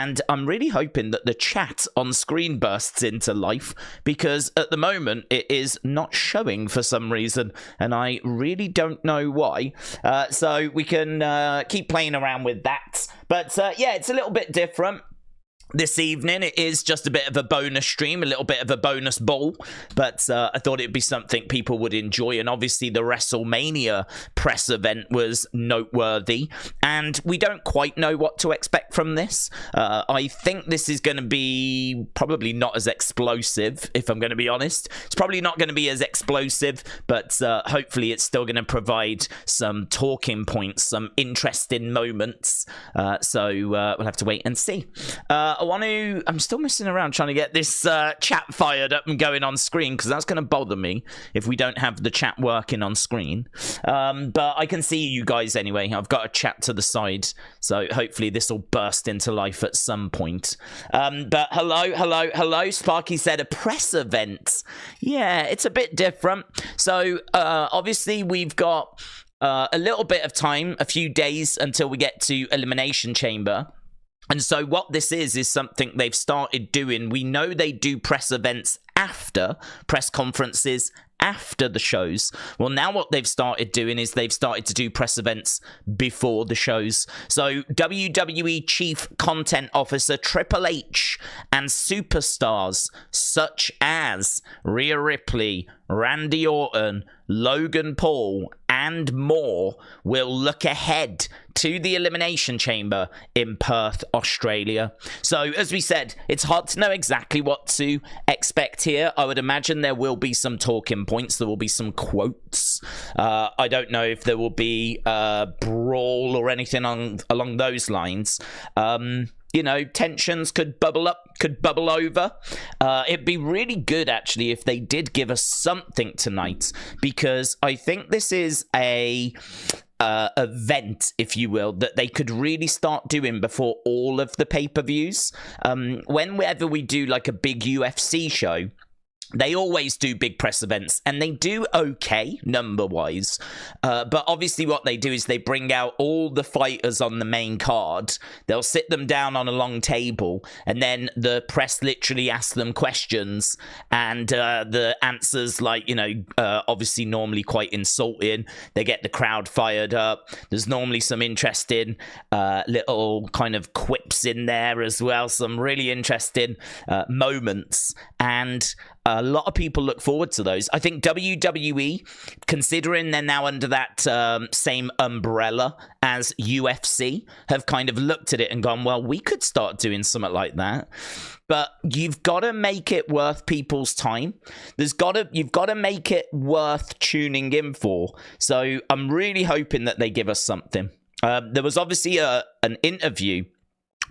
and I'm really hoping that the chat on screen bursts into life, because at the moment it is not showing for some reason, and I really don't know why. So we can keep playing around with that. But yeah, it's a little bit different. This evening, it is just a bit of a bonus stream, a little bit of a bonus ball, but I thought it'd be something people would enjoy, and obviously the WrestleMania press event was noteworthy, and we don't quite know what to expect from this. I think this is going to be probably not as explosive, if I'm going to be honest. It's probably not going to be as explosive, but hopefully it's still going to provide some talking points, some interesting moments, so we'll have to wait and see. I'm still messing around trying to get this chat fired up and going on screen, because that's going to bother me if we don't have the chat working on screen. But I can see you guys anyway. I've got a chat to the side, so hopefully this will burst into life at some point. But hello. Sparky said a press event. Yeah, it's a bit different. So obviously we've got a little bit of time, a few days until we get to Elimination Chamber. And so what this is something they've started doing. We know they do press events after press conferences, after the shows. Well, now what they've started doing is they've started to do press events before the shows. So WWE Chief Content Officer Triple H and superstars such as Rhea Ripley, Randy Orton, Logan Paul, and more will look ahead to the Elimination Chamber in Perth, Australia. So, as we said, it's hard to know exactly what to expect here. I would imagine there will be some talking points. There will be some quotes. I don't know if there will be a brawl or anything along those lines. You know, tensions could bubble up, could bubble over. It'd be really good, actually, if they did give us something tonight, because I think this is a event, if you will, that they could really start doing before all of the pay-per-views. Whenever we do like a big UFC show, they always do big press events, and they do okay number-wise. But obviously what they do is they bring out all the fighters on the main card. They'll sit them down on a long table, and then the press literally ask them questions, and the answers, like, you know, obviously normally quite insulting. They get the crowd fired up. There's normally some interesting little kind of quips in there as well, some really interesting moments, and a lot of people look forward to those. I think WWE, considering they're now under that same umbrella as UFC, have kind of looked at it and gone, well, we could start doing something like that. But you've got to make it worth people's time. You've got to make it worth tuning in for. So I'm really hoping that they give us something. There was obviously an interview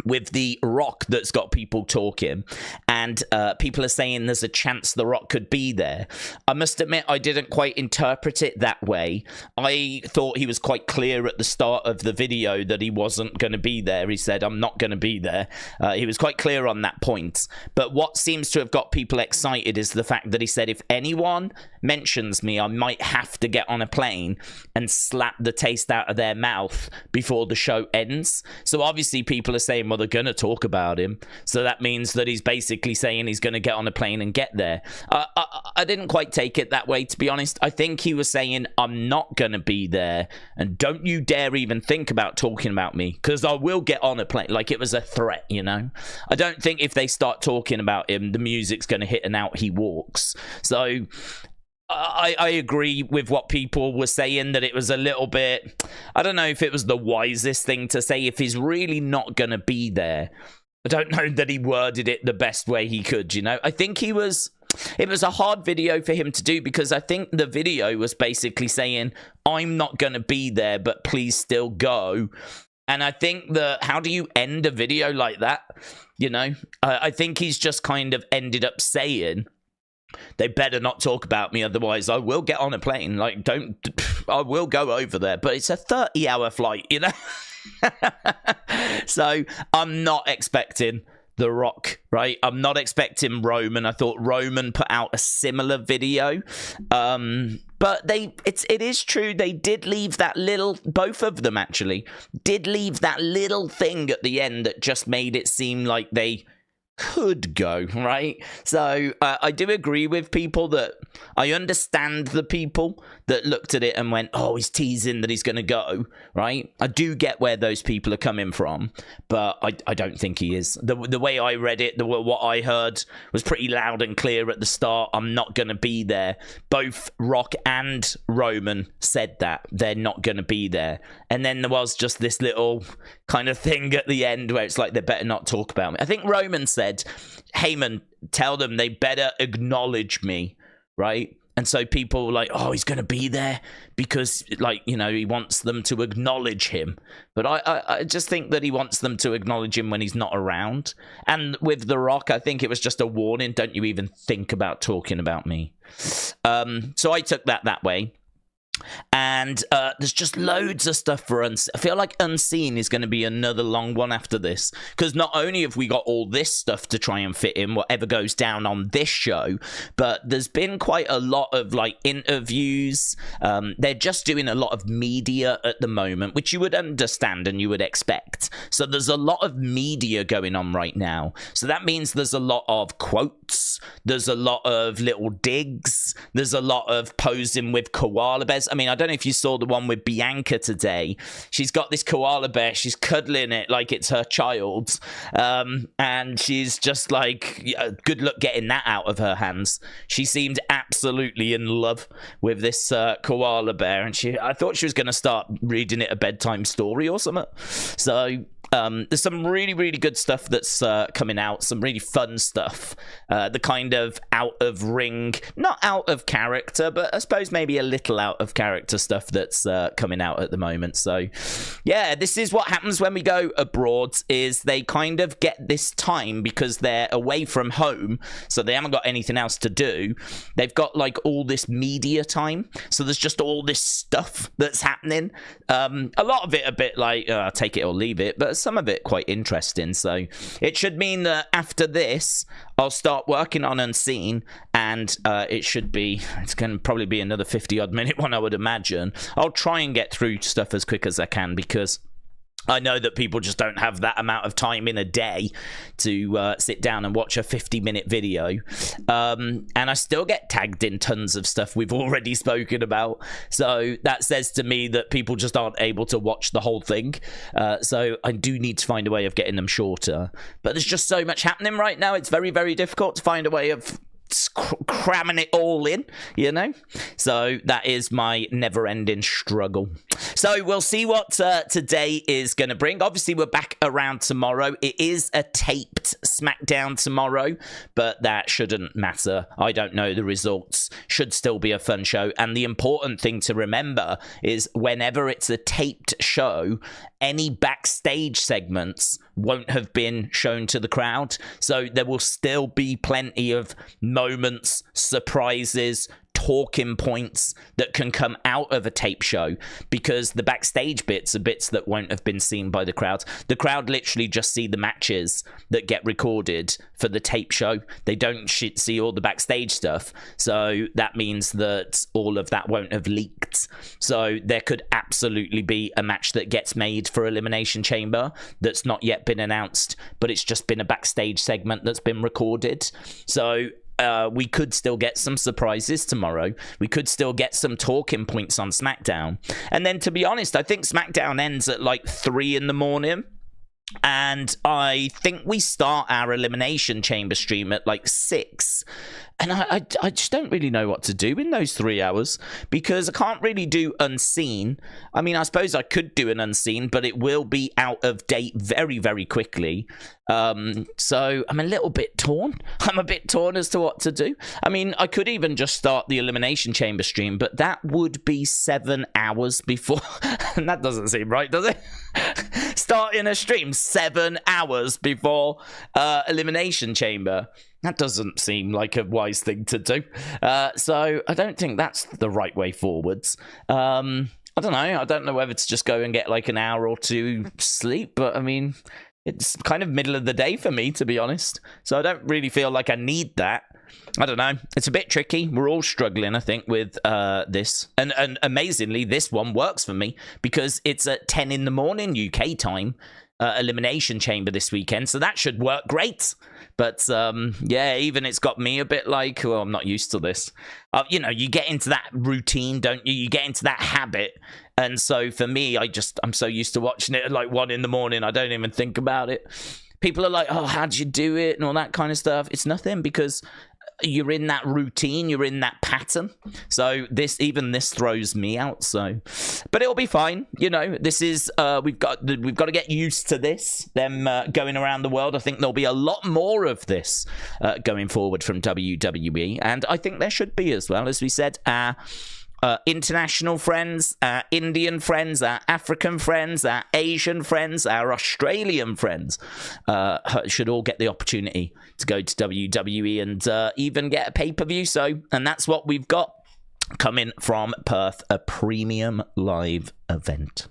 with The Rock that's got people talking, and people are saying there's a chance The Rock could be there. I must admit, I didn't quite interpret it that way. I thought he was quite clear at the start of the video that he wasn't going to be there. He said, I'm not going to be there. He was quite clear on that point. But what seems to have got people excited is the fact that he said, if anyone mentions me, I might have to get on a plane and slap the taste out of their mouth before the show ends. So obviously people are saying, well, they're going to talk about him, so that means that he's basically saying he's going to get on a plane and get there. I didn't quite take it that way, to be honest. I think he was saying, I'm not going to be there, and don't you dare even think about talking about me, because I will get on a plane. Like, it was a threat, you know? I don't think if they start talking about him, the music's going to hit and out he walks. So I agree with what people were saying, that it was a little bit, I don't know if it was the wisest thing to say if he's really not going to be there. I don't know that he worded it the best way he could, you know. I think it was a hard video for him to do, because I think the video was basically saying, I'm not going to be there, but please still go. And I think that, how do you end a video like that? You know, I think he's just kind of ended up saying, they better not talk about me, otherwise I will get on a plane. Like, I will go over there, but it's a 30-hour flight, you know? So I'm not expecting The Rock, right? I'm not expecting Roman. I thought Roman put out a similar video. But it is true, they did leave that little, both of them actually, did leave that little thing at the end that just made it seem like they could go, right? So I do agree with people that I understand the people that looked at it and went, oh, he's teasing that he's going to go, right? I do get where those people are coming from, but I don't think he is. The way I read it, what I heard was pretty loud and clear at the start. I'm not going to be there. Both Rock and Roman said that they're not going to be there. And then there was just this little kind of thing at the end where it's like, they better not talk about me. I think Roman said, Heyman, tell them they better acknowledge me, right? And so people were like, oh, he's going to be there because, like, you know, he wants them to acknowledge him. But I just think that he wants them to acknowledge him when he's not around. And with The Rock, I think it was just a warning. Don't you even think about talking about me. So I took that way. And there's just loads of stuff for Unseen. I feel like Unseen is going to be another long one after this, because not only have we got all this stuff to try and fit in whatever goes down on this show, but there's been quite a lot of like interviews. They're just doing a lot of media at the moment, which you would understand and you would expect. So there's a lot of media going on right now. So that means there's a lot of quotes, there's a lot of little digs, there's a lot of posing with koala bears. I mean, I don't know if you saw the one with Bianca today. She's got this koala bear. She's cuddling it like it's her child. And she's just like, yeah, good luck getting that out of her hands. She seemed absolutely in love with this koala bear. And I thought she was going to start reading it a bedtime story or something. So there's some really, really good stuff that's coming out. Some really fun stuff. The kind of out of ring, not out of character, but I suppose maybe a little out of character stuff that's coming out at the moment. So yeah, this is what happens when we go abroad, is they kind of get this time because they're away from home, so they haven't got anything else to do. They've got like all this media time, so there's just all this stuff that's happening. A lot of it a bit like take it or leave it, but some of it quite interesting. So it should mean that after this I'll start working on Unseen, and it's going to probably be another 50 odd minute one, I would imagine. I'll try and get through stuff as quick as I can, because I know that people just don't have that amount of time in a day to sit down and watch a 50-minute video. And I still get tagged in tons of stuff we've already spoken about. So that says to me that people just aren't able to watch the whole thing. So I do need to find a way of getting them shorter. But there's just so much happening right now. It's very, very difficult to find a way of cramming it all in, you know. So that is my never-ending struggle. So we'll see what today is going to bring. Obviously, we're back around tomorrow. It is a taped SmackDown tomorrow, but that shouldn't matter. I don't know the results. Should still be a fun show. And the important thing to remember is whenever it's a taped show, any backstage segments won't have been shown to the crowd. So there will still be plenty of moments, surprises, talking points that can come out of a tape show, because the backstage bits are bits that won't have been seen by the crowd. The crowd literally just see the matches that get recorded for the tape show. They don't see all the backstage stuff. So that means that all of that won't have leaked. So there could absolutely be a match that gets made for Elimination Chamber that's not yet been announced, but it's just been a backstage segment that's been recorded. So we could still get some surprises tomorrow. We could still get some talking points on SmackDown. And then, to be honest, I think SmackDown ends at like 3 in the morning. And I think we start our Elimination Chamber stream at like 6. And I just don't really know what to do in those 3 hours, because I can't really do Unseen. I mean, I suppose I could do an Unseen, but it will be out of date very, very quickly. So I'm a little bit torn. I'm a bit torn as to what to do. I mean, I could even just start the Elimination Chamber stream, but that would be 7 hours before. And that doesn't seem right, does it? Starting a stream 7 hours before Elimination Chamber. That doesn't seem like a wise thing to do. So I don't think that's the right way forwards. I don't know. I don't know whether to just go and get like an hour or 2 sleep. But I mean, it's kind of middle of the day for me, to be honest. So I don't really feel like I need that. I don't know. It's a bit tricky. We're all struggling, I think, with this. And amazingly, this one works for me because it's at 10 in the morning UK time, Elimination Chamber this weekend. So that should work great. But, yeah, even it's got me a bit like, well, I'm not used to this. You know, you get into that routine, don't you? You get into that habit. And so for me, I'm so used to watching it at like 1 in the morning, I don't even think about it. People are like, oh, how'd you do it? And all that kind of stuff. It's nothing because you're in that routine, you're in that pattern. So this throws me out. So, but it'll be fine. You know, this is we've got to get used to this. Them going around the world. I think there'll be a lot more of this going forward from WWE, and I think there should be as well. As we said, international friends, our Indian friends, our African friends, our Asian friends, our Australian friends should all get the opportunity to go to WWE and even get a pay-per-view. So, and that's what we've got coming from Perth, a premium live event.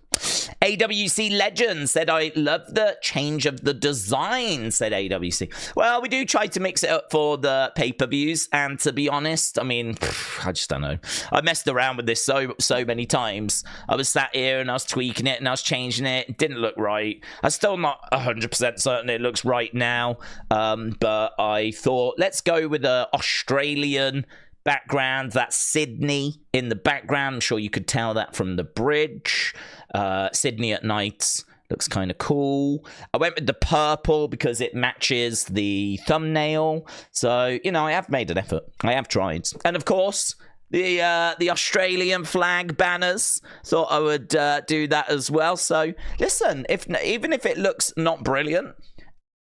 AWC Legend said, I love the change of the design, said AWC. Well, we do try to mix it up for the pay-per-views, and to be honest, I mean, I just don't know. I messed around with this so many times. I was sat here and I was tweaking it and I was changing it. It didn't look right. I'm still not 100% certain it looks right now, but I thought, let's go with the Australian background. That's Sydney in the background. I'm sure you could tell that from the bridge. Sydney at night looks kind of cool. I went with the purple because it matches the thumbnail. So, you know, I have made an effort. I have tried. And of course, the Australian flag banners. Thought I would do that as well. So, listen, even if it looks not brilliant,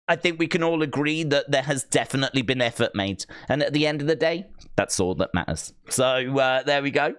I think we can all agree that there has definitely been effort made. And at the end of the day, that's all that matters. So, there we go.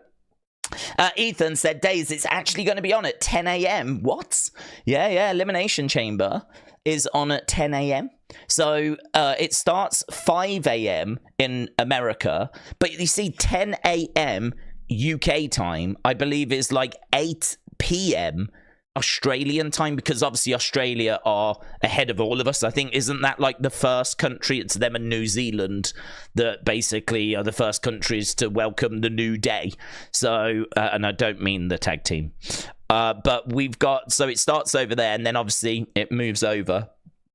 Ethan said, Daze, it's actually going to be on at 10 a.m. What? Yeah, Elimination Chamber is on at 10 a.m. So it starts 5 a.m. in America. But you see, 10 a.m. UK time, I believe, is like 8 p.m. Australian time, because obviously Australia are ahead of all of us. I think, isn't that like the first country? It's them and New Zealand that basically are the first countries to welcome the new day. So, and I don't mean the tag team, but we've got, so it starts over there and then obviously it moves over.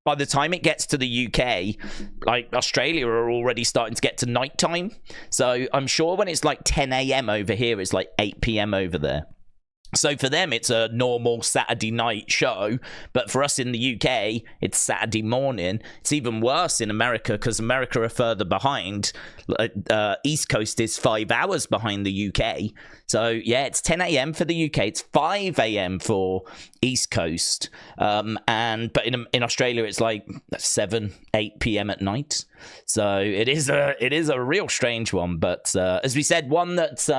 By the time it gets to the UK, like Australia are already starting to get to nighttime. So I'm sure when it's like 10 a.m. over here, it's like 8 p.m. over there. So for them, it's a normal Saturday night show, but for us in the UK, it's Saturday morning. It's even worse in America because America are further behind. East Coast is 5 hours behind the UK. So yeah, it's 10 a.m. for the UK. It's 5 a.m. for East Coast. But in Australia, it's like 7, 8 p.m. at night. So it is a real strange one, but as we said, one that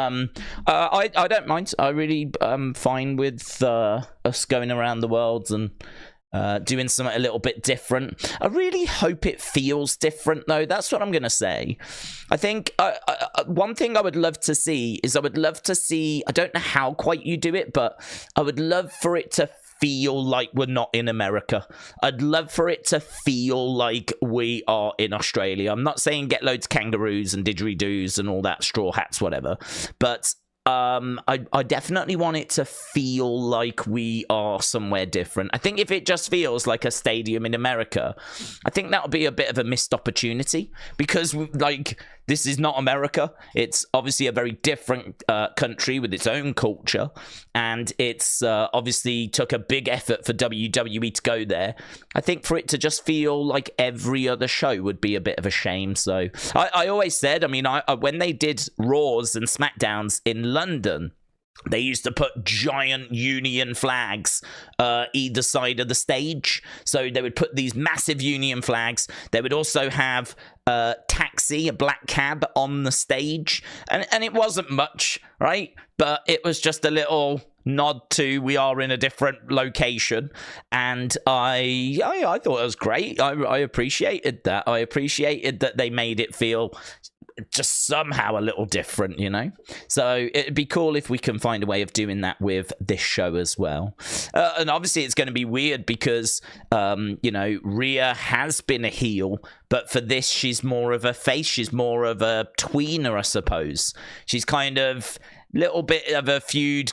I don't mind. I really fine with us going around the world and doing something a little bit different. I really hope it feels different, though. That's what I'm going to say. I think one thing I would love to see is I don't know how quite you do it, but I would love for it to feel like we're not in America. I'd love for it to feel like we are in Australia. I'm not saying get loads of kangaroos and didgeridoos and all that, straw hats, whatever, but I definitely want it to feel like we are somewhere different. I think if it just feels like a stadium in America, I think that would be a bit of a missed opportunity, because like, this is not America. It's obviously a very different country with its own culture, and it's obviously took a big effort for WWE to go there. I think for it to just feel like every other show would be a bit of a shame. So I always said, I mean, when they did Raws and SmackDowns in London, they used to put giant Union flags either side of the stage. So they would put these massive Union flags. They would also have Taxi, a black cab, on the stage. And it wasn't much, right? But it was just a little nod to we are in a different location. And I thought it was great. I appreciated that. I appreciated that they made it feel just somehow a little different, you know? So it'd be cool if we can find a way of doing that with this show as well. And obviously it's going to be weird because, you know, Rhea has been a heel, but for this, she's more of a face. She's more of a tweener, I suppose. She's kind of little bit of a feud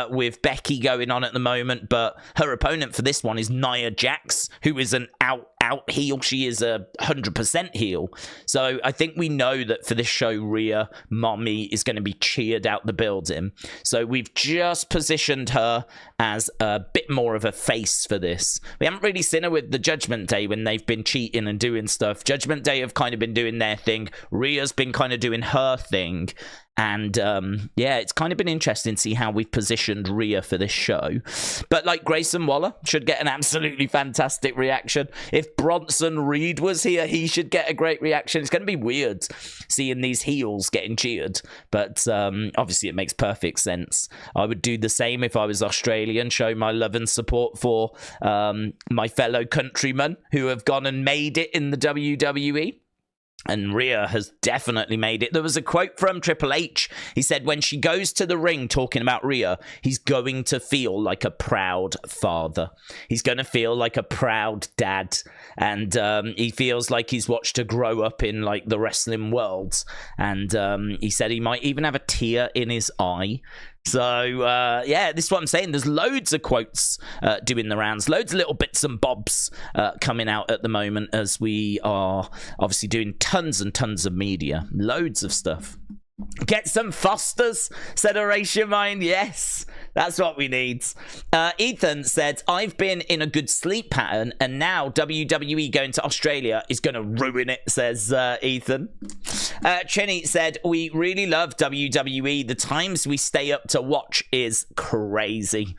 with Becky going on at the moment, but her opponent for this one is Nia Jax, who is an out heel. She is a 100% heel. So I think we know that for this show, Rhea Mommy is going to be cheered out the building. So we've just positioned her as a bit more of a face for this. We haven't really seen her with the Judgment Day when they've been cheating and doing stuff. Judgment Day have kind of been doing their thing. Rhea's been kind of doing her thing. And, yeah, it's kind of been interesting to see how we've positioned Rhea for this show. But, like, Grayson Waller should get an absolutely fantastic reaction. If Bronson Reed was here, he should get a great reaction. It's going to be weird seeing these heels getting cheered. But, obviously, it makes perfect sense. I would do the same if I was Australian, show my love and support for my fellow countrymen who have gone and made it in the WWE. And Rhea has definitely made it. There was a quote from Triple H. He said, when she goes to the ring talking about Rhea, he's going to feel like a proud father. He's going to feel like a proud dad. And he feels like he's watched her grow up in, like, the wrestling world. And he said he might even have a tear in his eye. So, yeah, this is what I'm saying. There's loads of quotes doing the rounds. Loads of little bits and bobs coming out at the moment as we are obviously doing tons and tons of media. Loads of stuff. Get some Fosters, said Horatio Mind. Yes, that's what we need. Ethan said, I've been in a good sleep pattern, and now WWE going to Australia is going to ruin it, says Ethan. Chenny said, we really love WWE. The times we stay up to watch is crazy.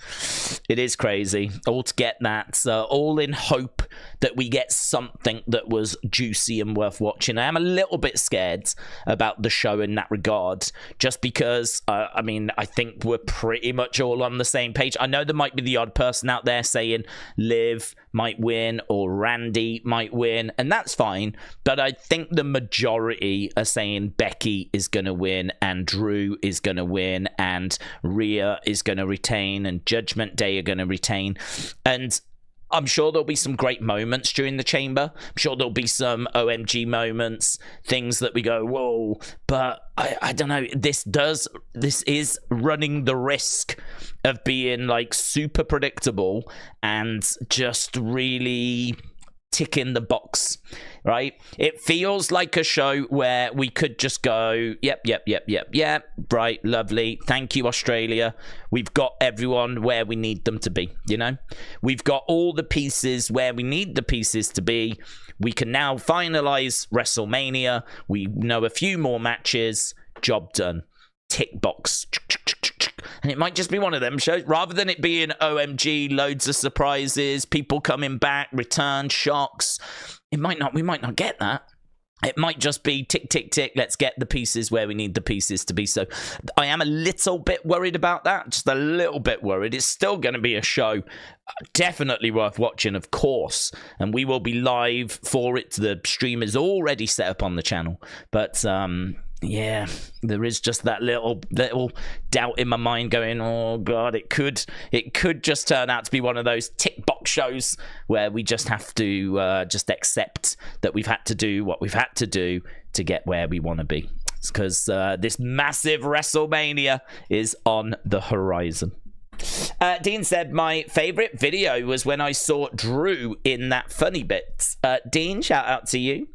It is crazy. All to get that. All in hope that we get something that was juicy and worth watching. I am a little bit scared about the show in that regard, just because, I mean, I think we're pretty much all on the same page. I know there might be the odd person out there saying Liv might win or Randy might win, and that's fine, but I think the majority are saying Becky is going to win and Drew is going to win and Rhea is going to retain and Judgment Day are going to retain. And I'm sure there'll be some great moments during the chamber. I'm sure there'll be some OMG moments, things that we go, whoa. But I don't know. This is running the risk of being, like, super predictable and just really ticking the box, right? It feels like a show where we could just go, yep, right, lovely, thank you, Australia. We've got everyone where we need them to be, you know? We've got all the pieces where we need the pieces to be. We can now finalize WrestleMania. We know a few more matches. Job done. Tick box. And it might just be one of them shows, rather than it being OMG, loads of surprises, people coming back, return, shocks. We might not get that. It might just be tick, tick, tick. Let's get the pieces where we need the pieces to be. So I am a little bit worried about that. Just a little bit worried. It's still going to be a show definitely worth watching, of course. And we will be live for it. The stream is already set up on the channel. But yeah, there is just that little doubt in my mind going, oh God, it could just turn out to be one of those tick box shows where we just have to just accept that we've had to do what we've had to do to get where we want to be. It's because this massive WrestleMania is on the horizon. Dean said, my favorite video was when I saw Drew in that funny bit. Dean, shout out to you.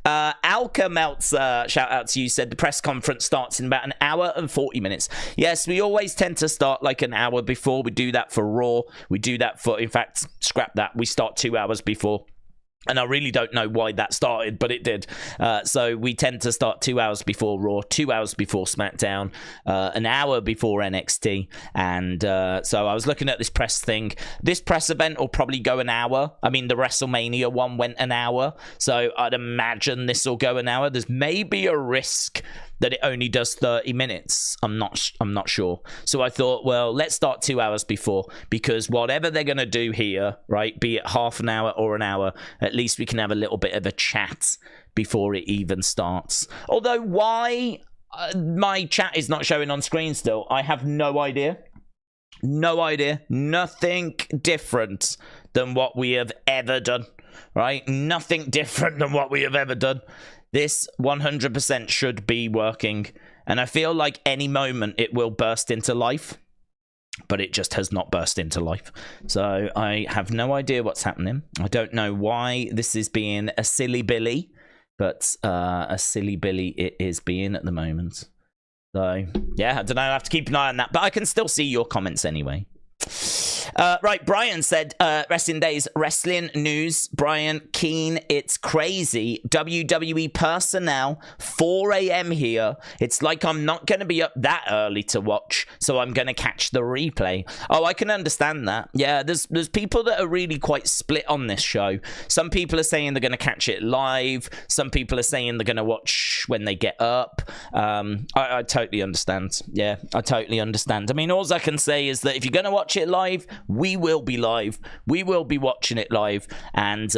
Alka Meltzer, shout out to you, said the press conference starts in about an hour and 40 minutes. Yes, we always tend to start like an hour before. We do that for Raw. We do that for, in fact, scrap that. We start 2 hours before. And I really don't know why that started, but it did. So we tend to start 2 hours before Raw, 2 hours before SmackDown, an hour before NXT. And so I was looking at this press thing. This press event will probably go an hour. I mean, the WrestleMania one went an hour. So I'd imagine this will go an hour. There's maybe a risk that it only does 30 minutes? I'm not sure. So I thought, well, let's start 2 hours before, because whatever they're going to do here, right, be it half an hour or an hour, at least we can have a little bit of a chat before it even starts. Although why my chat is not showing on screen still, I have no idea. No idea. Nothing different than what we have ever done, right? Nothing different than what we have ever done. This 100% should be working, and I feel like any moment it will burst into life, but it just has not burst into life. So I have no idea what's happening. I don't know why this is being a silly billy, but a silly billy it is being at the moment. So yeah, I don't know, I have to keep an eye on that, but I can still see your comments anyway. Right, Brian said, Wrestling Daze, wrestling news. Brian Keane, it's crazy. WWE personnel, 4 a.m. here. It's like I'm not going to be up that early to watch, so I'm going to catch the replay. Oh, I can understand that. Yeah, there's people that are really quite split on this show. Some people are saying they're going to catch it live. Some people are saying they're going to watch when they get up. I totally understand. Yeah, I totally understand. I mean, all I can say is that if you're going to watch it live, we will be live. We will be watching it live. And,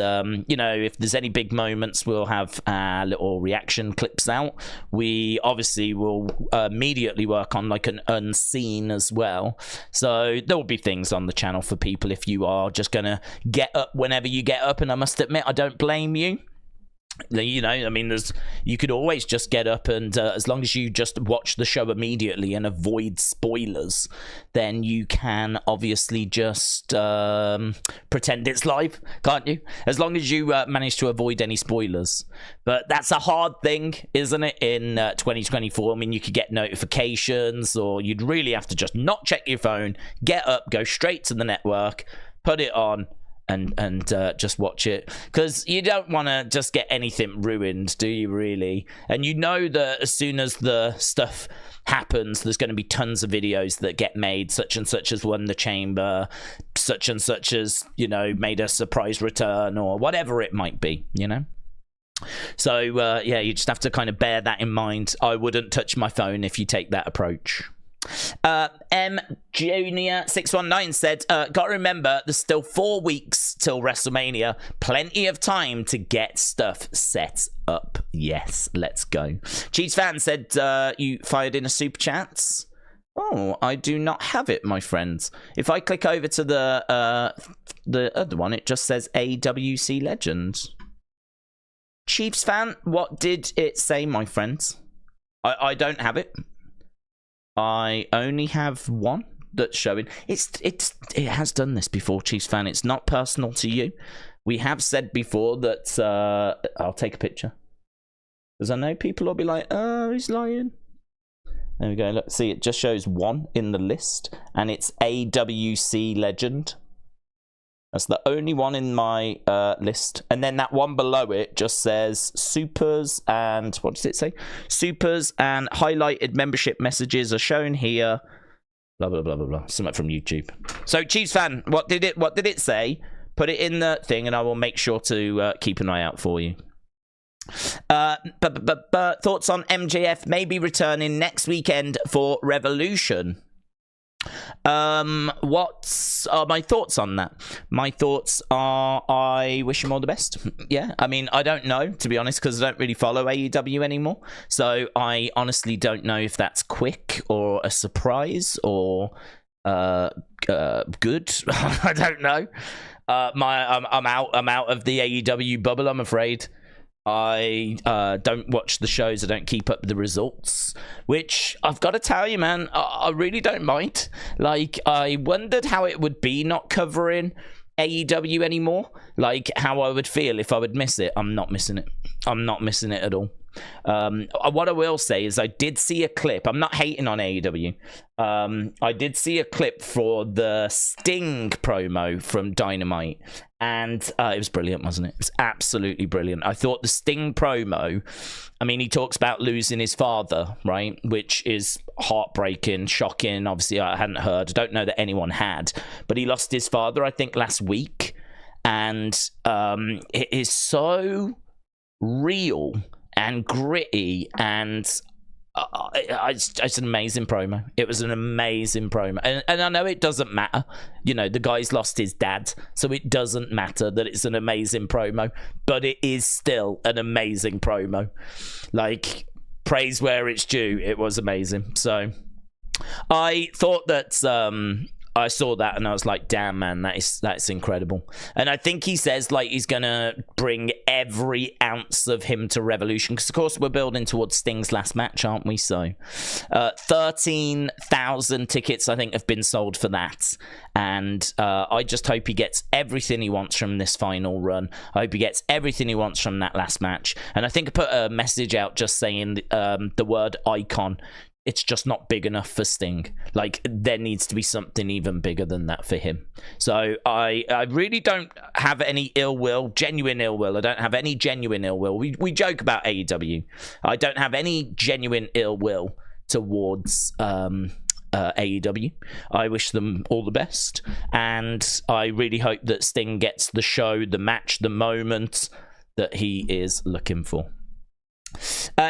you know, if there's any big moments, we'll have little reaction clips out. We obviously will immediately work on like an unseen as well. So there will be things on the channel for people if you are just going to get up whenever you get up. And I must admit, I don't blame you. You know, I mean, you could always just get up and as long as you just watch the show immediately and avoid spoilers, then you can obviously just pretend it's live, can't you? As long as you manage to avoid any spoilers. But that's a hard thing, isn't it, in 2024? I mean, you could get notifications, or you'd really have to just not check your phone, get up, go straight to the network, put it on, and just watch it, because you don't want to just get anything ruined, do you really? And you know that as soon as the stuff happens, there's going to be tons of videos that get made, such and such has won the chamber, such and such has, you know, made a surprise return, or whatever it might be, you know. So yeah, you just have to kind of bear that in mind. I wouldn't touch my phone if you take that approach. M Junior 619 said, gotta remember there's still 4 weeks till WrestleMania, plenty of time to get stuff set up. Yes, let's go. Cheats fan said, you fired in a super chat. Oh, I do not have it, my friends. If I click over to the other one, it just says AWC Legend. Chiefs fan, what did it say, my friends? I don't have it. I only have one that's showing. It has done this before, Chiefs fan. It's not personal to you. We have said before that I'll take a picture, because I know people will be like, oh, he's lying. There we go. Look, see, it just shows one in the list, and it's AWC Legend. That's the only one in my list. And then that one below it just says supers and, what does it say? Supers and highlighted membership messages are shown here. Blah, blah, blah, blah, blah. Something from YouTube. So, Chiefs fan, what did it say? Put it in the thing and I will make sure to keep an eye out for you. Thoughts on MJF maybe returning next weekend for Revolution? What are my thoughts on that? My thoughts are, I wish him all the best. Yeah, I mean, I don't know, to be honest, because I don't really follow AEW anymore. So I honestly don't know if that's quick or a surprise or good. I don't know. I'm out of the AEW bubble, I'm afraid. I don't watch the shows. I don't keep up with the results, which I've got to tell you, man, I really don't mind. Like, I wondered how it would be not covering AEW anymore, like how I would feel if I would miss it. I'm not missing it. I'm not missing it at all. What I will say is I did see a clip. I'm not hating on AEW. I did see a clip for the Sting promo from Dynamite, and it was brilliant, wasn't it? It was absolutely brilliant. I thought the Sting promo, I mean, he talks about losing his father, right? Which is heartbreaking, shocking. Obviously, I hadn't heard. I don't know that anyone had, but he lost his father, I think, last week. And it is so real and gritty, and It's an amazing promo. It was an amazing promo. And I know it doesn't matter. You know, the guy's lost his dad, so it doesn't matter that it's an amazing promo. But it is still an amazing promo. Like, praise where it's due. It was amazing. So I thought that I saw that and I was like, damn, man, that's incredible. And I think he says like he's gonna bring every ounce of him to Revolution, because of course we're building towards Sting's last match, aren't we? So 13,000 tickets I think have been sold for that, and I just hope he gets everything he wants from this final run. I hope he gets everything he wants from that last match. And I think I put a message out just saying the word icon, it's just not big enough for Sting. Like, there needs to be something even bigger than that for him. So I really don't have any ill will, genuine ill will. I don't have any genuine ill will. We joke about AEW. I don't have any genuine ill will towards AEW. I wish them all the best. And I really hope that Sting gets the show, the match, the moment that he is looking for.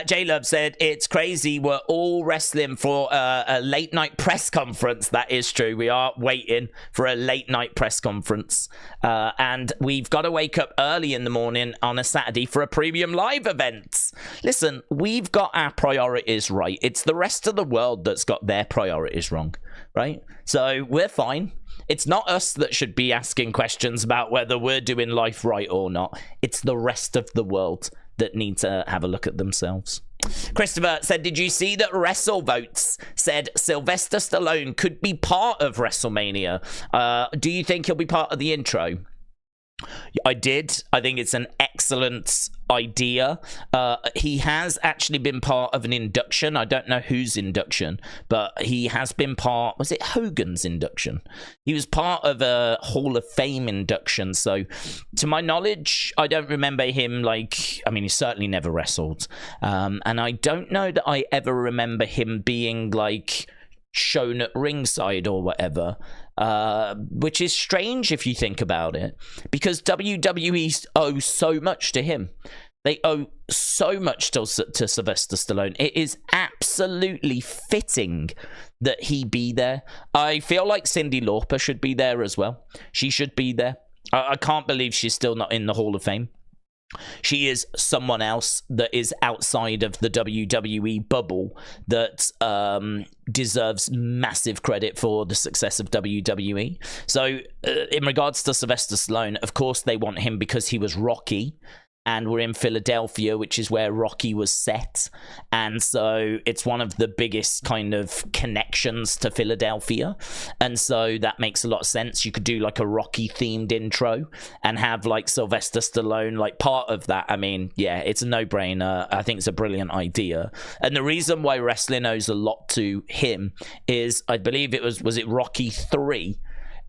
J-Love said, it's crazy. We're all wrestling for a late night press conference. That is true. We are waiting for a late night press conference. And we've got to wake up early in the morning on a Saturday for a premium live event. Listen, we've got our priorities right. It's the rest of the world that's got their priorities wrong, right? So we're fine. It's not us that should be asking questions about whether we're doing life right or not. It's the rest of the world that need to have a look at themselves. Christopher said, did you see that WrestleVotes said Sylvester Stallone could be part of WrestleMania? Do you think he'll be part of the intro? I did. I think it's an excellent idea. He has actually been part of an induction. I don't know whose induction, but he has been part... Was it Hogan's induction? He was part of a Hall of Fame induction. So, to my knowledge, I don't remember him like... I mean, he certainly never wrestled. And I don't know that I ever remember him being like shown at ringside or whatever. Which is strange if you think about it, because WWE owes so much to him. They owe so much to Sylvester Stallone. It is absolutely fitting that he be there. I feel like Cyndi Lauper should be there as well. She should be there. I can't believe she's still not in the Hall of Fame. She is someone else that is outside of the WWE bubble that deserves massive credit for the success of WWE. So in regards to Sylvester Stallone, of course they want him because he was Rocky. And we're in Philadelphia, which is where Rocky was set. And so it's one of the biggest kind of connections to Philadelphia. And so that makes a lot of sense. You could do like a Rocky-themed intro and have like Sylvester Stallone like part of that. I mean, yeah, it's a no-brainer. I think it's a brilliant idea. And the reason why wrestling owes a lot to him is, I believe it was it Rocky 3?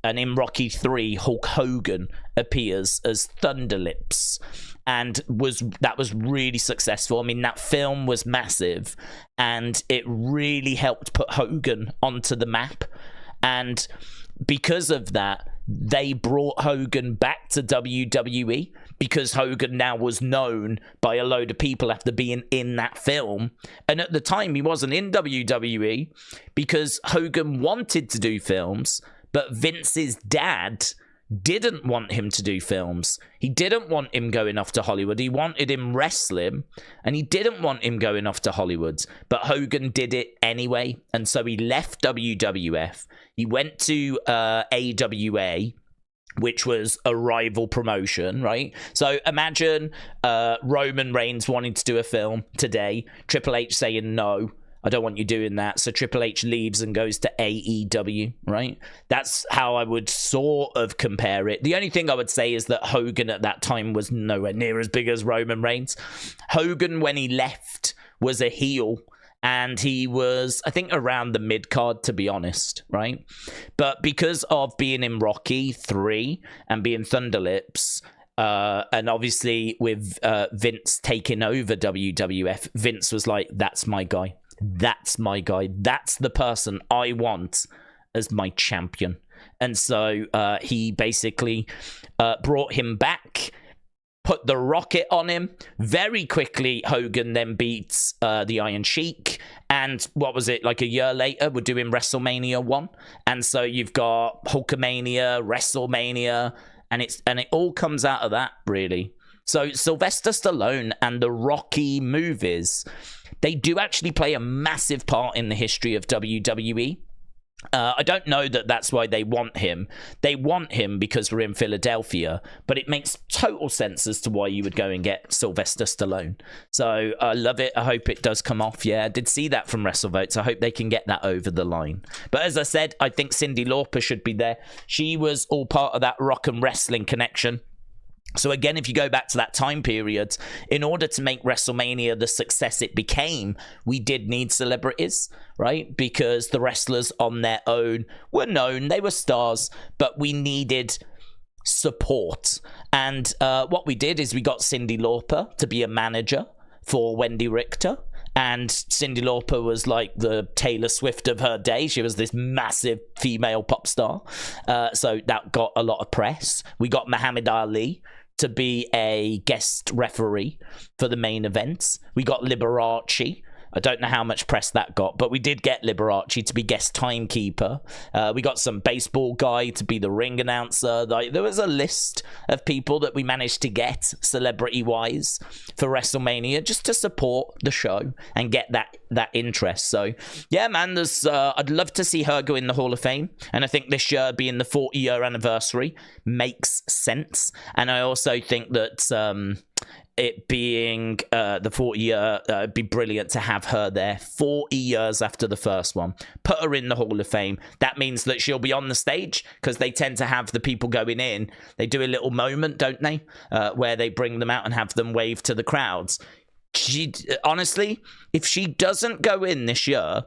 And in Rocky 3, Hulk Hogan appears as Thunderlips. And that was really successful. I mean, that film was massive, and it really helped put Hogan onto the map. And because of that, they brought Hogan back to WWE, because Hogan now was known by a load of people after being in that film. And at the time, he wasn't in WWE because Hogan wanted to do films, but Vince's dad didn't want him to do films. He didn't want him going off to Hollywood. He wanted him wrestling, and he didn't want him going off to Hollywood. But Hogan did it anyway, and so he left WWF. He went to AWA, which was a rival promotion, right? So imagine Roman Reigns wanting to do a film today, Triple H saying no, I don't want you doing that. So Triple H leaves and goes to AEW, right? That's how I would sort of compare it. The only thing I would say is that Hogan at that time was nowhere near as big as Roman Reigns. Hogan, when he left, was a heel, and he was, I think, around the mid-card, to be honest, right? But because of being in Rocky 3 and being Thunderlips, and obviously with Vince taking over WWF, Vince was like, that's my guy. That's my guy. That's the person I want as my champion. And so he basically brought him back. put the rocket on him. Very quickly, Hogan then beats the Iron Sheik. And what was it, like a year later, we're doing WrestleMania 1. And so you've got Hulkamania, WrestleMania, and it all comes out of that, really. So Sylvester Stallone and the Rocky movies, they do actually play a massive part in the history of WWE. I don't know that that's why they want him. They want him because we're in Philadelphia, but it makes total sense as to why you would go and get Sylvester Stallone. So I love it. I hope it does come off. Yeah, I did see that from WrestleVotes. I hope they can get that over the line. But as I said, I think Cyndi Lauper should be there. She was all part of that rock and wrestling connection. So again, if you go back to that time period, in order to make WrestleMania the success it became, we did need celebrities, right? Because the wrestlers on their own were known, they were stars, but we needed support. And what we did is we got Cyndi Lauper to be a manager for Wendy Richter. And Cyndi Lauper was like the Taylor Swift of her day. She was this massive female pop star. So that got a lot of press. We got Muhammad Ali to be a guest referee for the main events. We got Liberace. I don't know how much press that got, but we did get Liberace to be guest timekeeper. We got some baseball guy to be the ring announcer. There was a list of people that we managed to get celebrity-wise for WrestleMania just to support the show and get that interest. So, yeah, man, I'd love to see her go in the Hall of Fame. And I think this year being the 40-year anniversary makes sense. And I also think that it being the 40-year, it'd be brilliant to have her there 40 years after the first one. Put her in the Hall of Fame. That means that she'll be on the stage, because they tend to have the people going in. They do a little moment, don't they? Where they bring them out and have them wave to the crowds. Honestly, if she doesn't go in this year,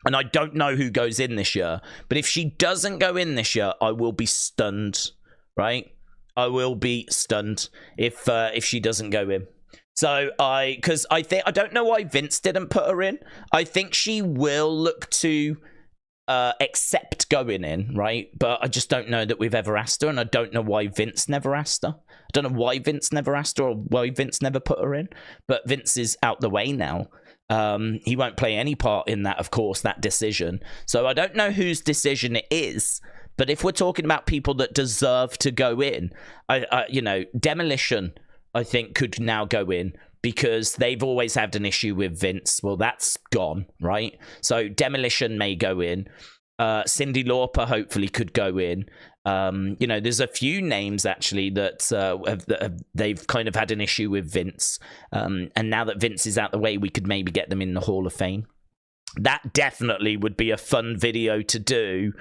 and I don't know who goes in this year, but if she doesn't go in this year, I will be stunned, right? I will be stunned if she doesn't go in. So I don't know why Vince didn't put her in. I think she will look to accept going in, right? But I just don't know that we've ever asked her, and I don't know why Vince never asked her. I don't know why Vince never asked her, or why Vince never put her in. But Vince is out the way now. He won't play any part in that, of course, that decision. So I don't know whose decision it is. But if we're talking about people that deserve to go in, Demolition, I think, could now go in, because they've always had an issue with Vince. Well, that's gone, right? So Demolition may go in. Cyndi Lauper hopefully could go in. There's a few names actually that they've kind of had an issue with Vince. And now that Vince is out the way, we could maybe get them in the Hall of Fame. That definitely would be a fun video to do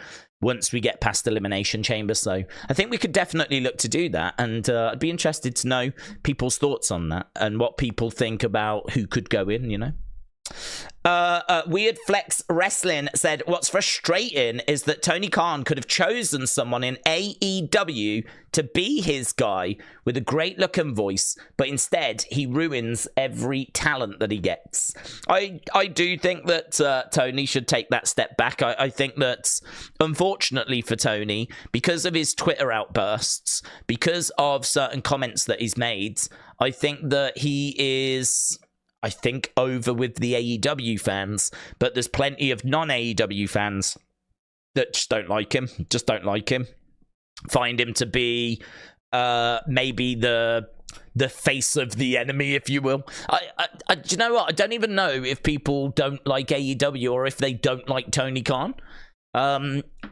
once we get past Elimination Chamber. So I think we could definitely look to do that. And I'd be interested to know people's thoughts on that and what people think about who could go in, you know. Weird Flex Wrestling said, what's frustrating is that Tony Khan could have chosen someone in AEW to be his guy with a great look and voice, but instead he ruins every talent that he gets. I do think that Tony should take that step back. I think that, unfortunately for Tony, because of his Twitter outbursts, because of certain comments that he's made, I think that he is, over with the AEW fans, but there's plenty of non-AEW fans that just don't like him. Find him to be maybe the face of the enemy, if you will. Do you know what? I don't even know if people don't like AEW or if they don't like Tony Khan,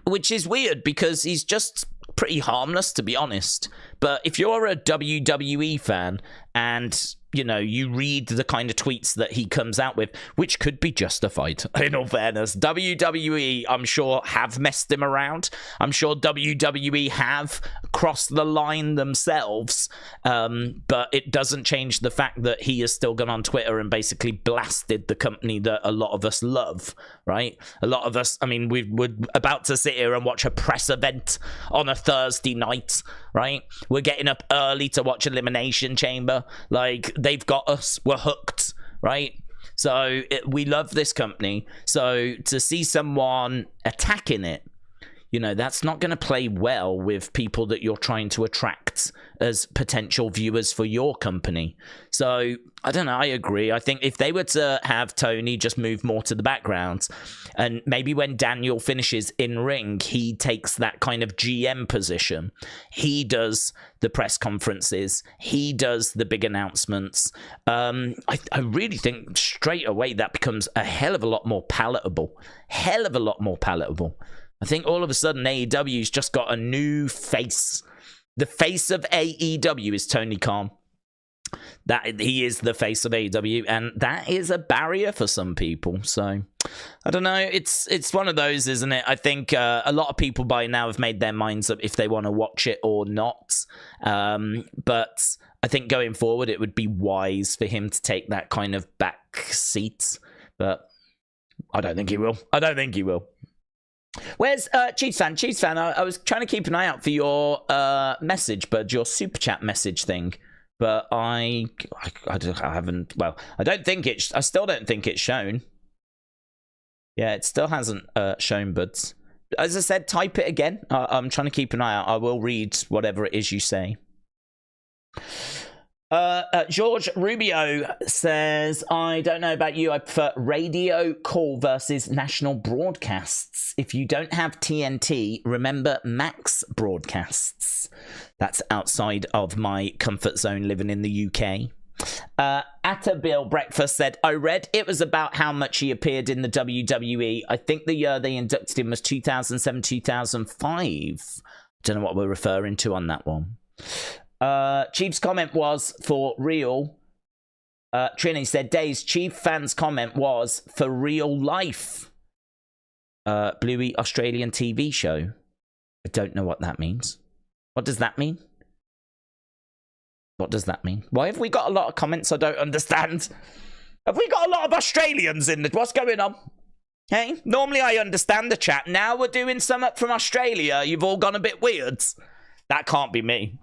which is weird because he's just pretty harmless, to be honest. But if you're a WWE fan and you read the kind of tweets that he comes out with, which could be justified, in all fairness. WWE, I'm sure, have messed him around. I'm sure WWE have crossed the line themselves. But it doesn't change the fact that he has still gone on Twitter and basically blasted the company that a lot of us love, right? A lot of us, we're about to sit here and watch a press event on a Thursday night, right? We're getting up early to watch Elimination Chamber. Like, they've got us. We're hooked, right? So we love this company. So to see someone attacking it, You know, that's not going to play well with people that you're trying to attract as potential viewers for your company. So, I don't know, I agree. I think if they were to have Tony just move more to the background, and maybe when Daniel finishes in ring, he takes that kind of GM position. He does the press conferences. He does the big announcements. I really think straight away that becomes a hell of a lot more palatable. Hell of a lot more palatable. I think all of a sudden AEW's just got a new face. The face of AEW is Tony Khan. That he is the face of AEW, and that is a barrier for some people. So I don't know. It's one of those, isn't it? I think a lot of people by now have made their minds up if they want to watch it or not. But I think going forward, it would be wise for him to take that kind of back seat. But I don't think he will. I don't think he will. Where's Chiefs fan? Chiefs fan, I was trying to keep an eye out for your message, but your super chat message thing. But I haven't. Well, I still don't think it's shown. Yeah, it still hasn't shown. But as I said, type it again. I'm trying to keep an eye out. I will read whatever it is you say. George Rubio says, I don't know about you, I prefer radio call versus national broadcasts. If you don't have TNT, remember Max broadcasts. That's outside of my comfort zone living in the UK. Atabil Breakfast said, I read it was about how much he appeared in the WWE. I think the year they inducted him was 2007, 2005. Don't know what we're referring to on that one. Chief's comment was for real. Trini said, Daze, Chief fans' comment was for real life. Bluey Australian TV show. I don't know what that means. What does that mean? What does that mean? Why have we got a lot of comments I don't understand? Have we got a lot of Australians in it? What's going on? Hey, normally I understand the chat. Now we're doing some up from Australia. You've all gone a bit weird. That can't be me.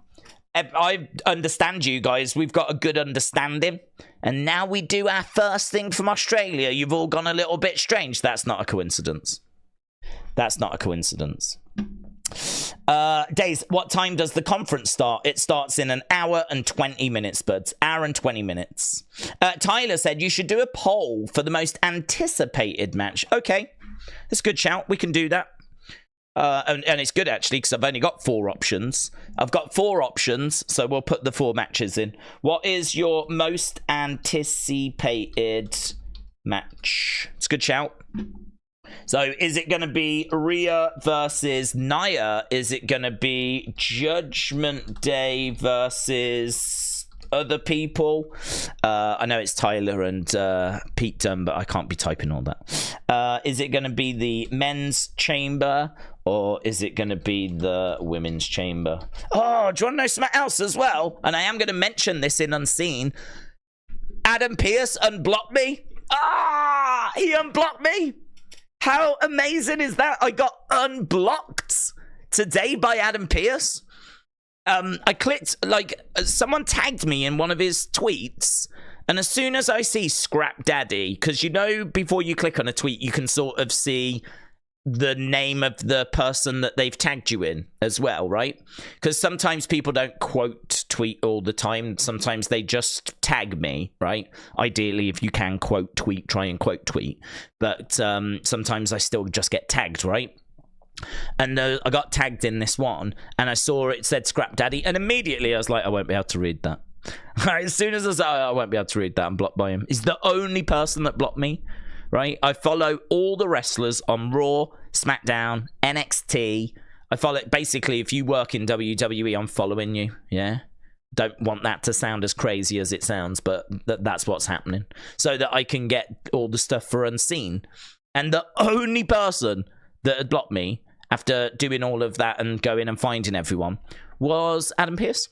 I understand you guys. We've got a good understanding. And now we do our first thing from Australia. You've all gone a little bit strange. That's not a coincidence. That's not a coincidence. Daze, what time does the conference start? It starts in an hour and 20 minutes, buds. Hour and 20 minutes. Tyler said you should do a poll for the most anticipated match. Okay. That's a good shout. We can do that. And it's good, actually, because I've only got 4 options. I've got 4 options, so we'll put the 4 matches in. What is your most anticipated match? It's a good shout. So, is it going to be Rhea versus Nia? Is it going to be Judgment Day versus other people? I know it's Tyler and Pete Dunne, but I can't be typing all that. Is it going to be the men's chamber? Or is it going to be the women's chamber? Oh, do you want to know something else as well? And I am going to mention this in Unseen. Adam Pearce unblocked me. Ah, he unblocked me. How amazing is that? I got unblocked today by Adam Pearce. I clicked, someone tagged me in one of his tweets. And as soon as I see Scrap Daddy, because you know, before you click on a tweet, you can sort of see the name of the person that they've tagged you in as well, right? Because sometimes people don't quote tweet all the time. Sometimes they just tag me, right? Ideally, if you can quote tweet, try and quote tweet. But sometimes I still just get tagged, right? And I got tagged in this one, and I saw it said Scrap Daddy, and immediately I was like, I won't be able to read that. As soon as I said, I won't be able to read that, I'm blocked by him. He's the only person that blocked me. Right, I follow all the wrestlers on Raw, SmackDown, NXT. I follow basically. If you work in WWE, I'm following you. Yeah, don't want that to sound as crazy as it sounds, but that's what's happening, so that I can get all the stuff for Unseen. And the only person that had blocked me after doing all of that and going and finding everyone was Adam Pearce.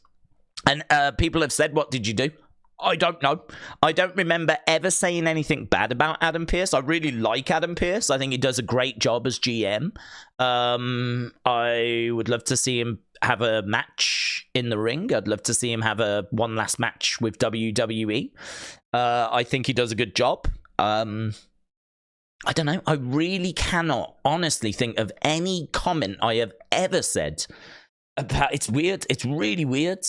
And people have said, "What did you do?" I don't know. I don't remember ever saying anything bad about Adam Pearce. I really like Adam Pearce. I think he does a great job as GM. I would love to see him have a match in the ring. I'd love to see him have one last match with WWE. I think he does a good job. I don't know. I really cannot honestly think of any comment I have ever said about. It's weird. It's really weird.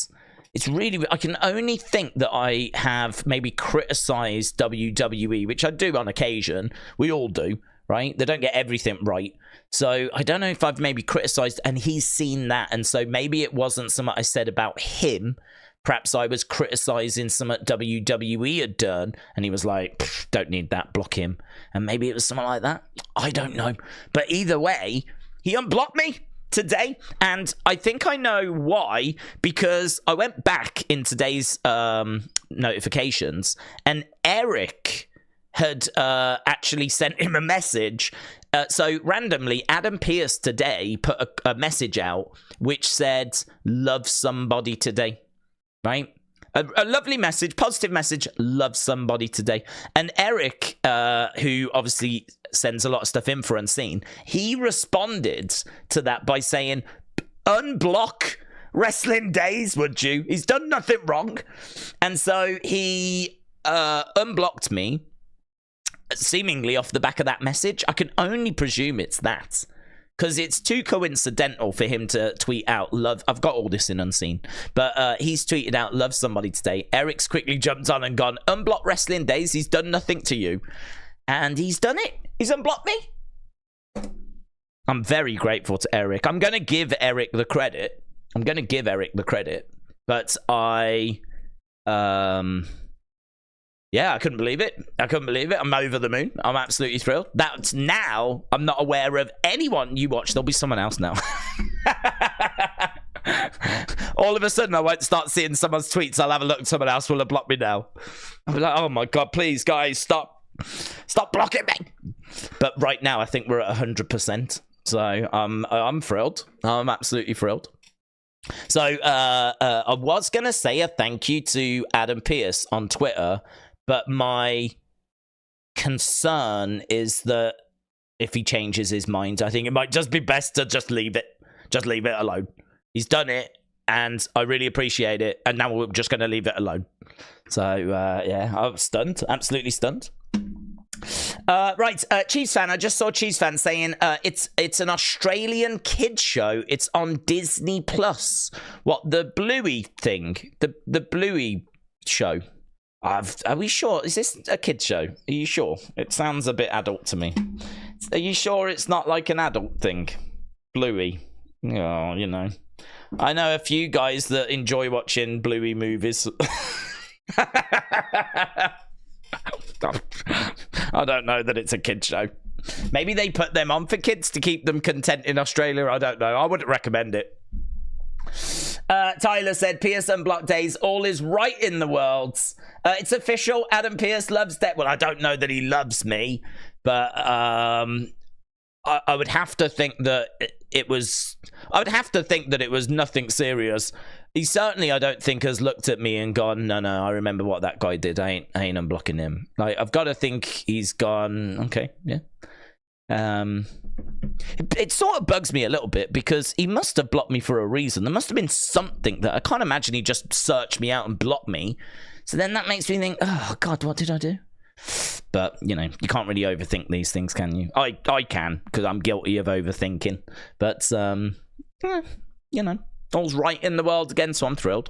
It's really. I can only think that I have maybe criticized WWE, which I do on occasion. We all do, right? They don't get everything right. So I don't know if I've maybe criticized, and he's seen that, and so maybe it wasn't something I said about him. Perhaps I was criticizing something WWE had done, and he was like, don't need that, block him. And maybe it was something like that. I don't know. But either way, he unblocked me today, and I think I know why, because I went back in today's notifications, and Eric had actually sent him a message. So randomly, Adam Pearce today put a message out which said, love somebody today. Right? A lovely message, positive message, love somebody today. And Eric, who obviously sends a lot of stuff in for Unseen, he responded to that by saying, unblock Wrestling Daze, would you? He's done nothing wrong. And so he unblocked me, seemingly off the back of that message. I can only presume it's that. Because it's too coincidental for him to tweet out love. I've got all this in Unseen. But he's tweeted out love somebody today. Eric's quickly jumped on and gone, unblock Wrestling Daze. He's done nothing to you. And he's done it. He's unblocked me. I'm very grateful to Eric. I'm going to give Eric the credit. But yeah, I couldn't believe it. I'm over the moon. I'm absolutely thrilled. That's now I'm not aware of anyone you watch. There'll be someone else now. All of a sudden, I won't start seeing someone's tweets. I'll have a look and someone else will have blocked me now. I'll be like, oh my God, please, guys, stop blocking me. But right now, I think we're at 100%. So I'm thrilled. I'm absolutely thrilled. So I was going to say a thank you to Adam Pearce on Twitter, but my concern is that if he changes his mind, I think it might just be best to just leave it. Just leave it alone. He's done it, and I really appreciate it, and now we're just going to leave it alone. So, yeah, I'm stunned. Absolutely stunned. Right, Chiefs fan. I just saw Chiefs fan saying it's an Australian kids show. It's on Disney Plus. What, the Bluey thing? The Bluey show. Are we sure? Is this a kids show? Are you sure? It sounds a bit adult to me. Are you sure it's not like an adult thing? Bluey. Oh, you know. I know a few guys that enjoy watching Bluey movies. I don't know that it's a kids show. Maybe they put them on for kids to keep them content in Australia. I don't know. I wouldn't recommend it. Tyler said, Pearce unblocked Daze. All is right in the world. It's official. Adam Pearce loves that. Well, I don't know that he loves me, but I would have to think that it was. I would have to think that it was nothing serious. He certainly, I don't think, has looked at me and gone, no, I remember what that guy did. I ain't unblocking him. Like, I've got to think he's gone, okay, yeah. It sort of bugs me a little bit because he must have blocked me for a reason. There must have been something that I can't imagine he just searched me out and blocked me. So then that makes me think, oh, God, what did I do? But, you know, you can't really overthink these things, can you? I can, because I'm guilty of overthinking. But, you know, all's right in the world again, so I'm thrilled.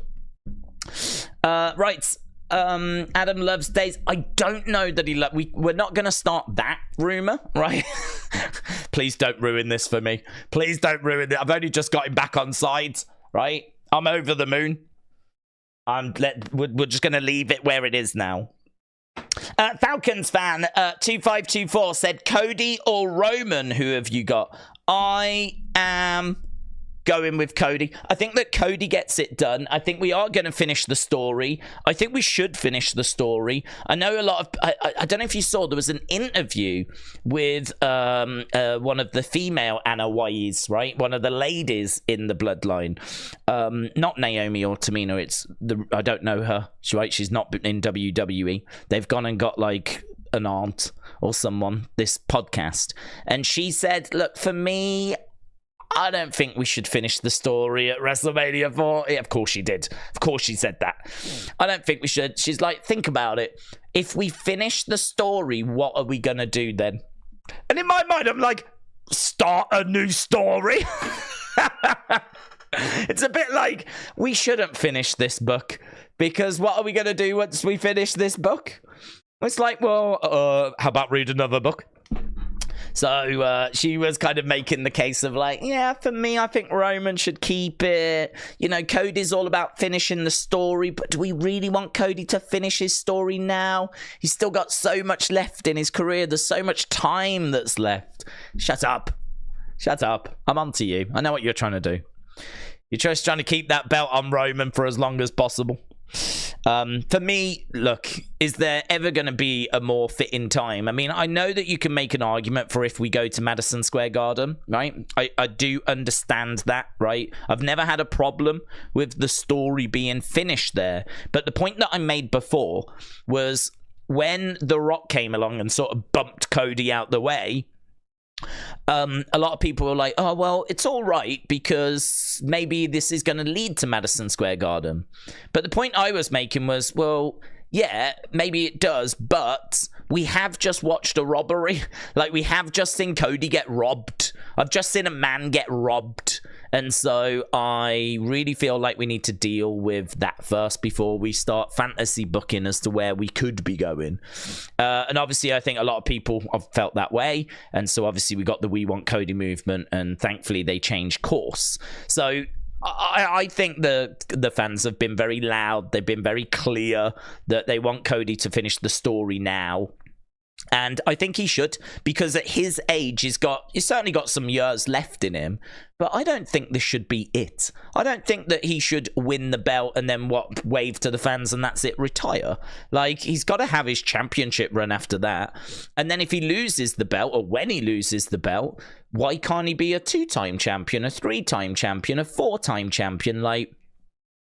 Right. Adam loves Daze. I don't know that he we're not going to start that rumor, right? Please don't ruin this for me. Please don't ruin it. I've only just got him back on side, right? I'm over the moon. We're just going to leave it where it is now. Falcons fan 2524 said, Cody or Roman, who have you got? I am going with Cody. I think that Cody gets it done. I think we are going to finish the story. I think we should finish the story. I know a lot of... I don't know if you saw, there was an interview with one of the female Anoa'is, right? One of the ladies in the bloodline. Not Naomi or Tamina. I don't know her. She's not in WWE. They've gone and got like an aunt or someone, this podcast. And she said, look, for me, I don't think we should finish the story at WrestleMania 4. Yeah, of course she did. Of course she said that. I don't think we should. She's like, think about it. If we finish the story, what are we going to do then? And in my mind, I'm like, start a new story. It's a bit like, we shouldn't finish this book, because what are we going to do once we finish this book? It's like, well, how about read another book? So she was kind of making the case of like, yeah, for me, I think Roman should keep it. You know, Cody's all about finishing the story, but do we really want Cody to finish his story now? He's still got so much left in his career. There's so much time that's left. Shut up. Shut up. I'm on to you. I know what you're trying to do. You're just trying to keep that belt on Roman for as long as possible. For me, look, is there ever going to be a more fitting time? I mean, I know that you can make an argument for if we go to Madison Square Garden, right? I do understand that, right? I've never had a problem with the story being finished there. But the point that I made before was when The Rock came along and sort of bumped Cody out the way, a lot of people were like, oh, well, it's all right because maybe this is going to lead to Madison Square Garden. But the point I was making was, well, yeah, maybe it does, but we have just watched a robbery. Like, we have just seen Cody get robbed. I've just seen a man get robbed. And so I really feel like we need to deal with that first before we start fantasy booking as to where we could be going. And obviously, I think a lot of people have felt that way. And so obviously, we got the We Want Cody movement, and thankfully, they changed course. So I think the fans have been very loud. They've been very clear that they want Cody to finish the story now. And I think he should, because at his age, he's certainly got some years left in him. But I don't think this should be it. I don't think that he should win the belt and then wave to the fans and that's it, retire. Like, he's got to have his championship run after that. And then if he loses the belt, or when he loses the belt, why can't he be a 2-time champion, a 3-time champion, a 4-time champion? Like,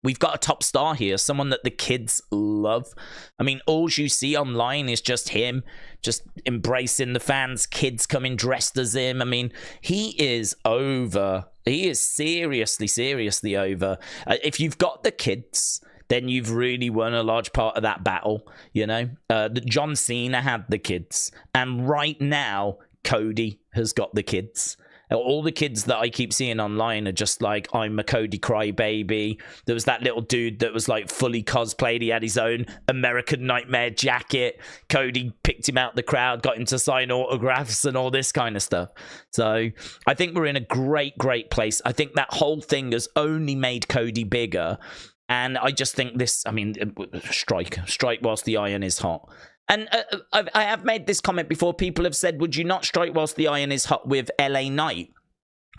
we've got a top star here, someone that the kids love. I mean, all you see online is just him, just embracing the fans, kids coming dressed as him. I mean, he is over. He is seriously, seriously over. If you've got the kids, then you've really won a large part of that battle, you know? John Cena had the kids, and right now, Cody has got the kids. All the kids that I keep seeing online are just like, I'm a Cody crybaby. There was that little dude that was like fully cosplayed. He had his own American Nightmare jacket. Cody picked him out the crowd, got him to sign autographs and all this kind of stuff. So I think we're in a great, great place. I think that whole thing has only made Cody bigger. And I just think this, I mean, strike whilst the iron is hot. And I have made this comment before. People have said, would you not strike whilst the iron is hot with LA Knight?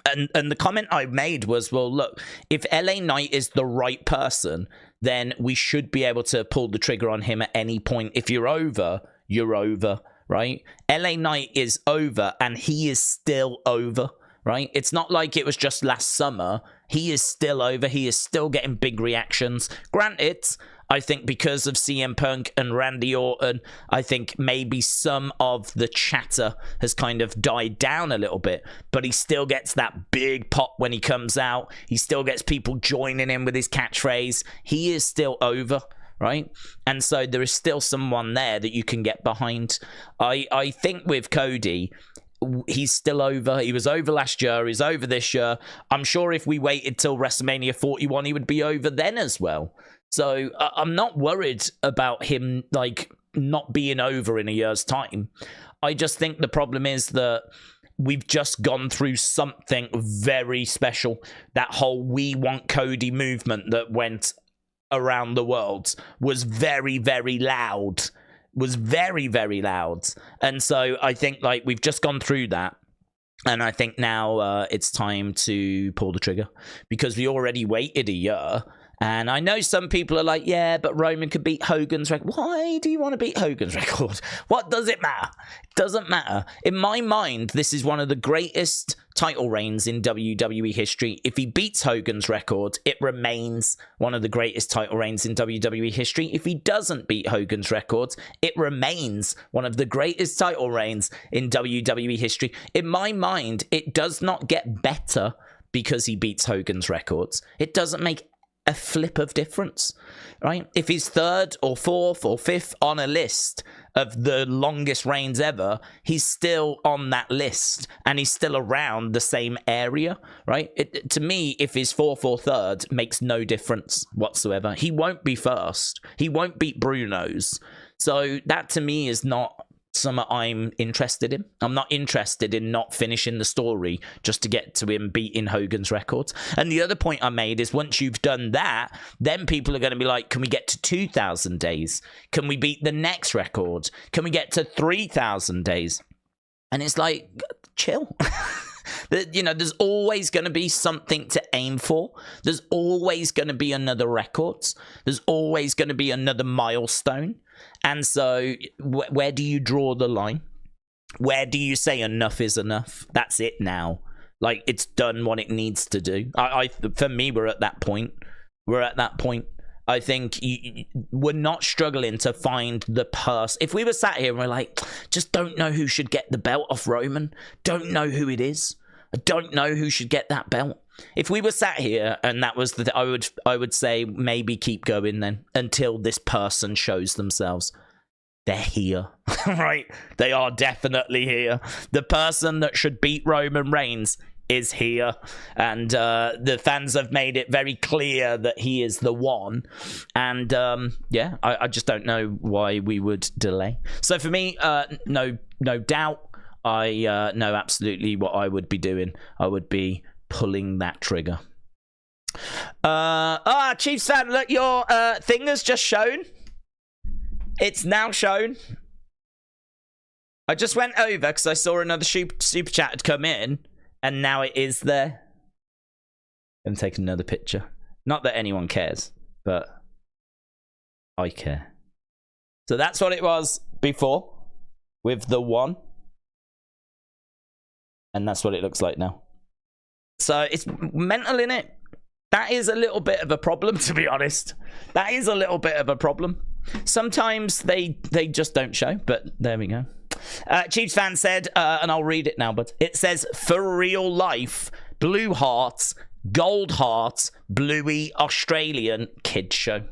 And the comment I made was, well, look, if LA Knight is the right person, then we should be able to pull the trigger on him at any point. If you're over, you're over, right? LA Knight is over, and he is still over, right? It's not like it was just last summer. He is still over. He is still getting big reactions. Granted, I think because of CM Punk and Randy Orton, I think maybe some of the chatter has kind of died down a little bit, but he still gets that big pop when he comes out. He still gets people joining him with his catchphrase. He is still over, right? And so there is still someone there that you can get behind. I think with Cody, he's still over. He was over last year. He's over this year. I'm sure if we waited till WrestleMania 41, he would be over then as well. So I'm not worried about him, like, not being over in a year's time. I just think the problem is that we've just gone through something very special. That whole We Want Cody movement that went around the world was very, very loud. Was very, very loud. And so I think, like, we've just gone through that. And I think now it's time to pull the trigger, because we already waited a year. And I know some people are like, yeah, but Roman could beat Hogan's record. Why do you want to beat Hogan's record? What does it matter? It doesn't matter. In my mind, this is one of the greatest title reigns in WWE history. If he beats Hogan's record, it remains one of the greatest title reigns in WWE history. If he doesn't beat Hogan's record, it remains one of the greatest title reigns in WWE history. In my mind, it does not get better because he beats Hogan's records. It doesn't make a flip of difference, right? If he's third or fourth or fifth on a list of the longest reigns ever, he's still on that list and he's still around the same area, right? To me, if he's fourth or third, makes no difference whatsoever. He won't be first. He won't beat Bruno's. So that to me is not something I'm interested in. I'm not interested in not finishing the story just to get to him beating Hogan's records. And the other point I made is once you've done that, then people are going to be like, can we get to 2,000 days? Can we beat the next record? Can we get to 3,000 days? And it's like, chill. You know, there's always going to be something to aim for. There's always going to be another record. There's always going to be another milestone. And so where do you draw the line? Where do you say enough is enough? That's it now. Like, it's done what it needs to do. For me, we're at that point. We're at that point. I think we're not struggling to find the person. If we were sat here and we're like, just don't know who should get the belt off Roman. Don't know who it is. I don't know who should get that belt. If we were sat here and that was I would say maybe keep going then until this person shows themselves. They're here, right? They are definitely here. The person that should beat Roman Reigns is here, and the fans have made it very clear that he is the one. And yeah, I just don't know why we would delay. So for me, no doubt. I know absolutely what I would be doing. I would be pulling that trigger. Chiefs fan, look, your thing has just shown. It's now shown. I just went over because I saw another super chat had come in, and now it is there. I'm gonna take another picture. Not that anyone cares, but I care. So that's what it was before with the one. And that's what it looks like now. So it's mental, innit? That is a little bit of a problem, to be honest. That is a little bit of a problem. Sometimes they just don't show, but there we go. Chiefs fan said, and I'll read it now, but it says, for real life, blue hearts, gold hearts, bluey Australian kid show.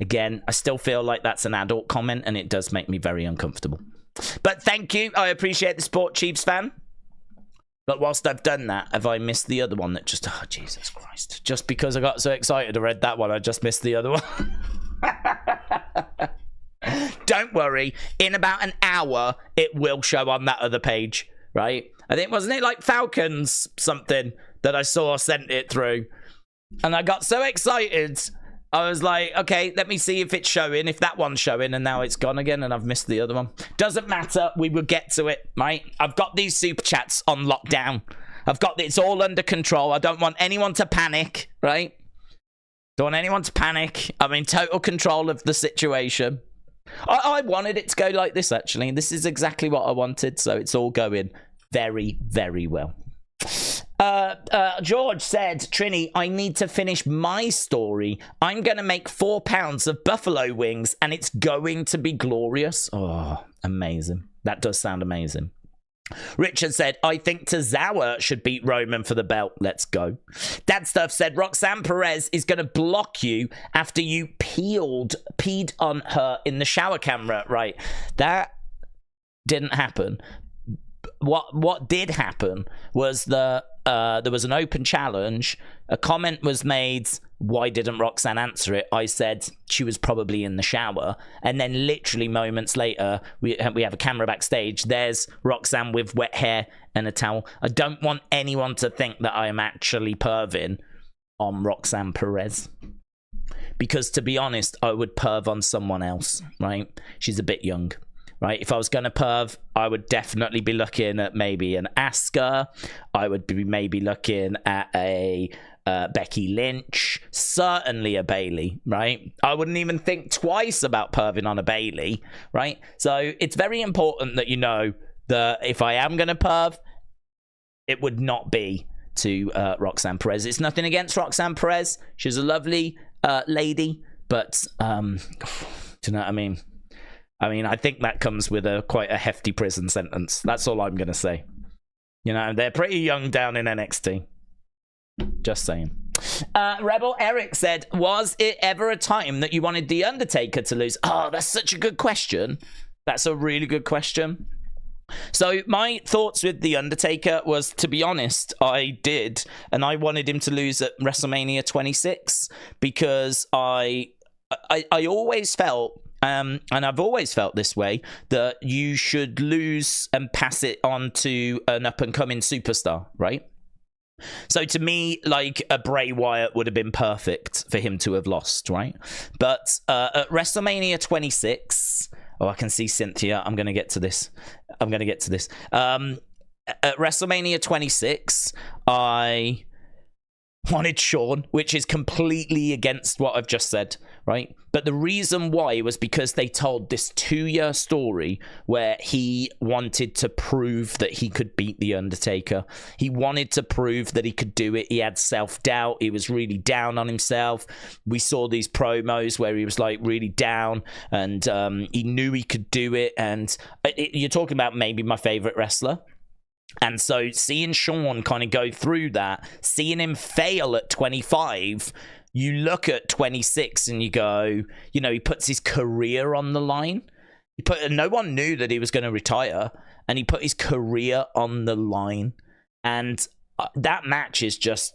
Again, I still feel like that's an adult comment, and it does make me very uncomfortable. But thank you. I appreciate the support, Chiefs fan. But whilst I've done that, have I missed the other one that just... Oh, Jesus Christ. Just because I got so excited I read that one, I just missed the other one. Don't worry. In about an hour, it will show on that other page, right? I think, wasn't it like Falcons something that I saw sent it through? And I got so excited... I was like, okay, let me see if it's showing, if that one's showing, and now it's gone again, and I've missed the other one. Doesn't matter. We will get to it, right? I've got these super chats on lockdown. It's all under control. I don't want anyone to panic, right? Don't want anyone to panic. I'm in total control of the situation. I wanted it to go like this, actually. This is exactly what I wanted, so it's all going very, very well. George said, Trini, I need to finish my story. I'm going to make 4 pounds of buffalo wings and it's going to be glorious. Oh, amazing. That does sound amazing. Richard said, I think Tozawa should beat Roman for the belt. Let's go. Dad Stuff said, Roxanne Perez is going to block you after you peed on her in the shower camera. Right. That didn't happen. What did happen was there was an open challenge. A comment was made, why didn't Roxanne answer it? I said she was probably in the shower. And then literally moments later, we have a camera backstage. There's Roxanne with wet hair and a towel. I don't want anyone to think that I am actually perving on Roxanne Perez. Because to be honest, I would perv on someone else, right? She's a bit young. Right, if I was going to perv, I would definitely be looking at maybe an Asuka. I would be maybe looking at a Becky Lynch. Certainly a Bayley, right? I wouldn't even think twice about perving on a Bayley, right? So it's very important that you know that if I am going to perv, it would not be to Roxanne Perez. It's nothing against Roxanne Perez. She's a lovely lady, but do you know what I mean? I think that comes with quite a hefty prison sentence. That's all I'm going to say. You know, they're pretty young down in NXT. Just saying. Rebel Eric said, was it ever a time that you wanted The Undertaker to lose? Oh, that's such a good question. That's a really good question. So my thoughts with The Undertaker was, to be honest, I did. And I wanted him to lose at WrestleMania 26 because I always felt, and I've always felt this way, that you should lose and pass it on to an up-and-coming superstar, right? So to me, like, a Bray Wyatt would have been perfect for him to have lost, right? But at WrestleMania 26, oh, I can see Cynthia. I'm going to get to this. At WrestleMania 26, I wanted Shawn, which is completely against what I've just said, right? But the reason why was because they told this 2-year story where he wanted to prove that he could beat The Undertaker. He wanted to prove that he could do it. He had self-doubt. He was really down on himself. We saw these promos where he was like really down, and he knew he could do it. And you're talking about maybe my favorite wrestler. And so seeing Shawn kind of go through that, seeing him fail at 25, you look at 26 and you go, you know, he puts his career on the line. No one knew that he was going to retire, and he put his career on the line. And that match is just...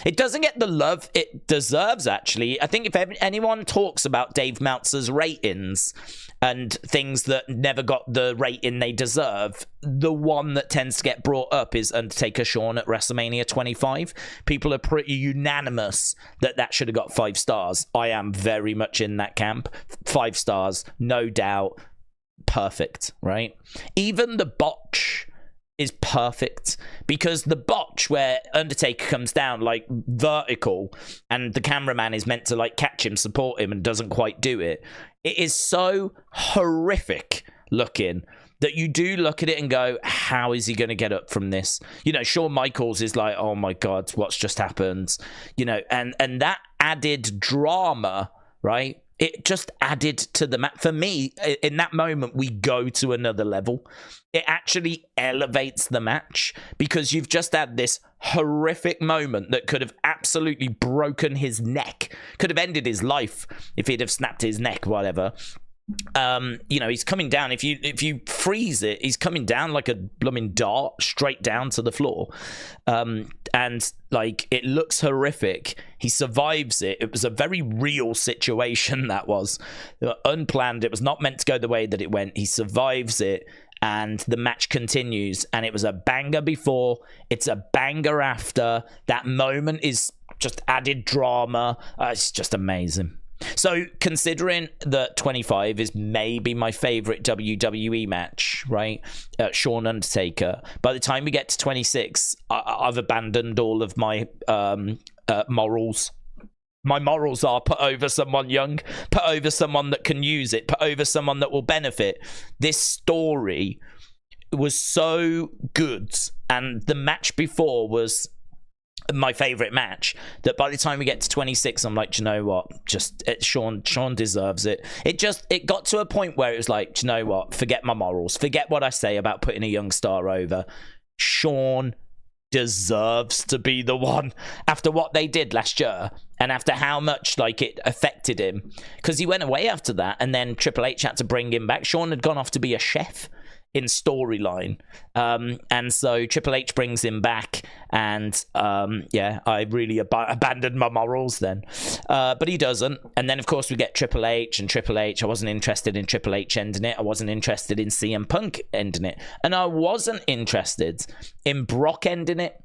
It doesn't get the love it deserves, actually. I think if anyone talks about Dave Meltzer's ratings and things that never got the rating they deserve, the one that tends to get brought up is Undertaker Shawn at WrestleMania 25. People are pretty unanimous that that should have got 5 stars. I am very much in that camp. 5 stars, no doubt. Perfect, right? Even the botch is perfect, because the botch where Undertaker comes down like vertical and the cameraman is meant to like catch him, support him, and doesn't quite do it, it is so horrific looking that you do look at it and go, how is he going to get up from this? You know, Shawn Michaels is like, oh my God, what's just happened? You know, and that added drama, right? It just added to the match. For me, in that moment, we go to another level. It actually elevates the match, because you've just had this horrific moment that could have absolutely broken his neck, could have ended his life if he'd have snapped his neck, whatever. You know, he's coming down. If you freeze it, he's coming down like a blooming dart straight down to the floor. And like, it looks horrific. He survives it. It was a very real situation. That was unplanned. It was not meant to go the way that it went. He survives it, and the match continues. And it was a banger before. It's a banger after. That moment is just added drama. It's just amazing. So considering that 25 is maybe my favorite WWE match, right? Shawn Undertaker. By the time we get to 26, I've abandoned all of my morals. My morals are put over someone young, put over someone that can use it, put over someone that will benefit. This story was so good, and the match before was my favorite match, that by the time we get to 26, I'm like, do you know what? Shawn deserves it. It got to a point where it was like, do you know what? Forget my morals. Forget what I say about putting a young star over. Shawn deserves to be the one after what they did last year, and after how much like it affected him, because he went away after that, and then Triple H had to bring him back. Shawn had gone off to be a chef in storyline, and so Triple H brings him back, and I really abandoned my morals then, but he doesn't. And then of course we get Triple H, and Triple H, I wasn't interested in Triple H ending it. I wasn't interested in CM Punk ending it, and I wasn't interested in Brock ending it.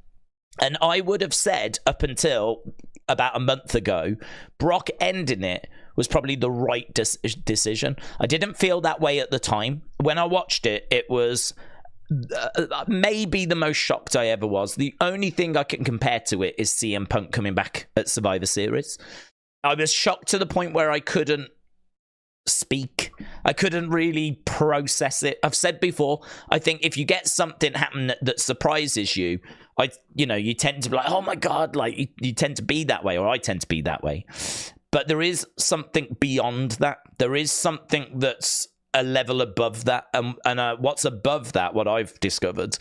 And I would have said up until about a month ago, Brock ending it was probably the right decision. I didn't feel that way at the time. When I watched it, it was maybe the most shocked I ever was. The only thing I can compare to it is CM Punk coming back at Survivor Series. I was shocked to the point where I couldn't speak. I couldn't really process it. I've said before, I think if you get something happen that surprises you, you tend to be like, oh my God, like you tend to be that way, or I tend to be that way. But there is something beyond that. There is something that's a level above that. And what's above that, what I've discovered,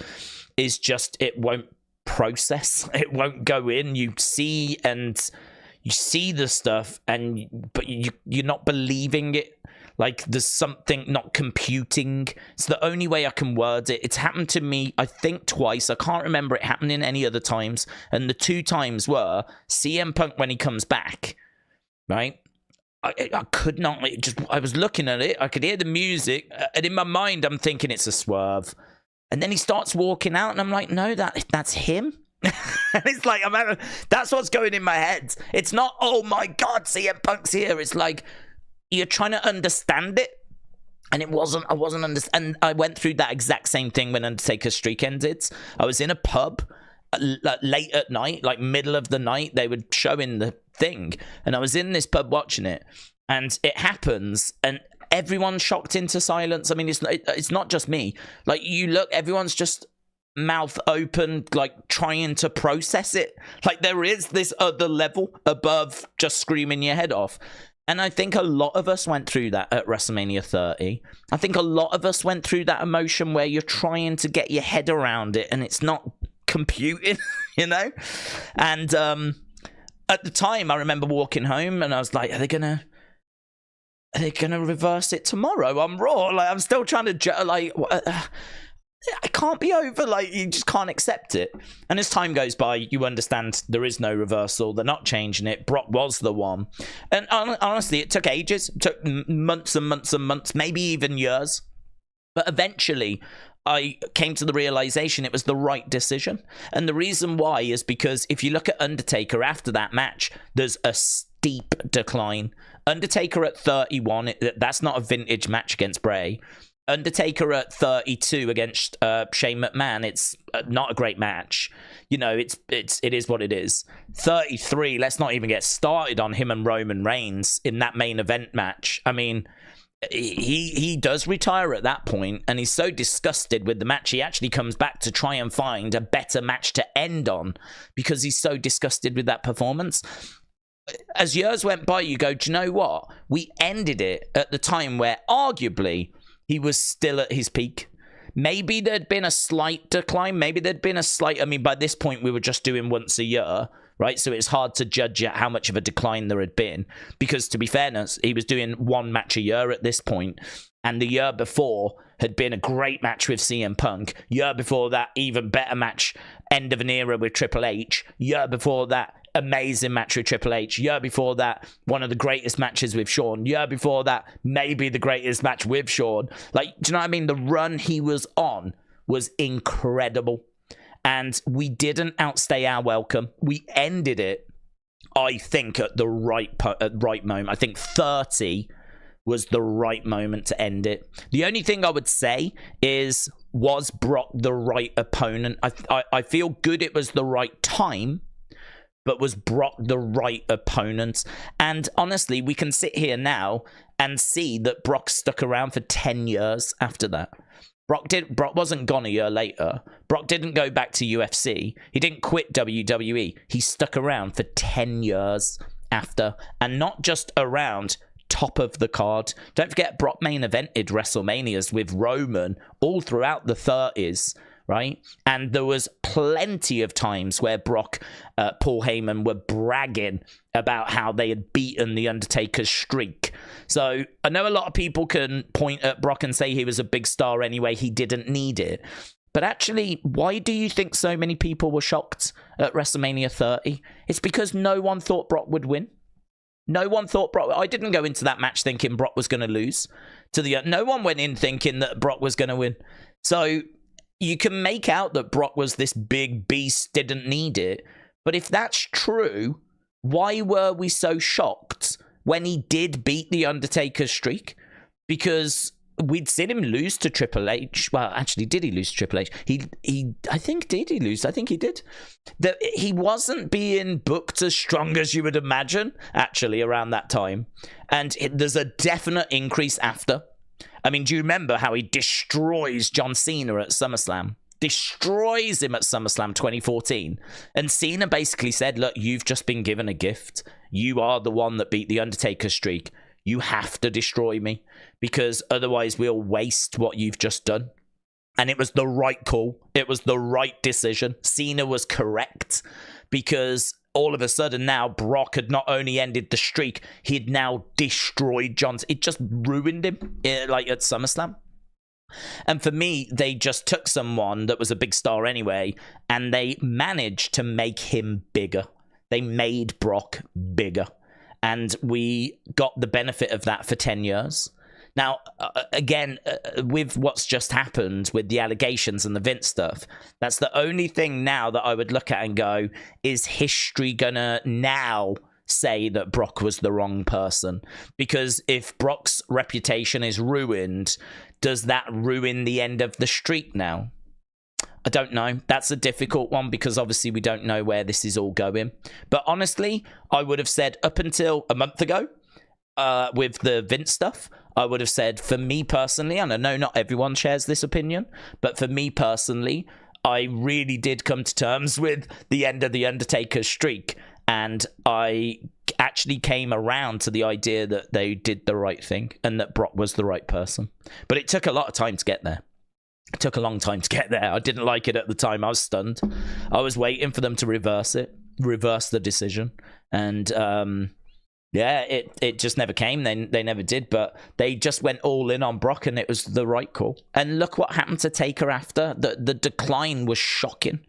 is just it won't process. It won't go in. You see the stuff, but you're not believing it. Like, there's something not computing. It's the only way I can word it. It's happened to me, I think, twice. I can't remember it happening any other times. And the 2 times were CM Punk when he comes back, right? I could not, I was looking at it. I could hear the music. And in my mind, I'm thinking it's a swerve. And then he starts walking out, and I'm like, no, that's him. And it's like, that's what's going in my head. It's not, oh my God, CM Punk's here. It's like, you're trying to understand it, and I wasn't understand. I went through that exact same thing when Undertaker's streak ended. I was in a pub late at night, like middle of the night. They were showing the thing, and I was in this pub watching it, and it happens, and everyone's shocked into silence. I mean, it's not just me. Like, you look, everyone's just mouth open, like trying to process it. Like, there is this other level above just screaming your head off. And I think a lot of us went through that at WrestleMania 30. I think a lot of us went through that emotion where you're trying to get your head around it and it's not computing, you know? And at the time, I remember walking home and I was like, are they gonna reverse it tomorrow on Raw? Like, I'm still trying to, it can't be over. Like, you just can't accept it. And as time goes by, you understand there is no reversal. They're not changing it. Brock was the one. And honestly, it took ages. It took months and months and months, maybe even years. But eventually, I came to the realization it was the right decision. And the reason why is because if you look at Undertaker after that match, there's a steep decline. Undertaker at 31, that's not a vintage match against Bray. Undertaker at 32 against Shane McMahon, it's not a great match. You know, it is what it is. 33, let's not even get started on him and Roman Reigns in that main event match. I mean, he does retire at that point, and he's so disgusted with the match, he actually comes back to try and find a better match to end on because he's so disgusted with that performance. As years went by, you go, do you know what? We ended it at the time where arguably he was still at his peak. Maybe there'd been a slight decline. Maybe there'd been a slight... I mean, by this point, we were just doing once a year, right? So it's hard to judge how much of a decline there had been. Because, to be fairness, he was doing 1 match a year at this point. And the year before had been a great match with CM Punk. Year before that, even better match, end of an era with Triple H. Year before that, amazing match with Triple H. Year before that, one of the greatest matches with Shawn. Year before that, maybe the greatest match with Shawn. Like, do you know what I mean? The run he was on was incredible. And we didn't outstay our welcome. We ended it, I think, at the right moment. I think 30 was the right moment to end it. The only thing I would say is, was Brock the right opponent? I feel good it was the right time, but was Brock the right opponent? And honestly, we can sit here now and see that Brock stuck around for 10 years after that. Brock wasn't gone a year later. Brock didn't go back to UFC. He didn't quit WWE. He stuck around for 10 years after, and not just around, top of the card. Don't forget, Brock main evented WrestleManias with Roman all throughout the 30s. Right? And there was plenty of times where Brock, Paul Heyman were bragging about how they had beaten The Undertaker's streak. So I know a lot of people can point at Brock and say he was a big star anyway, he didn't need it. But actually, why do you think so many people were shocked at WrestleMania 30? It's because no one thought Brock would win. No one thought Brock... I didn't go into that match thinking Brock was going to lose. No one went in thinking that Brock was going to win. So you can make out that Brock was this big beast, didn't need it. But if that's true, why were we so shocked when he did beat The Undertaker's streak? Because we'd seen him lose to Triple H. Well, actually, did he lose to Triple H? I think, did he lose? I think he did. He wasn't being booked as strong as you would imagine, actually, around that time. And there's a definite increase after. I mean, do you remember how he destroys John Cena at SummerSlam? Destroys him at SummerSlam 2014. And Cena basically said, look, you've just been given a gift. You are the one that beat The Undertaker's streak. You have to destroy me, because otherwise we'll waste what you've just done. And it was the right call. It was the right decision. Cena was correct, because all of a sudden now Brock had not only ended the streak, he had now destroyed John. It just ruined him, like at SummerSlam. And for me, they just took someone that was a big star anyway, and they managed to make him bigger. They made Brock bigger. And we got the benefit of that for 10 years. Now, again, with what's just happened with the allegations and the Vince stuff, that's the only thing now that I would look at and go, is history gonna now say that Brock was the wrong person? Because if Brock's reputation is ruined, does that ruin the end of the streak now? I don't know. That's a difficult one, because obviously we don't know where this is all going. But honestly, I would have said up until a month ago, with the Vince stuff, I would have said, for me personally, and I know not everyone shares this opinion, but for me personally, I really did come to terms with the end of the Undertaker's streak, and I actually came around to the idea that they did the right thing and that Brock was the right person. But it took a lot of time to get there. It took a long time to get there. I didn't like it at the time. I was stunned. I was waiting for them to reverse the decision. And yeah, it just never came. They never did, but they just went all in on Brock, and it was the right call. And look what happened to Taker after. The decline was shocking.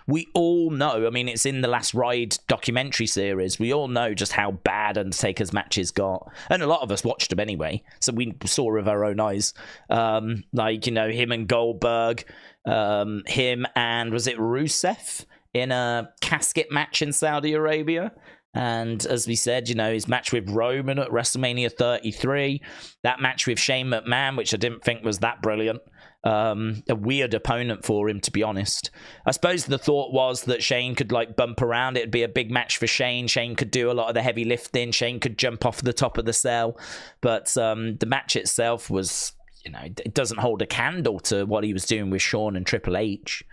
We all know, I mean, it's in the Last Ride documentary series. We all know just how bad Undertaker's matches got. And a lot of us watched them anyway, so we saw with our own eyes. Like, you know, him and Goldberg, him and, was it Rusev in a casket match in Saudi Arabia? And as we said, you know, his match with Roman at WrestleMania 33, that match with Shane McMahon, which I didn't think was that brilliant. A weird opponent for him, to be honest. I suppose the thought was that Shane could like bump around. It'd be a big match for Shane. Shane could do a lot of the heavy lifting. Shane could jump off the top of the cell. But the match itself was, you know, it doesn't hold a candle to what he was doing with Shawn and Triple H.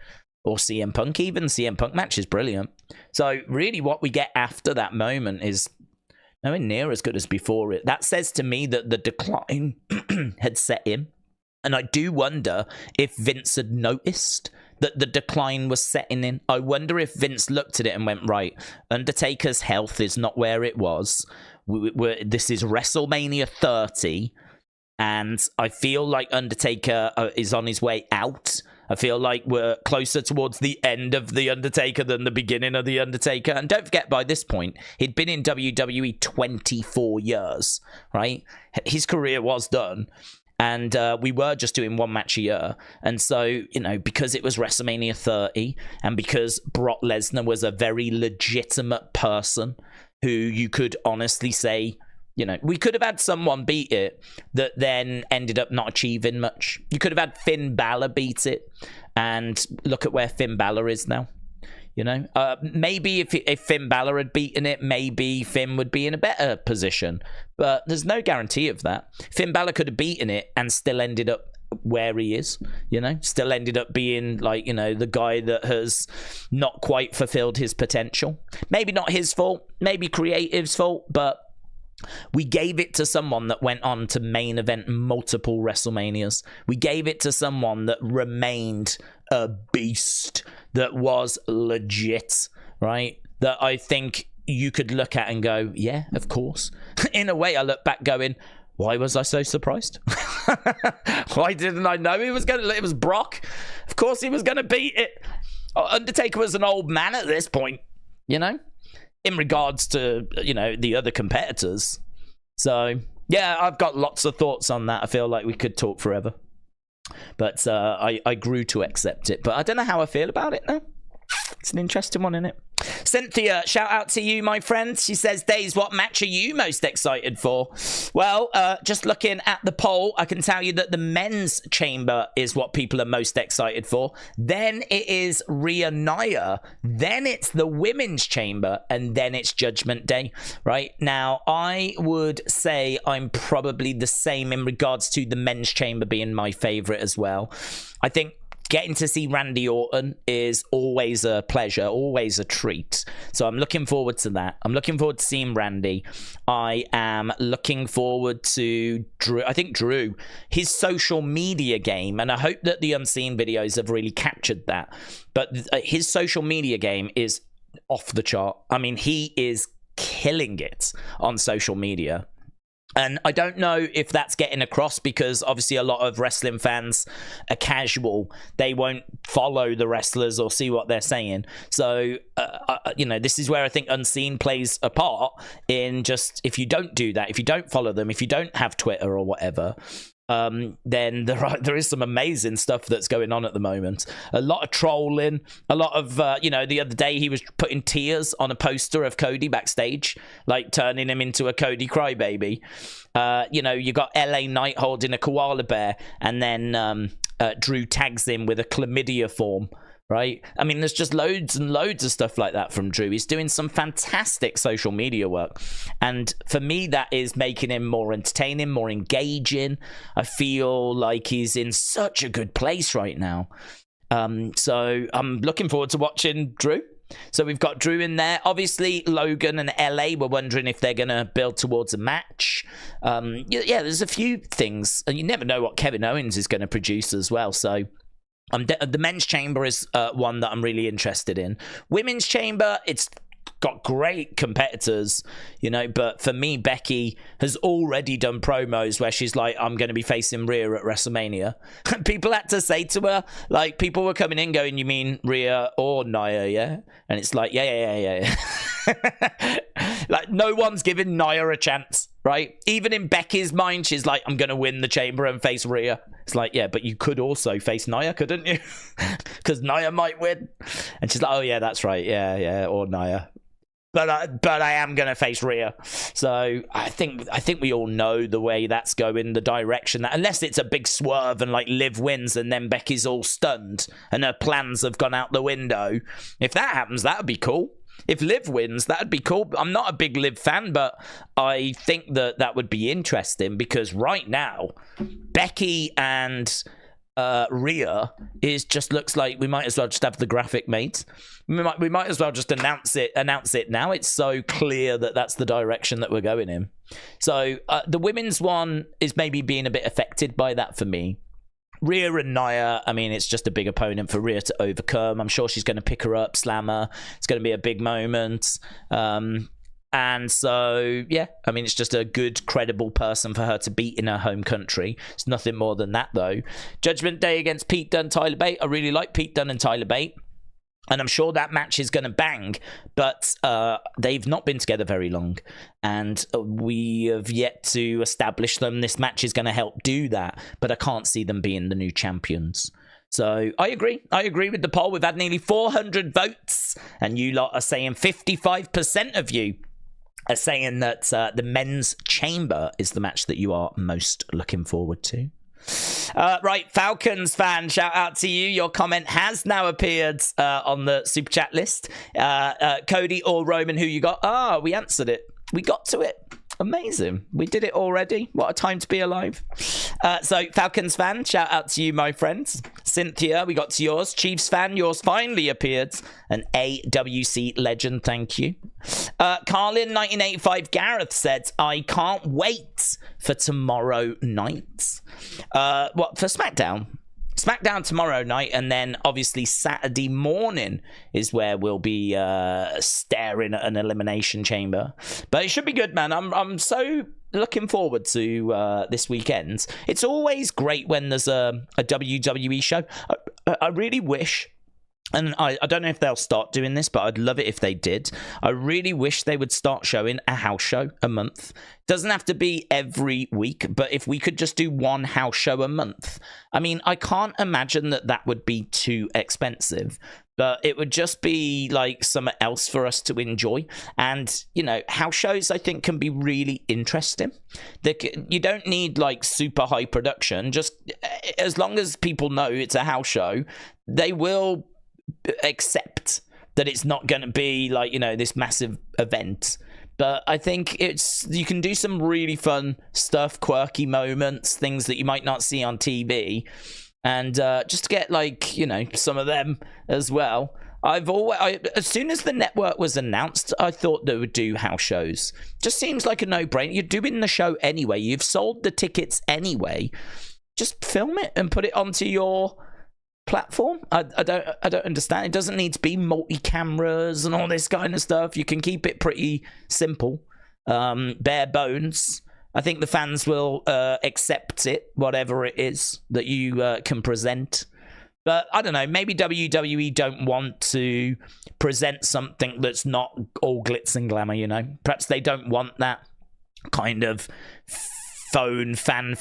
Or CM Punk even. CM Punk match is brilliant. So really what we get after that moment is nowhere near as good as before it. That says to me that the decline had set in. And I do wonder if Vince had noticed that the decline was setting in. I wonder if Vince looked at it and went, right, Undertaker's health is not where it was. This is WrestleMania 30. And I feel like Undertaker is on his way out. I feel like we're closer towards the end of The Undertaker than the beginning of The Undertaker. And don't forget, by this point, he'd been in WWE 24 years, right? His career was done. And we were just doing one match a year. And so, you know, because it was WrestleMania 30 and because Brock Lesnar was a very legitimate person who you could honestly say, you know, we could have had someone beat it that then ended up not achieving much. You could have had Finn Balor beat it, and look at where Finn Balor is now. You know, maybe if Finn Balor had beaten it, maybe Finn would be in a better position. But there's no guarantee of that. Finn Balor could have beaten it and still ended up where he is, you know, still ended up being like, you know, the guy that has not quite fulfilled his potential. Maybe not his fault, maybe creative's fault, but we gave it to someone that went on to main event multiple WrestleManias. We gave it to someone that remained a beast, that was legit, right? That I think you could look at and go, yeah, of course. In a way, I look back going, why was I so surprised? Why didn't I know he was going to? It was Brock. Of course he was going to beat it. Undertaker was an old man at this point, you know? In regards to, you know, the other competitors. So, yeah, I've got lots of thoughts on that. I feel like we could talk forever. But I grew to accept it. But I don't know how I feel about it now. It's an interesting one, isn't it? Cynthia, shout out to you, my friend. She says, Daze, what match are you most excited for? Well, just looking at the poll, I can tell you that the men's chamber is what people are most excited for. Then it is Rhea Nia. Then it's the women's chamber. And then it's Judgment Day. Right? Now, I would say I'm probably the same in regards to the men's chamber being my favorite as well. I think getting to see Randy Orton is always a pleasure, always a treat. So I'm looking forward to that. I'm looking forward to seeing Randy. I am looking forward to Drew. I think Drew, his social media game, and I hope that the Unseen videos have really captured that. But his social media game is off the chart. I mean, he is killing it on social media. And I don't know if that's getting across because obviously a lot of wrestling fans are casual. They won't follow the wrestlers or see what they're saying. So, you know, this is where I think Unseen plays a part in just if you don't do that, if you don't follow them, if you don't have Twitter or whatever, then there is some amazing stuff that's going on at the moment. A lot of trolling, a lot of, you know, the other day he was putting tears on a poster of Cody backstage, like turning him into a Cody crybaby. You know, you got LA Knight holding a koala bear, and then Drew tags him with a chlamydia form. Right? I mean, there's just loads and loads of stuff like that from Drew. He's doing some fantastic social media work. And for me, that is making him more entertaining, more engaging. I feel like he's in such a good place right now. So I'm looking forward to watching Drew. So we've got Drew in there. Obviously, Logan and LA were wondering if they're going to build towards a match. Yeah, there's a few things. And you never know what Kevin Owens is going to produce as well. So the men's chamber is one that I'm really interested in. Women's chamber, it's got great competitors, you know, but for me, Becky has already done promos where she's like, I'm going to be facing Rhea at WrestleMania. People had to say to her, like, people were coming in going, you mean Rhea or Nia, yeah? And it's like, yeah. Like, no one's giving Nia a chance, right? Even in Becky's mind, she's like, I'm going to win the chamber and face Rhea. It's like, yeah, but you could also face Nia, couldn't you? Because Nia might win. And she's like, oh, yeah, that's right. Yeah, or Nia. But I am going to face Rhea. So I think we all know the way that's going, the direction. That unless it's a big swerve and like Liv wins and then Becky's all stunned and her plans have gone out the window. If that happens, that would be cool. If Liv wins, that would be cool. I'm not a big Liv fan, but I think that would be interesting because right now, Becky and Rhea just looks like we might as well just have the graphic made. We might as well just announce it now. It's so clear that that's the direction that we're going in. So the women's one is maybe being a bit affected by that for me. Rhea and Nia, I mean, it's just a big opponent for Rhea to overcome. I'm sure she's going to pick her up, slam her. It's going to be a big moment. And so, yeah, I mean, it's just a good, credible person for her to beat in her home country. It's nothing more than that, though. Judgment Day against Pete Dunne, Tyler Bate. I really like Pete Dunne and Tyler Bate. And I'm sure that match is going to bang, but they've not been together very long. And we have yet to establish them. This match is going to help do that, but I can't see them being the new champions. So I agree. I agree with the poll. We've had nearly 400 votes, and you lot are saying 55% of you are saying that the men's chamber is the match that you are most looking forward to. Right, Falcons fan, shout out to you. Your comment has now appeared on the super chat list. Cody or Roman, who you got? We answered it. We got to it. Amazing. We did it already. What a time to be alive. So, Falcons fan, shout out to you, my friends. Cynthia, we got to yours. Chiefs fan, yours finally appeared. An AWC legend, thank you. Carlin, 1985 Gareth said, I can't wait for tomorrow night. What, for SmackDown? SmackDown tomorrow night, and then obviously Saturday morning is where we'll be staring at an Elimination Chamber. But it should be good, man. I'm so looking forward to this weekend. It's always great when there's a WWE show. I really wish, and I don't know if they'll start doing this, but I'd love it if they did. I really wish they would start showing a house show a month. Doesn't have to be every week, but if we could just do one house show a month. I mean, I can't imagine that would be too expensive, but it would just be like something else for us to enjoy. And, you know, house shows, I think, can be really interesting. You don't need like super high production. Just as long as people know it's a house show, they will accept that it's not going to be like, you know, this massive event. But I think you can do some really fun stuff, quirky moments, things that you might not see on TV. And just to get, like, you know, some of them as well. As soon as the network was announced, I thought they would do house shows. Just seems like a no-brainer. You're doing the show anyway. You've sold the tickets anyway. Just film it and put it onto your platform. I don't understand. It doesn't need to be multi-cameras and all this kind of stuff. You can keep it pretty simple, bare bones. I think the fans will accept it, whatever it is that you can present. But I don't know, maybe WWE don't want to present something that's not all glitz and glamour, you know? Perhaps they don't want that kind of fan.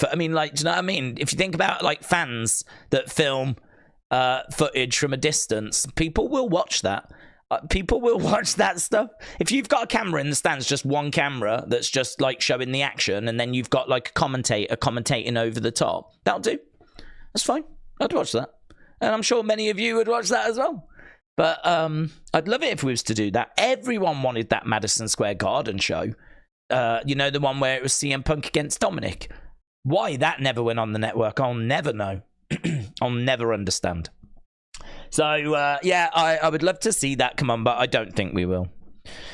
I mean, like, do you know what I mean? If you think about, like, fans that film footage from a distance, people will watch that. People will watch that stuff. If you've got a camera in the stands, just one camera that's just, like, showing the action, and then you've got, like, a commentator commentating over the top, that'll do. That's fine. I'd watch that. And I'm sure many of you would watch that as well. But I'd love it if we was to do that. Everyone wanted that Madison Square Garden show. You know, the one where it was CM Punk against Dominic. Why that never went on the network, I'll never know. I'll never understand. So, yeah, I would love to see that come on, but I don't think we will.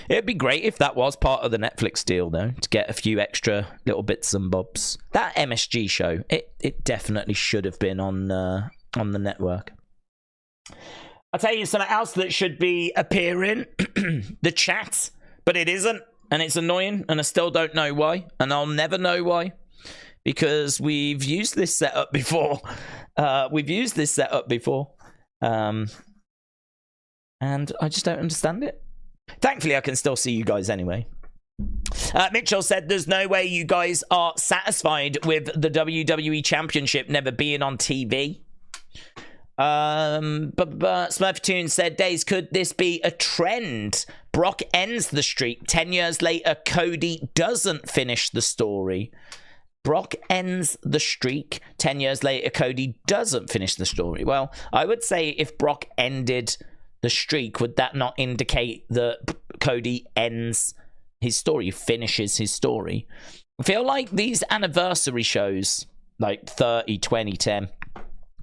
It'd be great if that was part of the Netflix deal, though, to get a few extra little bits and bobs. That MSG show, it definitely should have been on the network. I'll tell you something else that should be appearing. The chat, but it isn't, and it's annoying, and I still don't know why, and I'll never know why, because we've used this setup before. And I just don't understand it. Thankfully, I can still see you guys anyway. Mitchell said, there's no way you guys are satisfied with the WWE Championship never being on TV. Smurftoon said, Daze, could this be a trend? Brock ends the streak. 10 years later, Cody doesn't finish the story. Brock ends the streak. 10 years later, Cody doesn't finish the story. Well, I would say if Brock ended the streak, would that not indicate that Cody ends his story, finishes his story? I feel like these anniversary shows, like 30, 20, 10,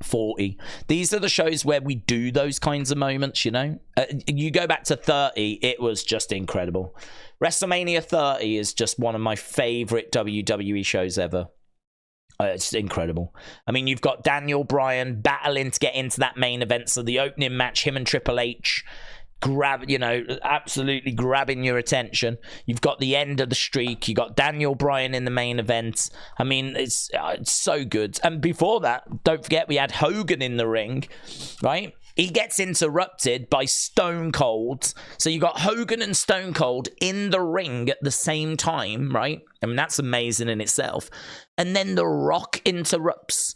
40, these are the shows where we do those kinds of moments, you know? You go back to 30, it was just incredible. WrestleMania 30 is just one of my favorite WWE shows ever. It's incredible. I mean, you've got Daniel Bryan battling to get into that main event. So the opening match, him and Triple H absolutely grabbing your attention. You've got the end of the streak. You got Daniel Bryan in the main event. I mean, it's so good. And before that, don't forget, we had Hogan in the ring, right? He gets interrupted by Stone Cold. So you got Hogan and Stone Cold in the ring at the same time, right? I mean, that's amazing in itself. And then The Rock interrupts.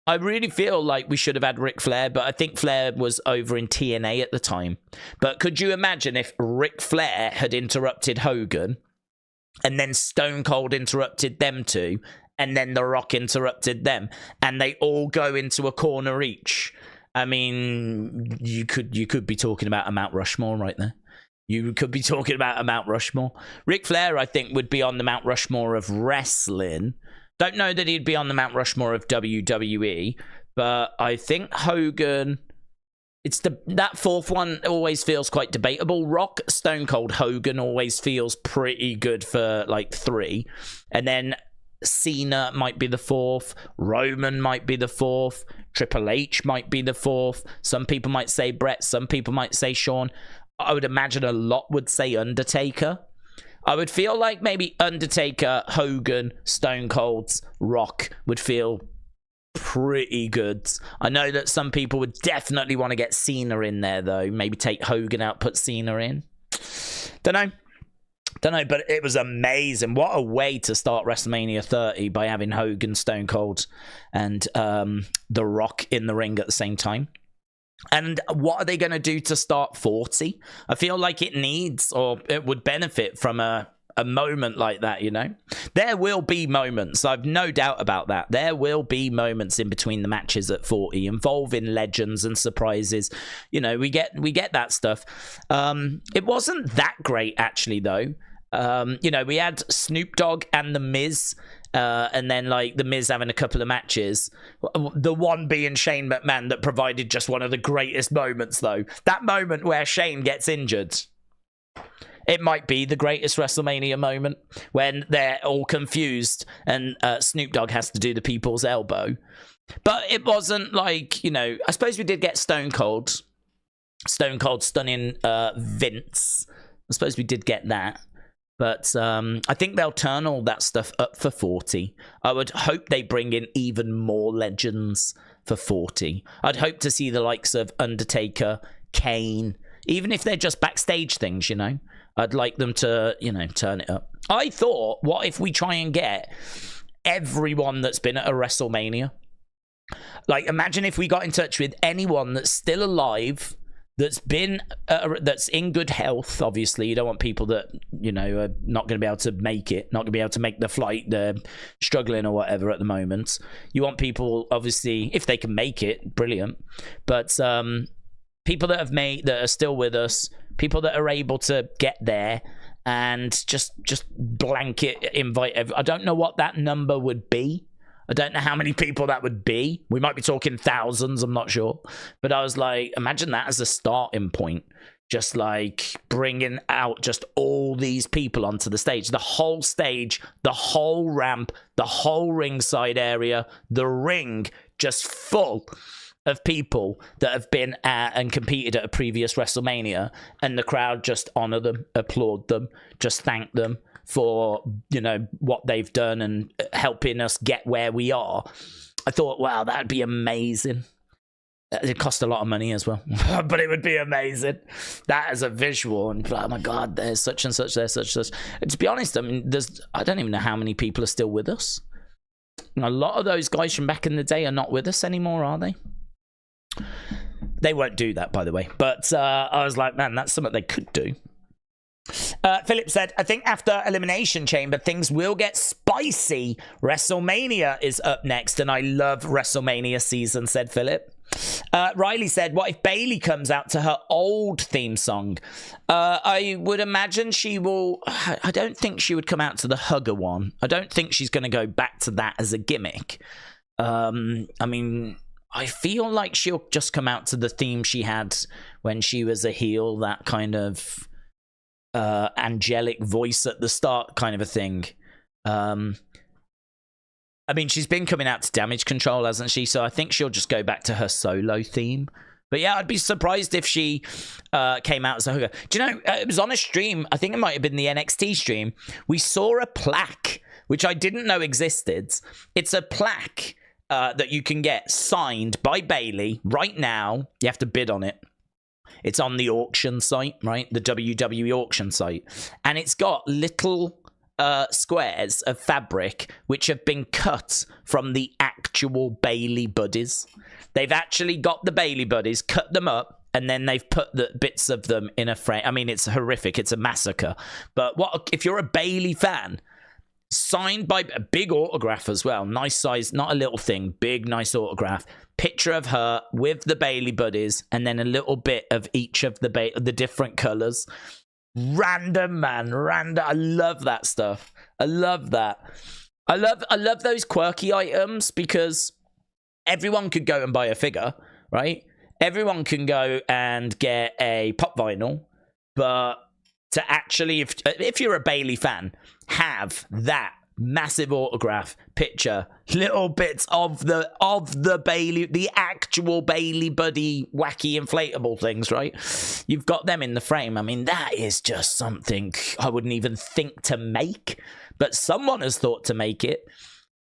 I really feel like we should have had Ric Flair, but I think Flair was over in TNA at the time. But could you imagine if Ric Flair had interrupted Hogan, and then Stone Cold interrupted them two, and then The Rock interrupted them, and they all go into a corner each? I mean, you could be talking about a Mount Rushmore right there. You could be talking about a Mount Rushmore. Ric Flair, I think, would be on the Mount Rushmore of wrestling. Don't know that he'd be on the Mount Rushmore of WWE, but I think Hogan, that fourth one always feels quite debatable. Rock, Stone Cold, Hogan always feels pretty good for like 3. And then Cena might be the 4th. Roman might be the 4th. Triple H might be the 4th. Some people might say Brett. Some people might say Shawn. I would imagine a lot would say Undertaker. I would feel like maybe Undertaker, Hogan, Stone Cold, Rock would feel pretty good. I know that some people would definitely want to get Cena in there, though. Maybe take Hogan out, put Cena in. Don't know, but it was amazing. What a way to start WrestleMania 30 by having Hogan, Stone Cold, and The Rock in the ring at the same time. And what are they going to do to start 40? I feel like it needs, or it would benefit from a moment like that, you know? There will be moments, I've no doubt about that. There will be moments in between the matches at 40 involving legends and surprises. You know, we get that stuff. It wasn't that great, actually, though. You know, we had Snoop Dogg and The Miz and then like the Miz having a couple of matches. The one being Shane McMahon that provided just one of the greatest moments, though. That moment where Shane gets injured. It might be the greatest WrestleMania moment when they're all confused and Snoop Dogg has to do the people's elbow. But it wasn't like, you know, I suppose we did get Stone Cold stunning Vince. I suppose we did get that. But I think they'll turn all that stuff up for 40. I would hope they bring in even more legends for 40. I'd hope to see the likes of Undertaker, Kane, even if they're just backstage things, you know. I'd like them to, you know, turn it up. I thought, what if we try and get everyone that's been at a WrestleMania? Like, imagine if we got in touch with anyone that's still alive, that's been, that's in good health. Obviously, you don't want people that, you know, are not going to be able to make it, not going to be able to make the flight, they're struggling or whatever at the moment. You want people, obviously, if they can make it, brilliant. But people that have made, that are still with us, people that are able to get there, and just blanket invite I don't know what that number would be. I don't know how many people that would be. We might be talking thousands, I'm not sure. But I was like, imagine that as a starting point. Just like bringing out just all these people onto the stage. The whole stage, the whole ramp, the whole ringside area, the ring just full of people that have been at and competed at a previous WrestleMania, and the crowd just honor them, applaud them, just thank them for, you know, what they've done and helping us get where we are. I thought, wow, that'd be amazing. It cost a lot of money as well, but it would be amazing. That as a visual, and oh my God, there's such and such, there's such and such. And to be honest, I mean, I don't even know how many people are still with us. A lot of those guys from back in the day are not with us anymore, are they? They won't do that, by the way. But I was like, man, that's something they could do. Philip said, I think after Elimination Chamber, things will get spicy. WrestleMania is up next, and I love WrestleMania season, said Philip. Riley said, what if Bayley comes out to her old theme song? I would imagine she will. I don't think she would come out to the Hugger one. I don't think she's going to go back to that as a gimmick. I mean, I feel like she'll just come out to the theme she had when she was a heel, that kind of angelic voice at the start kind of a thing. I mean, she's been coming out to Damage Control, hasn't she? So I think she'll just go back to her solo theme. But yeah, I'd be surprised if she came out as a hooker. Do you know, it was on a stream, I think it might have been the NXT stream, we saw a plaque, which I didn't know existed. It's a plaque that you can get signed by Bayley right now. You have to bid on it. It's on the auction site, right? The WWE auction site. And it's got little squares of fabric which have been cut from the actual Bayley buddies. They've actually got the Bayley buddies, cut them up, and then they've put the bits of them in a frame. I mean, it's horrific. It's a massacre. But what if you're a Bayley fan? Signed by a big autograph as well. Nice size, not a little thing. Big, nice autograph. Picture of her with the Bayley buddies, and then a little bit of each of the different colors. Random, man. Random. I love that stuff. I love that. I love those quirky items because everyone could go and buy a figure, right? Everyone can go and get a pop vinyl, but to actually, if you're a Bayley fan, have that massive autograph picture, little bits of the Bayley, the actual Bayley buddy wacky inflatable things, right? You've got them in the frame. I mean, that is just something I wouldn't even think to make, but someone has thought to make it.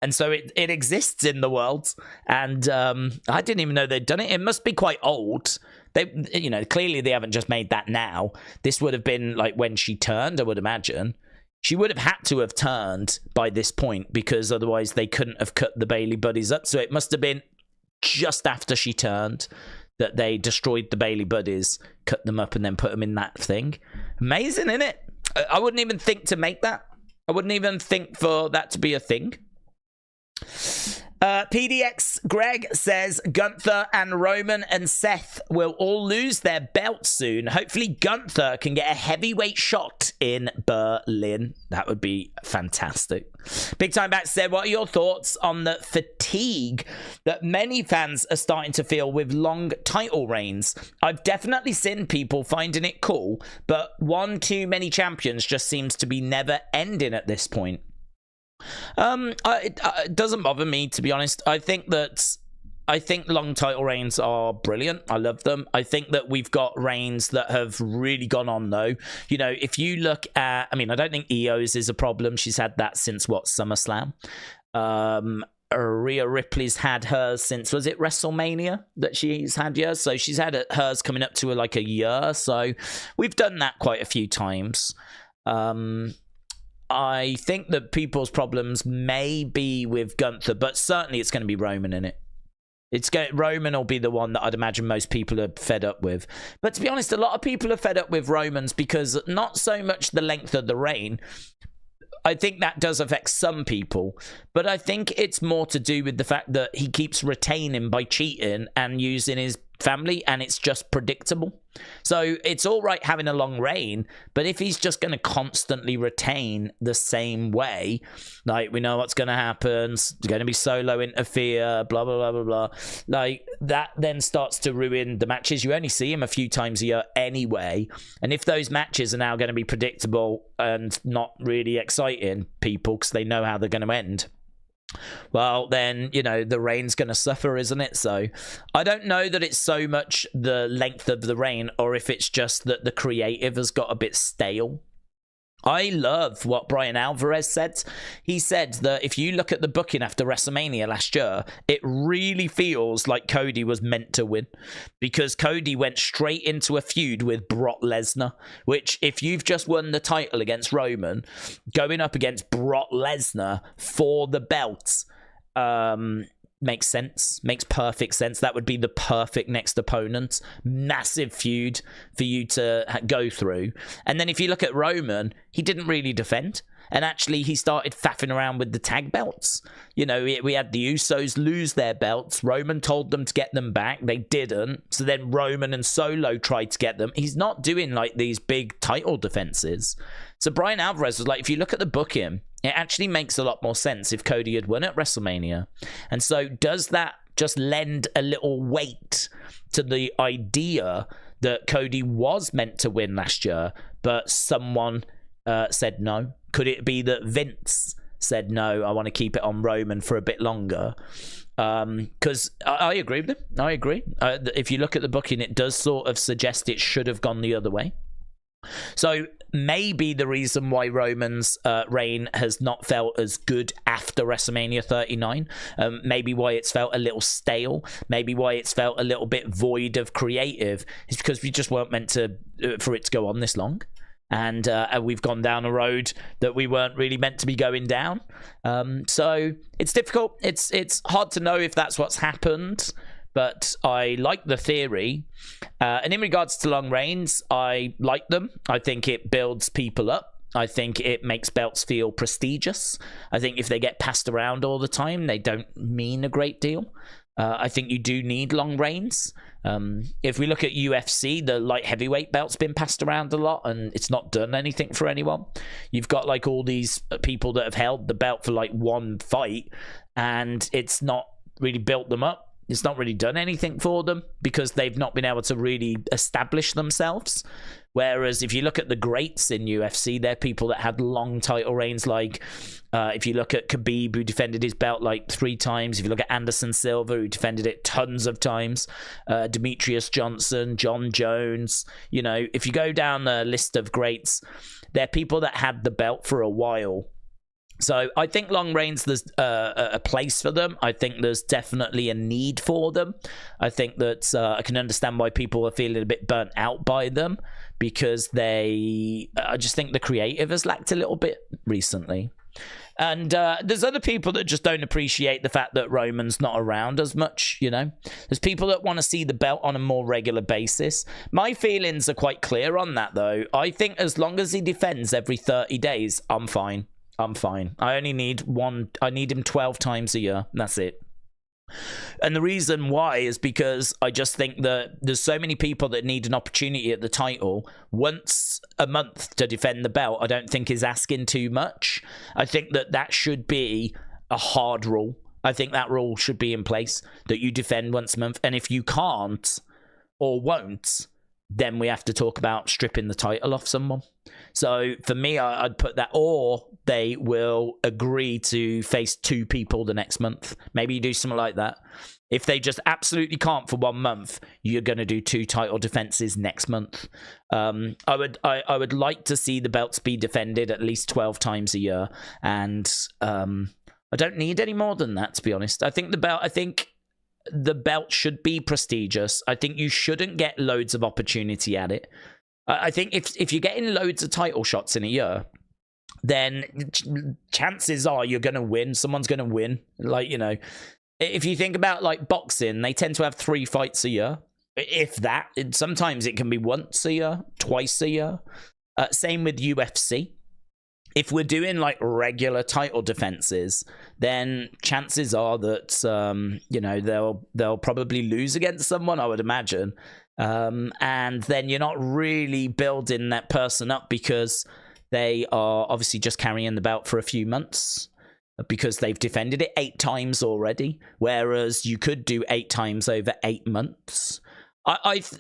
And so it exists in the world. And I didn't even know they'd done it. It must be quite old. They, you know, clearly they haven't just made that now. This would have been like when she turned, I would imagine. She would have had to have turned by this point because otherwise they couldn't have cut the Bayley buddies up. So it must have been just after she turned that they destroyed the Bayley buddies, cut them up, and then put them in that thing. Amazing, isn't it? I wouldn't even think to make that. I wouldn't even think for that to be a thing. PDX Greg says Gunther and Roman and Seth will all lose their belts soon. Hopefully Gunther can get a heavyweight shot in Berlin. That would be fantastic. Big Time Back said, what are your thoughts on the fatigue that many fans are starting to feel with long title reigns? I've definitely seen people finding it cool, but one too many champions just seems to be never ending at this point. It doesn't bother me, to be honest. I think long title reigns are brilliant. I love them. I think that we've got reigns that have really gone on, though. You know, if you look at, I mean, I don't think Io's is a problem. She's had that since, what, SummerSlam? Rhea Ripley's had hers since, was it WrestleMania that she's had yours? So she's had hers coming up to like a year. So we've done that quite a few times. I think that people's problems may be with Gunther, but certainly it's going to be Roman in it. Roman will be the one that I'd imagine most people are fed up with. But to be honest, a lot of people are fed up with Roman's because not so much the length of the reign. I think that does affect some people, but I think it's more to do with the fact that he keeps retaining by cheating and using his family, and it's just predictable. So it's all right having a long reign, but if he's just going to constantly retain the same way, like we know what's going to happen, it's going to be solo interfere, blah, blah, blah, blah, blah, like that then starts to ruin the matches. You only see him a few times a year anyway, and if those matches are now going to be predictable and not really exciting people because they know how they're going to end, well, then, you know, the reign's going to suffer, isn't it? So I don't know that it's so much the length of the reign or if it's just that the creative has got a bit stale. I love what Brian Alvarez said. He said that if you look at the booking after WrestleMania last year, it really feels like Cody was meant to win because Cody went straight into a feud with Brock Lesnar, which if you've just won the title against Roman, going up against Brock Lesnar for the belts, makes sense, makes perfect sense. That would be the perfect next opponent. Massive feud for you to go through. And then if you look at Roman, he didn't really defend. And actually, he started faffing around with the tag belts. You know, we had the Usos lose their belts. Roman told them to get them back. They didn't. So then Roman and Solo tried to get them. He's not doing like these big title defenses. So Brian Alvarez was like, if you look at the booking, it actually makes a lot more sense if Cody had won at WrestleMania. And so does that just lend a little weight to the idea that Cody was meant to win last year, but someone said no? Could it be that Vince said, no, I want to keep it on Roman for a bit longer? Because I agree with him. I agree. If you look at the booking, it does sort of suggest it should have gone the other way. So maybe the reason why Roman's reign has not felt as good after WrestleMania 39, maybe why it's felt a little stale, maybe why it's felt a little bit void of creative, is because we just weren't meant to for it to go on this long. And we've gone down a road that we weren't really meant to be going down. So it's difficult. It's hard to know if that's what's happened. But I like the theory. And in regards to long reigns, I like them. I think it builds people up. I think it makes belts feel prestigious. I think if they get passed around all the time, they don't mean a great deal. I think you do need long reigns. If we look at UFC, the light heavyweight belt's been passed around a lot and it's not done anything for anyone. You've got like all these people that have held the belt for like one fight and it's not really built them up. It's not really done anything for them because they've not been able to really establish themselves. Whereas if you look at the greats in UFC, they're people that had long title reigns. Like if you look at Khabib, who defended his belt like 3 times. If you look at Anderson Silva, who defended it tons of times. Demetrius Johnson, John Jones. You know, if you go down the list of greats, they're people that had the belt for a while. So I think long reigns, there's a place for them. I think there's definitely a need for them. I think that I can understand why people are feeling a bit burnt out by them because I just think the creative has lacked a little bit recently. And there's other people that just don't appreciate the fact that Roman's not around as much, you know. There's people that want to see the belt on a more regular basis. My feelings are quite clear on that, though. I think as long as he defends every 30 days, I'm fine. I'm fine. I only need one. I need him 12 times a year. That's it. And the reason why is because I just think that there's so many people that need an opportunity at the title once a month to defend the belt. I don't think is asking too much. I think that should be a hard rule. I think that rule should be in place, that you defend once a month. And if you can't or won't, then we have to talk about stripping the title off someone. So for me, I'd put that, or they will agree to face 2 people the next month. Maybe you do something like that. If they just absolutely can't for 1 month, you're going to do 2 title defenses next month. I would like to see the belts be defended at least 12 times a year, and I don't need any more than that, to be honest. I think the belt should be prestigious. I think you shouldn't get loads of opportunity at it. I think if you're getting loads of title shots in a year, then chances are you're going to win. Someone's going to win. Like, you know, if you think about like boxing, they tend to have 3 fights a year. If that, sometimes it can be once a year, twice a year. Same with UFC. If we're doing like regular title defenses, then chances are that you know, they'll probably lose against someone, I would imagine, and then you're not really building that person up because they are obviously just carrying the belt for a few months because they've defended it 8 times already, whereas you could do 8 times over 8 months.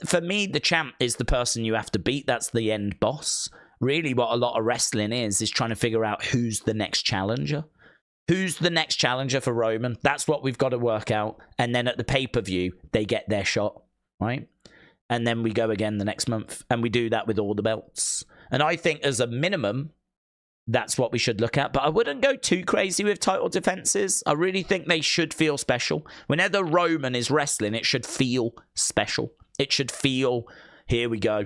For me, the champ is the person you have to beat. That's the end boss. Really, what a lot of wrestling is trying to figure out who's the next challenger. Who's the next challenger for Roman? That's what we've got to work out. And then at the pay-per-view, they get their shot, right? And then we go again the next month. And we do that with all the belts. And I think as a minimum, that's what we should look at. But I wouldn't go too crazy with title defenses. I really think they should feel special. Whenever Roman is wrestling, it should feel special. It should feel, here we go.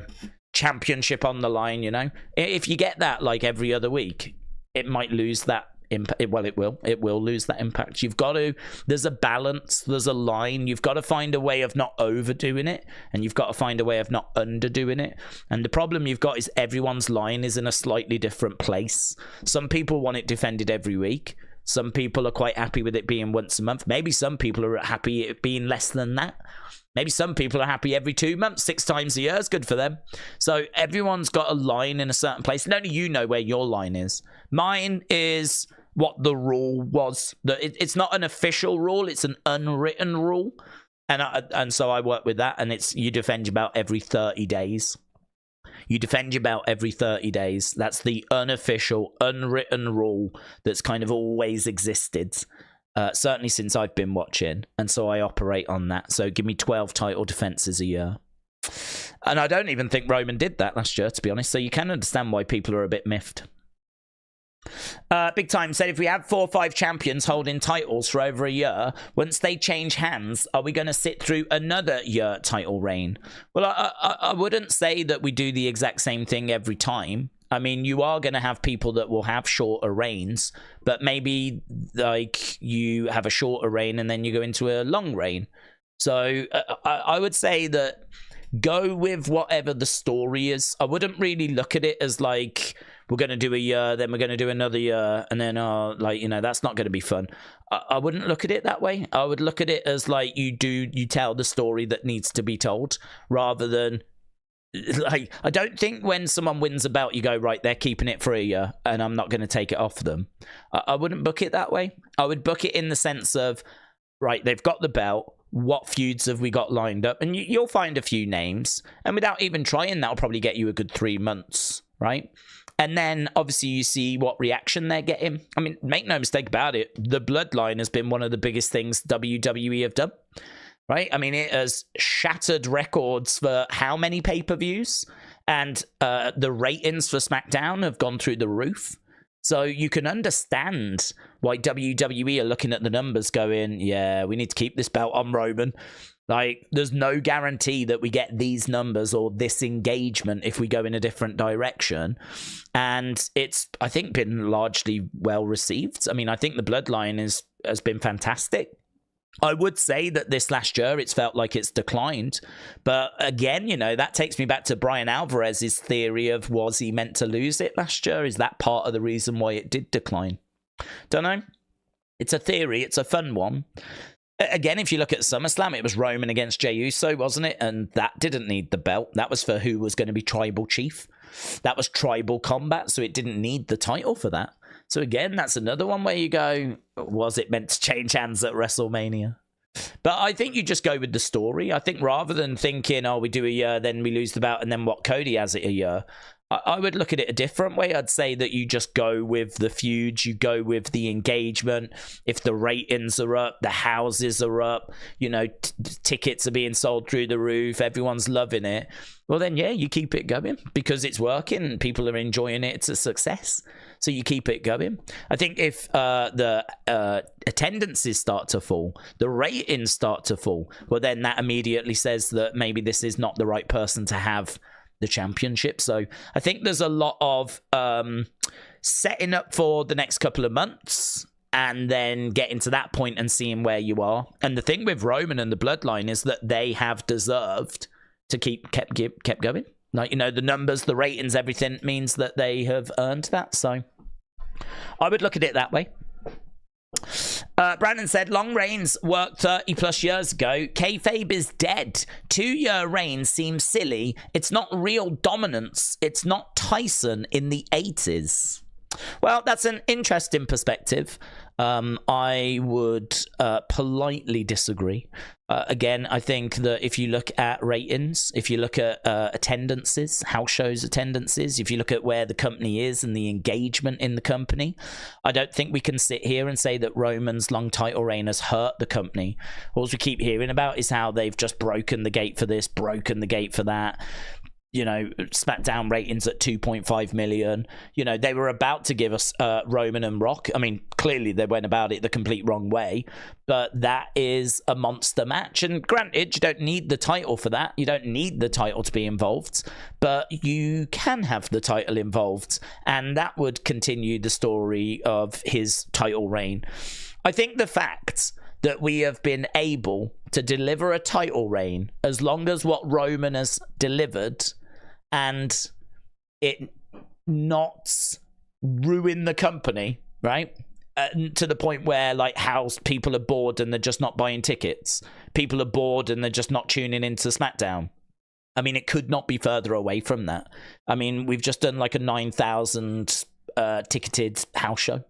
Championship on the line, you know. If you get that like every other week, it might lose that impact. Well, it will lose that impact. You've got to, there's a balance, there's a line. You've got to find a way of not overdoing it, and you've got to find a way of not underdoing it. And the problem you've got is everyone's line is in a slightly different place. Some people want it defended every week. Some people are quite happy with it being once a month. Maybe some people are happy it being less than that. Maybe some people are happy every 2 months, 6 times a year is good for them. So everyone's got a line in a certain place. And only you know where your line is. Mine is what the rule was. It's not an official rule. It's an unwritten rule. And so I work with that. And it's you defend your belt every 30 days. You defend your belt every 30 days. That's the unofficial, unwritten rule that's kind of always existed. Certainly since I've been watching, and so I operate on that. So give me 12 title defenses a year. And I don't even think Roman did that last year, to be honest, so you can understand why people are a bit miffed. Big Time said, if we have 4 or 5 champions holding titles for over a year, once they change hands, are we going to sit through another year title reign? Well, I wouldn't say that we do the exact same thing every time. I mean, you are going to have people that will have shorter reigns, but maybe like you have a shorter reign and then you go into a long reign. So I would say that go with whatever the story is. I wouldn't really look at it as like, we're going to do a year, then we're going to do another year, and then, like, you know, that's not going to be fun. I wouldn't look at it that way. I would look at it as like you tell the story that needs to be told, rather than, like, I don't think when someone wins a belt, you go, right, they're keeping it for a year, and I'm not going to take it off them. I wouldn't book it that way. I would book it in the sense of, right, they've got the belt, what feuds have we got lined up? And you'll find a few names, and without even trying, that'll probably get you a good 3 months, right? And then, obviously, you see what reaction they're getting. I mean, make no mistake about it, the Bloodline has been one of the biggest things WWE have done, right? I mean, it has shattered records for how many pay-per-views, and the ratings for SmackDown have gone through the roof. So you can understand why WWE are looking at the numbers going, yeah, we need to keep this belt on Roman. Like, there's no guarantee that we get these numbers or this engagement if we go in a different direction. And it's, I think, been largely well received. I mean, I think the Bloodline has been fantastic. I would say that this last year, it's felt like it's declined. But again, you know, that takes me back to Brian Alvarez's theory of, was he meant to lose it last year? Is that part of the reason why it did decline? Don't know. It's a theory. It's a fun one. again, if you look at SummerSlam, it was Roman against Jey Uso, wasn't it? And that didn't need the belt. That was for who was going to be tribal chief. That was tribal combat, so it didn't need the title for that. So again, that's another one where you go, was it meant to change hands at WrestleMania? But I think you just go with the story. I think rather than thinking, oh, we do a year, then we lose the belt, and then what, Cody has it a year, I would look at it a different way. I'd say that you just go with the feuds, you go with the engagement. If the ratings are up, the houses are up, you know, tickets are being sold through the roof, everyone's loving it, well then, yeah, you keep it going because it's working, people are enjoying it, it's a success. So you keep it going. I think if the attendances start to fall, the ratings start to fall, well then that immediately says that maybe this is not the right person to have the championship. So I think there's a lot of setting up for the next couple of months and then getting to that point and seeing where you are. And the thing with Roman and the Bloodline is that they have deserved to kept going. Like, you know, the numbers, the ratings, everything means that they have earned that. So I would look at it that way. Brandon said, long reigns worked 30 plus years ago. Kayfabe is dead. 2-year reign seems silly. It's not real dominance. It's not Tyson in the 80s. Well, that's an interesting perspective. I would politely disagree. Again, I think that if you look at ratings, if you look at attendances, house shows attendances, if you look at where the company is and the engagement in the company, I don't think we can sit here and say that Roman's long title reign has hurt the company. All we keep hearing about is how they've just broken the gate for this, broken the gate for that. You know, SmackDown ratings at 2.5 million. You know, they were about to give us Roman and Rock. I mean, clearly they went about it the complete wrong way, but that is a monster match. And granted, you don't need the title for that. You don't need the title to be involved, but you can have the title involved, and that would continue the story of his title reign. I think the fact that we have been able to deliver a title reign as long as what Roman has delivered, and it not ruin the company, right? To the point where, like, how people are bored and they're just not buying tickets. People are bored and they're just not tuning into SmackDown. I mean, it could not be further away from that. I mean, we've just done like a 9,000 ticketed house show.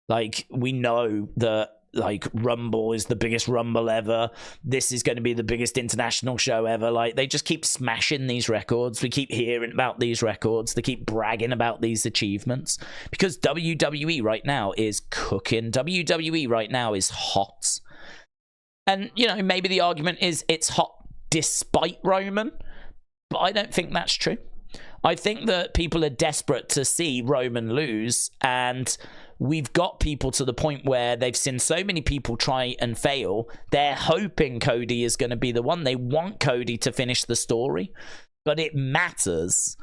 Like, we know that, like, Rumble is the biggest Rumble ever. This is going to be the biggest international show ever. Like, they just keep smashing these records. We keep hearing about these records. They keep bragging about these achievements because WWE right now is cooking. WWE right now is hot. And, you know, maybe the argument is it's hot despite Roman, but I don't think that's true. I think that people are desperate to see Roman lose, and we've got people to the point where they've seen so many people try and fail. They're hoping Cody is going to be the one. They want Cody to finish the story, but it matters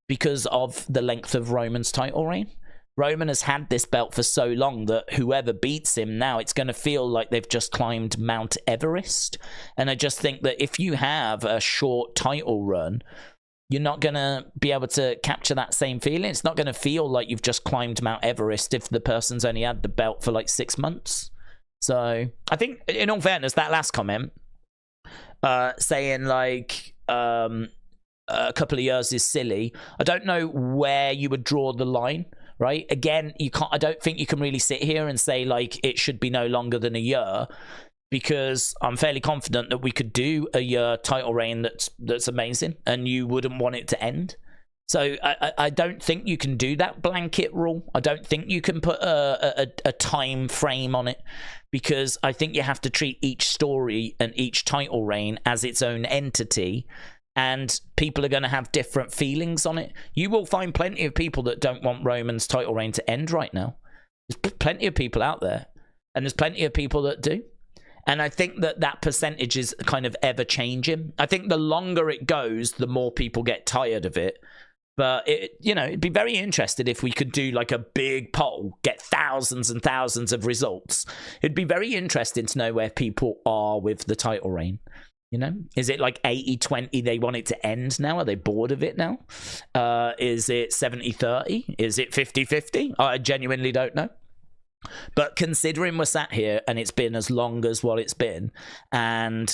because of the length of Roman's title reign. Roman has had this belt for so long that whoever beats him now, it's going to feel like they've just climbed Mount Everest. And I just think that if you have a short title run, you're not going to be able to capture that same feeling. It's not going to feel like you've just climbed Mount Everest if the person's only had the belt for like 6 months. So I think, in all fairness, that last comment, saying like a couple of years is silly, I don't know where you would draw the line, right? Again, you can't. I don't think you can really sit here and say like it should be no longer than a year, because I'm fairly confident that we could do a year title reign that's amazing and you wouldn't want it to end. So I don't think you can do that blanket rule. I don't think you can put a time frame on it, because I think you have to treat each story and each title reign as its own entity, and people are going to have different feelings on it. You will find plenty of people that don't want Roman's title reign to end right now. There's plenty of people out there, and there's plenty of people that do. And I think that percentage is kind of ever changing. I think the longer it goes, the more people get tired of it. But it'd be very interesting if we could do like a big poll, get thousands and thousands of results. It'd be very interesting to know where people are with the title reign. You know, is it like 80-20? They want it to end now. Are they bored of it now? Is it 70-30? Is it 50-50? I genuinely don't know. But considering we're sat here and it's been as long as what it's been, and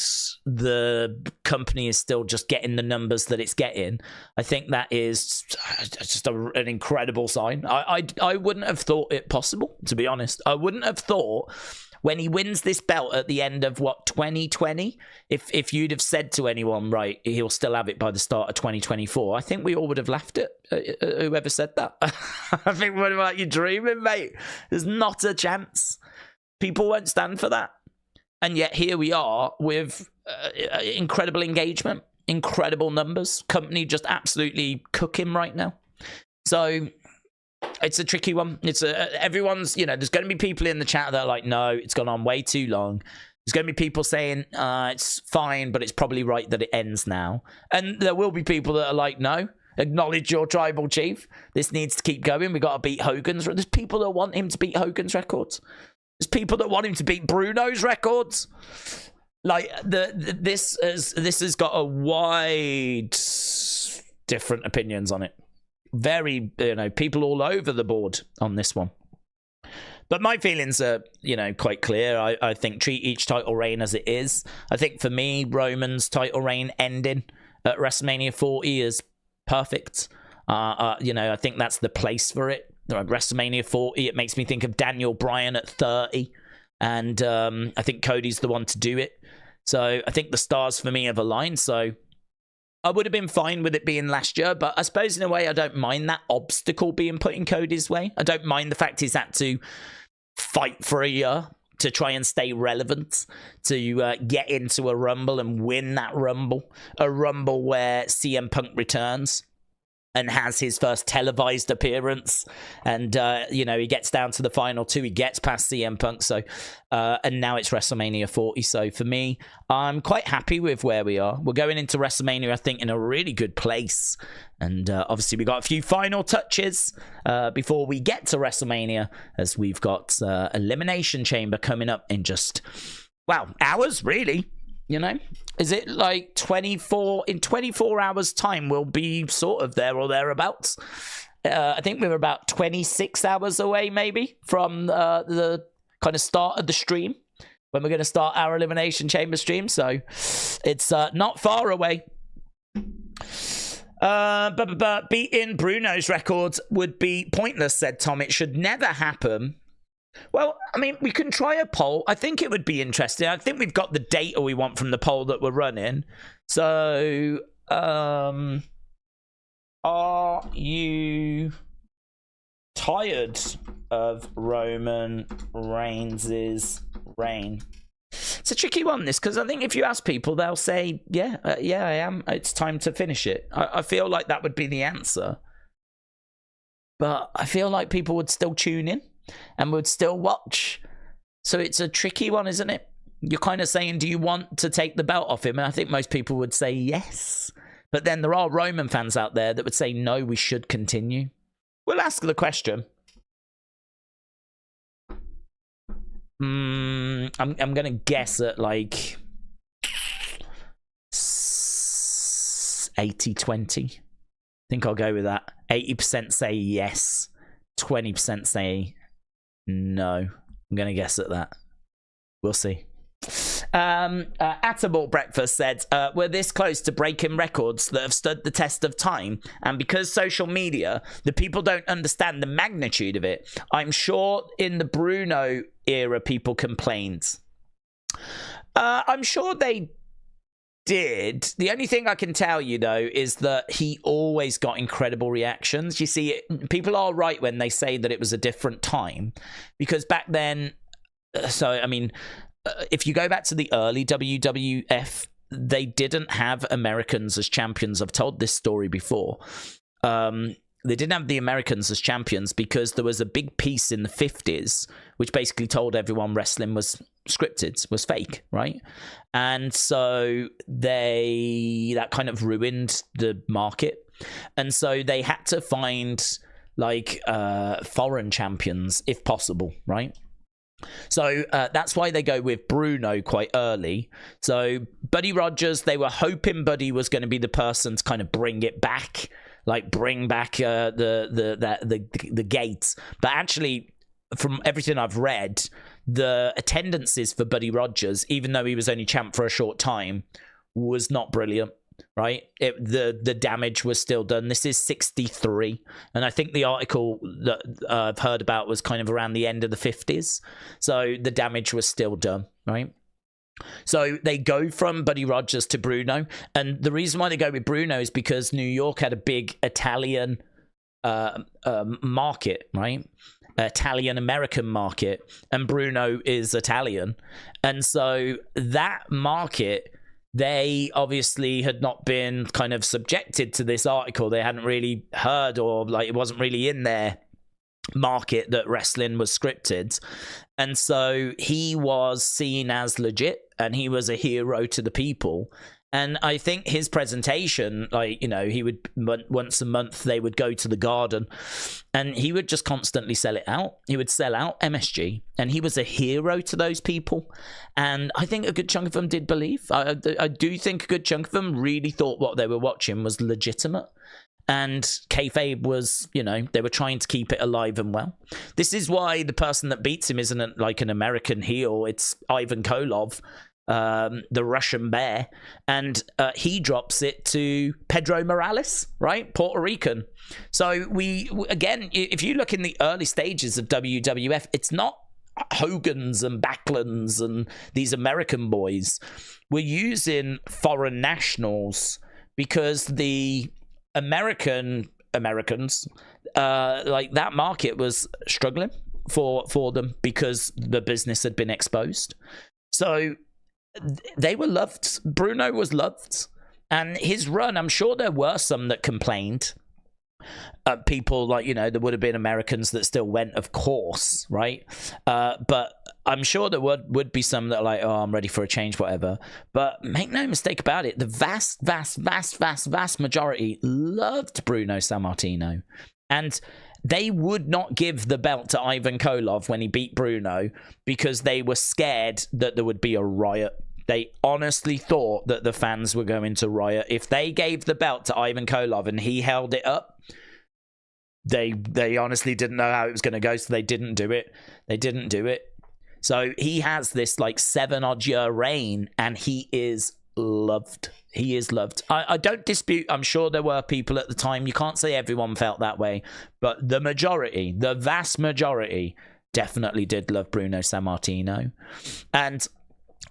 the company is still just getting the numbers that it's getting, I think that is just an incredible sign. I wouldn't have thought it possible, to be honest. I wouldn't have thought when he wins this belt at the end of, 2020, if you'd have said to anyone, right, he'll still have it by the start of 2024, I think we all would have laughed at whoever said that. I think, what about you dreaming, mate? There's not a chance. People won't stand for that. And yet here we are with incredible engagement, incredible numbers, company just absolutely cooking right now. So it's a tricky one. Everyone's, there's going to be people in the chat that are like, no, it's gone on way too long. There's going to be people saying it's fine, but it's probably right that it ends now. And there will be people that are like, no, acknowledge your tribal chief. This needs to keep going. We got to beat Hogan's. There's people that want him to beat Hogan's records. There's people that want him to beat Bruno's records. Like this has got a wide different opinions on it. Very, people all over the board on this one. But my feelings are, quite clear. I think treat each title reign as it is. I think for me, Roman's title reign ending at WrestleMania 40 is perfect. I think that's the place for it. WrestleMania 40, it makes me think of Daniel Bryan at 30. And I think Cody's the one to do it. So I think the stars for me have aligned. So I would have been fine with it being last year, but I suppose in a way I don't mind that obstacle being put in Cody's way. I don't mind the fact he's had to fight for a year to try and stay relevant, to get into a Rumble and win that Rumble. A Rumble where CM Punk returns and has his first televised appearance. And, he gets down to the final two. He gets past CM Punk. So, and now it's WrestleMania 40. So for me, I'm quite happy with where we are. We're going into WrestleMania, I think, in a really good place. And obviously, we got a few final touches before we get to WrestleMania, as we've got Elimination Chamber coming up in just, hours, really. Is it like 24 hours time we'll be sort of there or thereabouts? I think we're about 26 hours away maybe from the kind of start of the stream when we're going to start our Elimination Chamber stream. So it's not far away. But beating Bruno's records would be pointless, said Tom. It should never happen. Well, I mean, we can try a poll. I think it would be interesting. I think we've got the data we want from the poll that we're running. So, are you tired of Roman Reigns' reign? It's a tricky one, this, because I think if you ask people, they'll say, yeah, I am. It's time to finish it. I feel like that would be the answer. But I feel like people would still tune in and would still watch. So it's a tricky one, isn't it? You're kind of saying, do you want to take the belt off him? And I think most people would say yes. But then there are Roman fans out there that would say, no, we should continue. We'll ask the question. I'm going to guess at like 80-20. I think I'll go with that. 80% say yes. 20% say no. I'm going to guess at that. We'll see. Attaball Breakfast said, we're this close to breaking records that have stood the test of time, and because social media, the people don't understand the magnitude of it. I'm sure in the Bruno era people complained. I'm sure they did. The only thing I can tell you, though, is that he always got incredible reactions. You see, people are right when they say that it was a different time, because back then, if you go back to the early WWF, they didn't have Americans as champions. I've told this story before. They didn't have the Americans as champions because there was a big piece in the 50s which basically told everyone wrestling was scripted, was fake, right? And so that kind of ruined the market. And so they had to find like foreign champions if possible, right? So that's why they go with Bruno quite early. So Buddy Rogers, they were hoping Buddy was going to be the person to kind of bring it back, like bring back the gates. But actually, from everything I've read, the attendances for Buddy Rogers, even though he was only champ for a short time, was not brilliant. Right, the damage was still done. This is 63, and I think the article that I've heard about was kind of around the end of the 50s, so the damage was still done. Right, so they go from Buddy Rogers to Bruno, and the reason why they go with Bruno is because New York had a big Italian market, right? Italian American market, and Bruno is Italian, and so that market, they obviously had not been kind of subjected to this article. They hadn't really heard, or like it wasn't really in their market that wrestling was scripted. And so he was seen as legit, and he was a hero to the people. And I think his presentation, like, you know, he would once a month, they would go to the Garden, and he would just constantly sell it out. He would sell out MSG, and he was a hero to those people. And I think a good chunk of them did believe. I do think a good chunk of them really thought what they were watching was legitimate. And kayfabe was, you know, they were trying to keep it alive and well. This is why the person that beats him isn't like an American heel. It's Ivan Koloff, the Russian bear, and he drops it to Pedro Morales, right? Puerto Rican. So we, again, if you look in the early stages of WWF, it's not Hogan's and Backlund's and these American boys. We're using foreign nationals because the Americans, like that market was struggling for them because the business had been exposed. So they were loved. Bruno was loved, and his run, I'm sure there were some that complained. People, like, you know, there would have been Americans that still went, of course, right? But I'm sure there would be some that are like, oh, I'm ready for a change, whatever. But make no mistake about it, the vast majority loved Bruno Sammartino. And they would not give the belt to Ivan Koloff when he beat Bruno because they were scared that there would be a riot. They honestly thought that the fans were going to riot. If they gave the belt to Ivan Koloff and he held it up, they honestly didn't know how it was going to go, so they didn't do it. They didn't do it. So he has this like 7-odd-year reign, and he is loved. He is loved. I don't dispute. I'm sure there were people at the time. You can't say everyone felt that way, but the majority, the vast majority, definitely did love Bruno Sammartino. And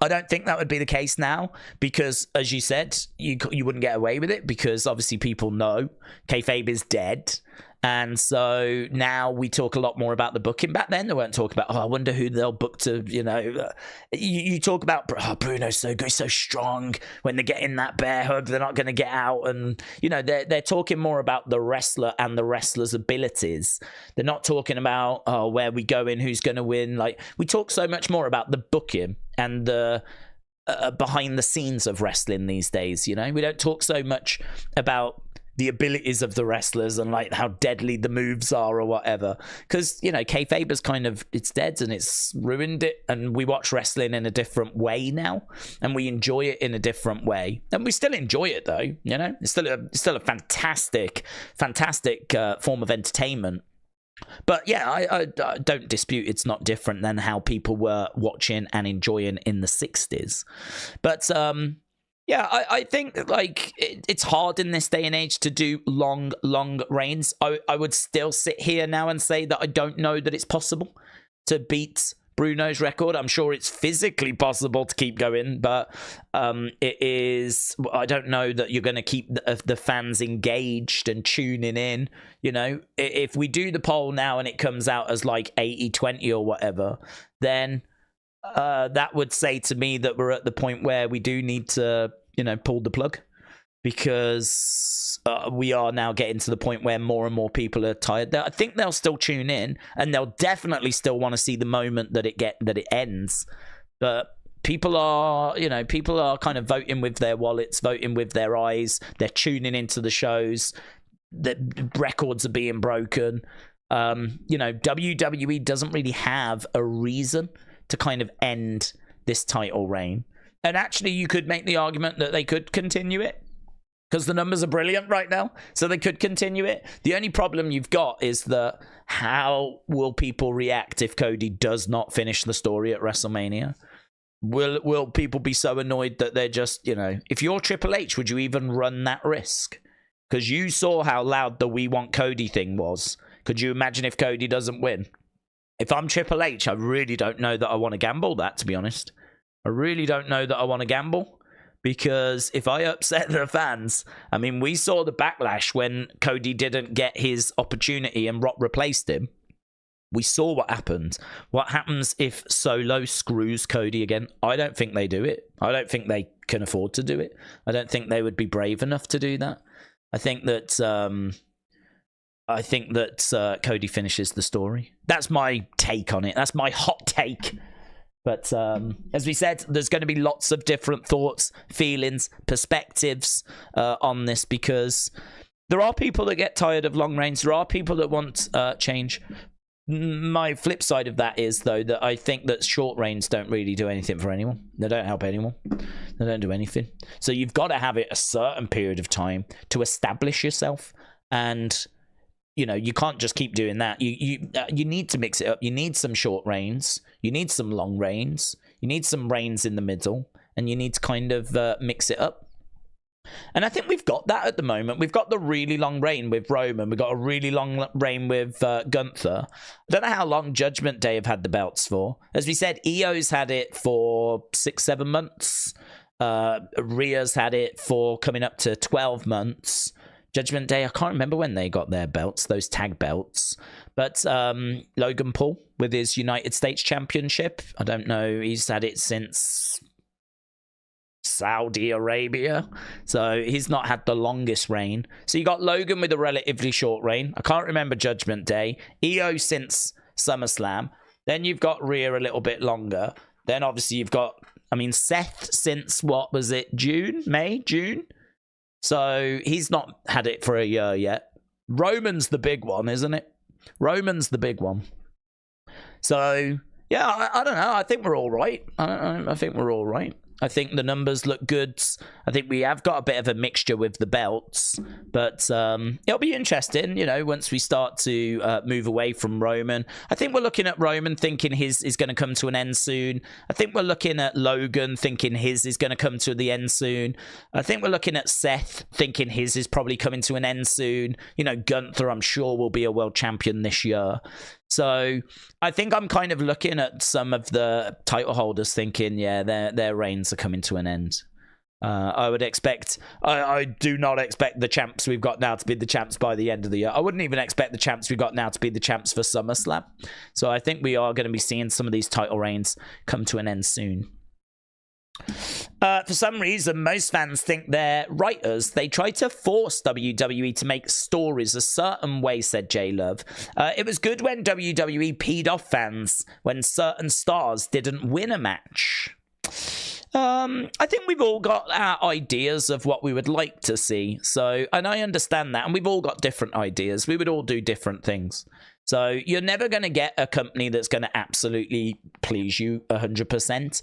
I don't think that would be the case now because, as you said, you wouldn't get away with it because obviously people know kayfabe is dead. And so now we talk a lot more about the booking. Back then, they weren't talking about, oh, I wonder who they'll book to, you know. You talk about, oh, Bruno's so good, so strong. When they get in that bear hug, they're not going to get out. And, you know, they're talking more about the wrestler and the wrestler's abilities. They're not talking about, oh, where we going, who's going to win. Like, we talk so much more about the booking and the behind the scenes of wrestling these days, you know. We don't talk so much about the abilities of the wrestlers and like how deadly the moves are or whatever, because, you know, kayfabe is kind of, it's dead and it's ruined it, and we watch wrestling in a different way now, and we enjoy it in a different way, and we still enjoy it though, you know. It's still a fantastic form of entertainment. But yeah, I don't dispute it's not different than how people were watching and enjoying in the 60s. But yeah, I think like it's hard in this day and age to do long reigns. I would still sit here now and say that I don't know that it's possible to beat Bruno's record. I'm sure it's physically possible to keep going, but it is. I don't know that you're going to keep the fans engaged and tuning in. You know, if we do the poll now and it comes out as like 80-20 or whatever, then that would say to me that we're at the point where we do need to, you know, pull the plug, because we are now getting to the point where more and more people are tired. I think they'll still tune in, and they'll definitely still want to see the moment that it ends. But people are, you know, people are kind of voting with their wallets, voting with their eyes. They're tuning into the shows. The records are being broken. You know, WWE doesn't really have a reason to kind of end this title reign. And actually, you could make the argument that they could continue it. because the numbers are brilliant right now, so they could continue it. The only problem you've got is that how will people react if Cody does not finish the story at WrestleMania? Will people be so annoyed that they're just, if you're Triple H, would you even run that risk? Because you saw how loud the "we want Cody" thing was. Could you imagine if Cody doesn't win? If I'm Triple H, I really don't know that I want to gamble that, to be honest. I really don't know that I want to gamble. Because if I upset the fans, I mean, we saw the backlash when Cody didn't get his opportunity and Rock replaced him. We saw what happened. What happens if Solo screws Cody again? I don't think they do it. I don't think they can afford to do it. I don't think they would be brave enough to do that. I think that Cody finishes the story. That's my take on it. That's my hot take. But as we said, there's going to be lots of different thoughts, feelings, perspectives on this, because there are people that get tired of long reigns. There are people that want change. My flip side of that is, though, that I think that short reigns don't really do anything for anyone. They don't help anyone. They don't do anything. So you've got to have it a certain period of time to establish yourself. And you can't just keep doing that. You need to mix it up. You need some short reigns. You need some long reigns. You need some reigns in the middle. And you need to kind of mix it up. And I think we've got that at the moment. We've got the really long reign with Roman. We've got a really long reign with Gunther. I don't know how long Judgment Day have had the belts for. As we said, Io's had it for 6-7 months. Rhea's had it for coming up to 12 months. Judgment Day, I can't remember when they got their belts, those tag belts. But Logan Paul with his United States Championship, I don't know, he's had it since Saudi Arabia. So he's not had the longest reign. So you got Logan with a relatively short reign. I can't remember Judgment Day. Io since SummerSlam. Then you've got Rhea a little bit longer. Then obviously you've got, Seth since, what was it, June? So he's not had it for a year yet. Roman's the big one, isn't it? Roman's the big one. So, yeah, I don't know. I think we're all right. I think we're all right. I think the numbers look good. I think we have got a bit of a mixture with the belts. But it'll be interesting, once we start to move away from Roman. I think we're looking at Roman thinking his is going to come to an end soon. I think we're looking at Logan thinking his is going to come to the end soon. I think we're looking at Seth thinking his is probably coming to an end soon. Gunther, I'm sure, will be a world champion this year. So I think I'm kind of looking at some of the title holders thinking, yeah, their reigns are coming to an end. I would expect, I do not expect the champs we've got now to be the champs by the end of the year. I wouldn't even expect the champs we've got now to be the champs for SummerSlam. So I think we are going to be seeing some of these title reigns come to an end soon. For some reason, most fans think they're writers. They try to force WWE to make stories a certain way, said J Love. It was good when WWE peed off fans when certain stars didn't win a match. I think we've all got our ideas of what we would like to see. So, and I understand that. And we've all got different ideas. We would all do different things. So you're never going to get a company that's going to absolutely please you 100%.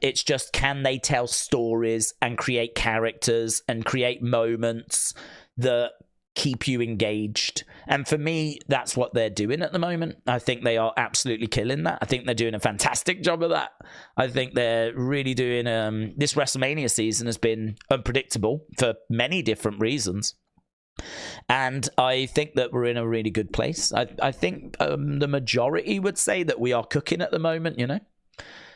It's just, can they tell stories and create characters and create moments that keep you engaged? And for me, that's what they're doing at the moment. I think they are absolutely killing that. I think they're doing a fantastic job of that. I think they're really doing... this WrestleMania season has been unpredictable for many different reasons. And I think that we're in a really good place. I think the majority would say that we are cooking at the moment,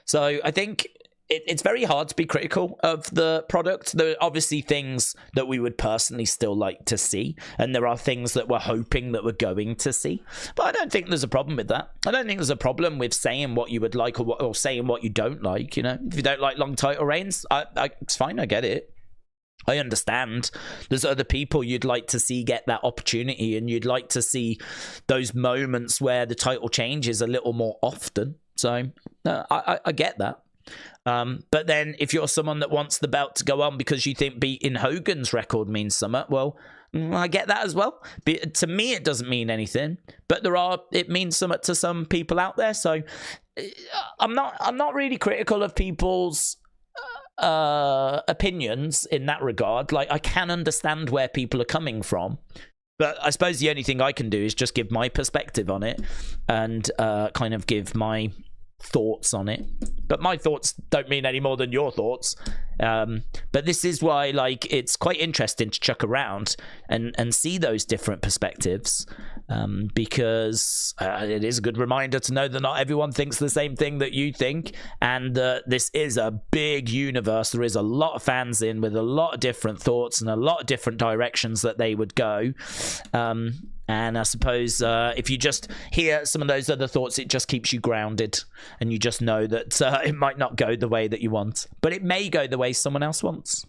So I think it's very hard to be critical of the product. There are obviously things that we would personally still like to see, and there are things that we're hoping that we're going to see. But I don't think there's a problem with that. I don't think there's a problem with saying what you would like or saying what you don't like. If you don't like long title reigns, it's fine. I get it. I understand there's other people you'd like to see get that opportunity, and you'd like to see those moments where the title changes a little more often. So I get that. But then if you're someone that wants the belt to go on because you think beating Hogan's record means something, well, I get that as well. But to me, it doesn't mean anything. But it means something to some people out there. So I'm not really critical of people's opinions in that regard. Like, I can understand where people are coming from. But I suppose the only thing I can do is just give my perspective on it and kind of give my thoughts on it. But my thoughts don't mean any more than your thoughts. But this is why, like, it's quite interesting to chuck around and see those different perspectives, because it is a good reminder to know that not everyone thinks the same thing that you think, and this is a big universe. There is a lot of fans in with a lot of different thoughts and a lot of different directions that they would go. And I suppose if you just hear some of those other thoughts, it just keeps you grounded, and you just know that it might not go the way that you want, but it may go the way someone else wants.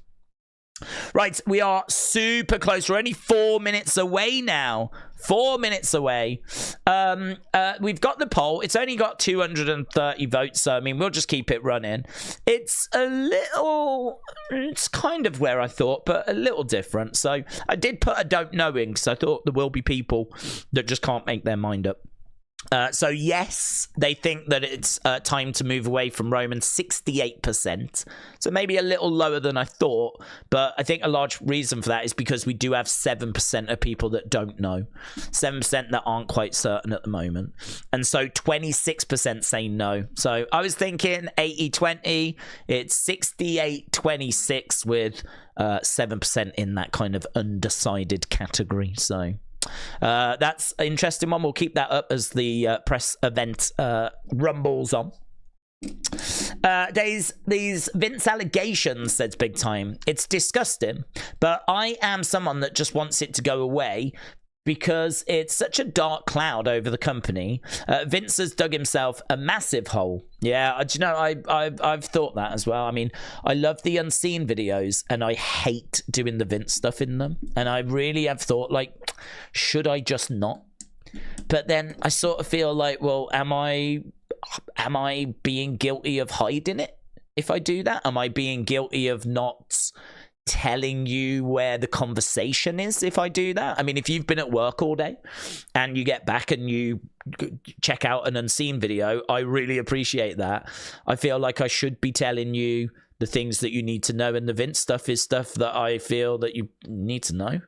Right, we are super close. We're only 4 minutes away now. 4 minutes away. We've got the poll. It's only got 230 votes, so I mean, we'll just keep it running. It's kind of where I thought, but a little different. So I did put a don't know in, because I thought there will be people that just can't make their mind up. So yes, they think that it's time to move away from Roman, 68%. So maybe a little lower than I thought, but I think a large reason for that is because we do have 7% of people that don't know. 7% that aren't quite certain at the moment. And so 26% say no. So I was thinking 80-20. It's 68-26 with 7% in that kind of undecided category. So that's an interesting one. We'll keep that up as the press event rumbles on. These Vince allegations, says Big Time. It's disgusting, but I am someone that just wants it to go away, because it's such a dark cloud over the company. Vince has dug himself a massive hole. Yeah, do you know, I've thought that as well. I mean, I love the unseen videos, and I hate doing the Vince stuff in them. And I really have thought, like, should I just not? But then I sort of feel like, well, am I being guilty of hiding it if I do that? Am I being guilty of not telling you where the conversation is if I do that? I mean, if you've been at work all day and you get back and you check out an unseen video, I really appreciate that. I feel like I should be telling you the things that you need to know, and the Vince stuff is stuff that I feel that you need to know.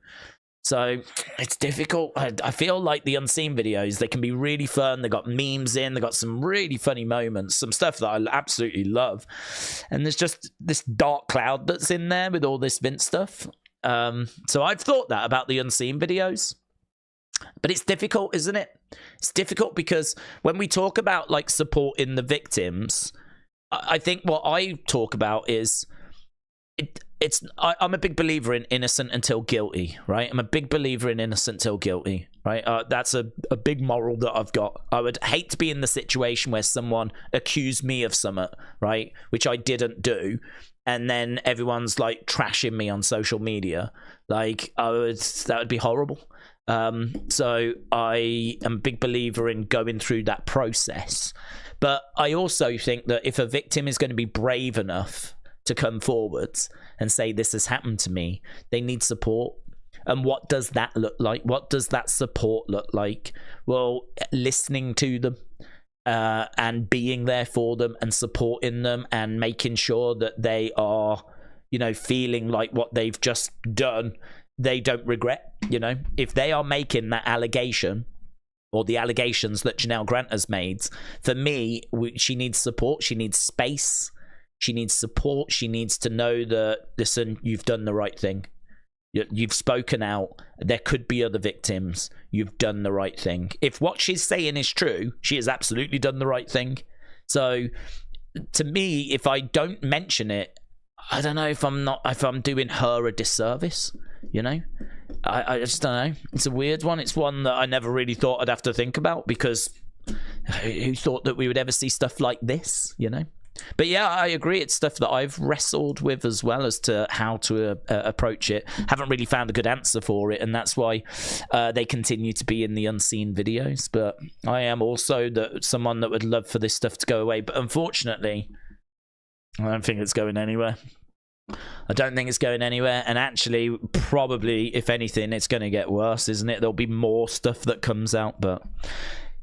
So it's difficult. I feel like the unseen videos, they can be really fun. They got memes in. They got some really funny moments, some stuff that I absolutely love. And there's just this dark cloud that's in there with all this Vince stuff. So I've thought that about the unseen videos. But it's difficult, isn't it? It's difficult because when we talk about, like, supporting the victims, I think what I talk about is I'm a big believer in innocent until guilty, right? I'm a big believer in innocent until guilty, right? That's a big moral that I've got. I would hate to be in the situation where someone accused me of something, right, which I didn't do, and then everyone's, like, trashing me on social media. Like, that would be horrible. So I am a big believer in going through that process. But I also think that if a victim is going to be brave enough to come forwards and say, this has happened to me, they need support. And what does that look like? What does that support look like? Well, listening to them and being there for them and supporting them and making sure that they are, you know, feeling like what they've just done, they don't regret. You know, if they are making that allegation, or the allegations that Janelle Grant has made, for me, she needs support. She needs space. She needs support. She needs to know that, listen, you've done the right thing. You've spoken out. There could be other victims. You've done the right thing. If what she's saying is true, she has absolutely done the right thing. So, to me, if I don't mention it, I don't know if I'm doing her a disservice. You know, I just don't know. It's a weird one. It's one that I never really thought I'd have to think about, because who thought that we would ever see stuff like this? You know. But yeah, I agree. It's stuff that I've wrestled with as well as to how to approach it. Haven't really found a good answer for it, and that's why they continue to be in the unseen videos. But I am also someone that would love for this stuff to go away. But unfortunately, I don't think it's going anywhere. I don't think it's going anywhere. And actually, probably, if anything, it's going to get worse, isn't it? There'll be more stuff that comes out. But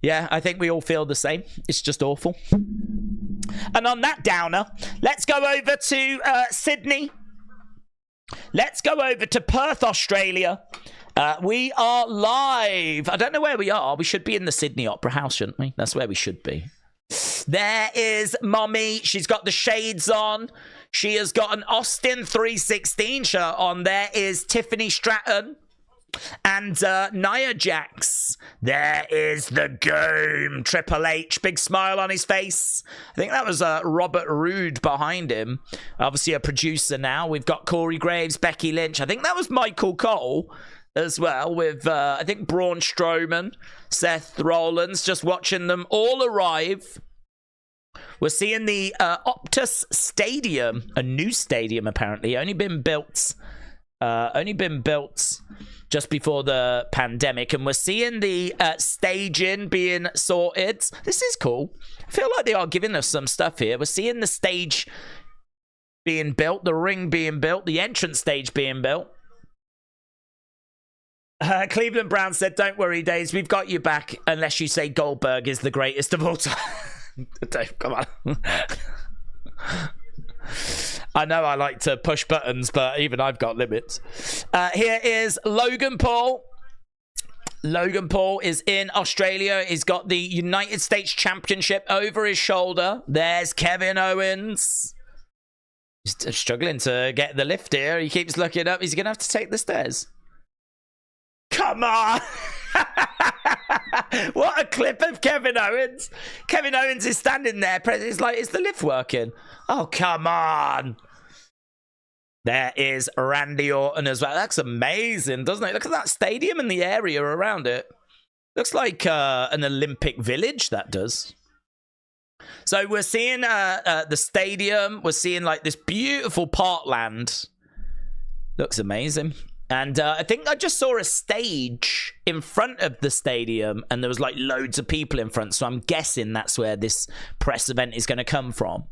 yeah, I think we all feel the same. It's just awful. And on that downer, let's go over to Sydney. Let's go over to Perth, Australia. We are live. I don't know where we are. We should be in the Sydney Opera House, shouldn't we? That's where we should be. There is Mommy. She's got the shades on. She has got an Austin 316 shirt on. There is Tiffany Stratton and Nia Jax. There is the Goom. Triple H. Big smile on his face. I think that was Robert Roode behind him. Obviously a producer now. We've got Corey Graves, Becky Lynch. I think that was Michael Cole as well, with I think Braun Strowman, Seth Rollins, just watching them all arrive. We're seeing the Optus Stadium, a new stadium apparently, only been built just before the pandemic, and we're seeing the staging being sorted. This is cool. I feel like they are giving us some stuff here. We're seeing the stage being built, the ring being built, the entrance stage being built. Cleveland Brown said, don't worry, Daze, we've got you back, unless you say Goldberg is the greatest of all time. Dave, come on. I know I like to push buttons, but even I've got limits. Here is Logan Paul. Logan Paul is in Australia. He's got the United States Championship over his shoulder. There's Kevin Owens. He's struggling to get the lift here. He keeps looking up. He's going to have to take the stairs. Come on! What a clip of Kevin Owens. Kevin Owens is standing there. He's like, is the lift working? Oh, come on. There is Randy Orton as well. That's amazing, doesn't it? Look at that stadium and the area around it. Looks like an Olympic village, that does. So we're seeing the stadium. We're seeing like this beautiful parkland. Looks amazing. And I think I just saw a stage in front of the stadium, and there was like loads of people in front. So I'm guessing that's where this press event is going to come from.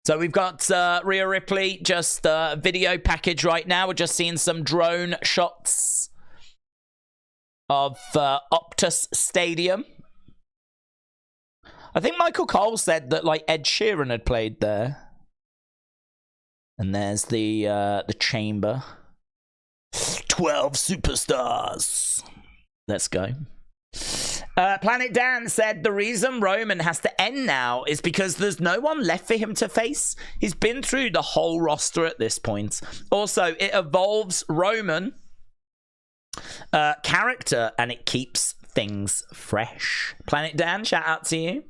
So we've got Rhea Ripley, just a video package right now. We're just seeing some drone shots of Optus Stadium. I think Michael Cole said that like Ed Sheeran had played there. And there's the chamber. 12 superstars. Let's go. Planet Dan said the reason Roman has to end now is because there's no one left for him to face. He's been through the whole roster at this point. Also, it evolves Roman character and it keeps things fresh. Planet Dan, shout out to you.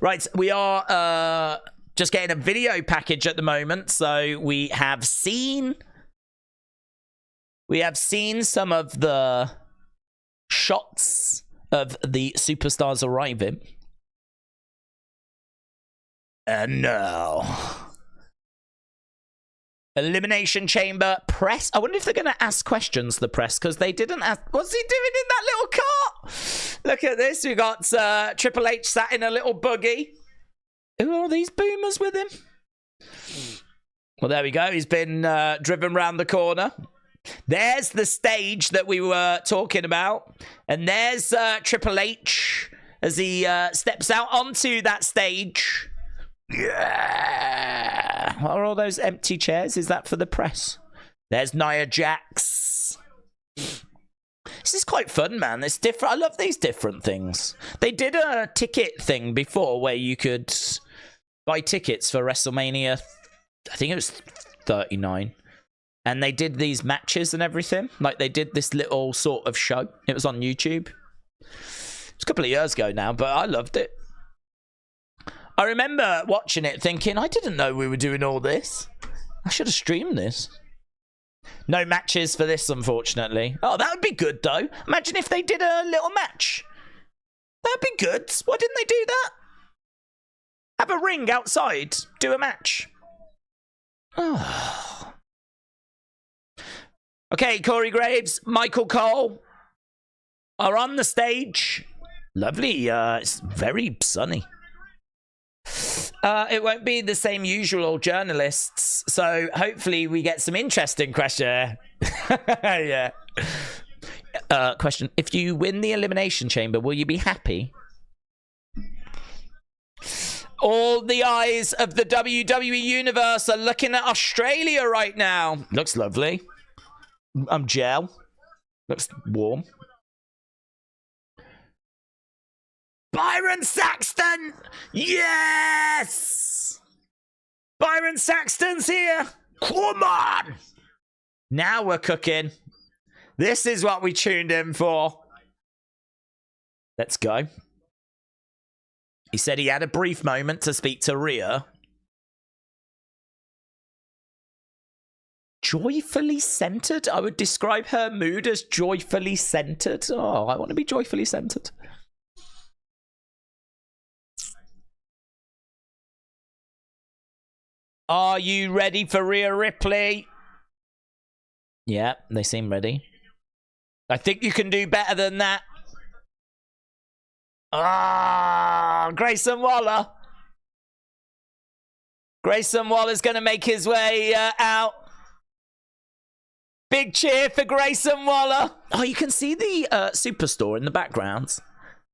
Right, we are just getting a video package at the moment. So we have seen some of the shots of the superstars arriving. And now Elimination Chamber press. I wonder if they're going to ask questions, the press, because they didn't ask. What's he doing in that little cart? Look at this. We got Triple H sat in a little buggy. Who are these boomers with him? Well, there we go. He's been driven round the corner. There's the stage that we were talking about. And there's Triple H as he steps out onto that stage. Yeah. What are all those empty chairs? Is that for the press? There's Nia Jax. This is quite fun, man. It's different. I love these different things. They did a ticket thing before where you could buy tickets for WrestleMania. I think it was 39. And they did these matches and everything. Like, they did this little sort of show. It was on YouTube. It's a couple of years ago now, but I loved it. I remember watching it thinking, I didn't know we were doing all this. I should have streamed this. No matches for this, unfortunately. Oh, that would be good, though. Imagine if they did a little match. That would be good. Why didn't they do that? Have a ring outside. Do a match. Oh. Okay, Corey Graves, Michael Cole are on the stage. Lovely. It's very sunny. It won't be the same usual journalists, so hopefully we get some interesting questions. Yeah. Question: if you win the Elimination Chamber, will you be happy? All the eyes of the WWE Universe are looking at Australia right now. Looks lovely. I'm gel. Looks warm. Byron Saxton! Yes! Byron Saxton's here! Come on! Now we're cooking. This is what we tuned in for. Let's go. He said he had a brief moment to speak to Rhea. Joyfully centered? I would describe her mood as joyfully centered. Oh, I want to be joyfully centered. Are you ready for Rhea Ripley? Yeah, they seem ready. I think you can do better than that. Ah, Grayson Waller. Grayson Waller's going to make his way out. Big cheer for Grayson Waller. Oh, you can see the Superstore in the background.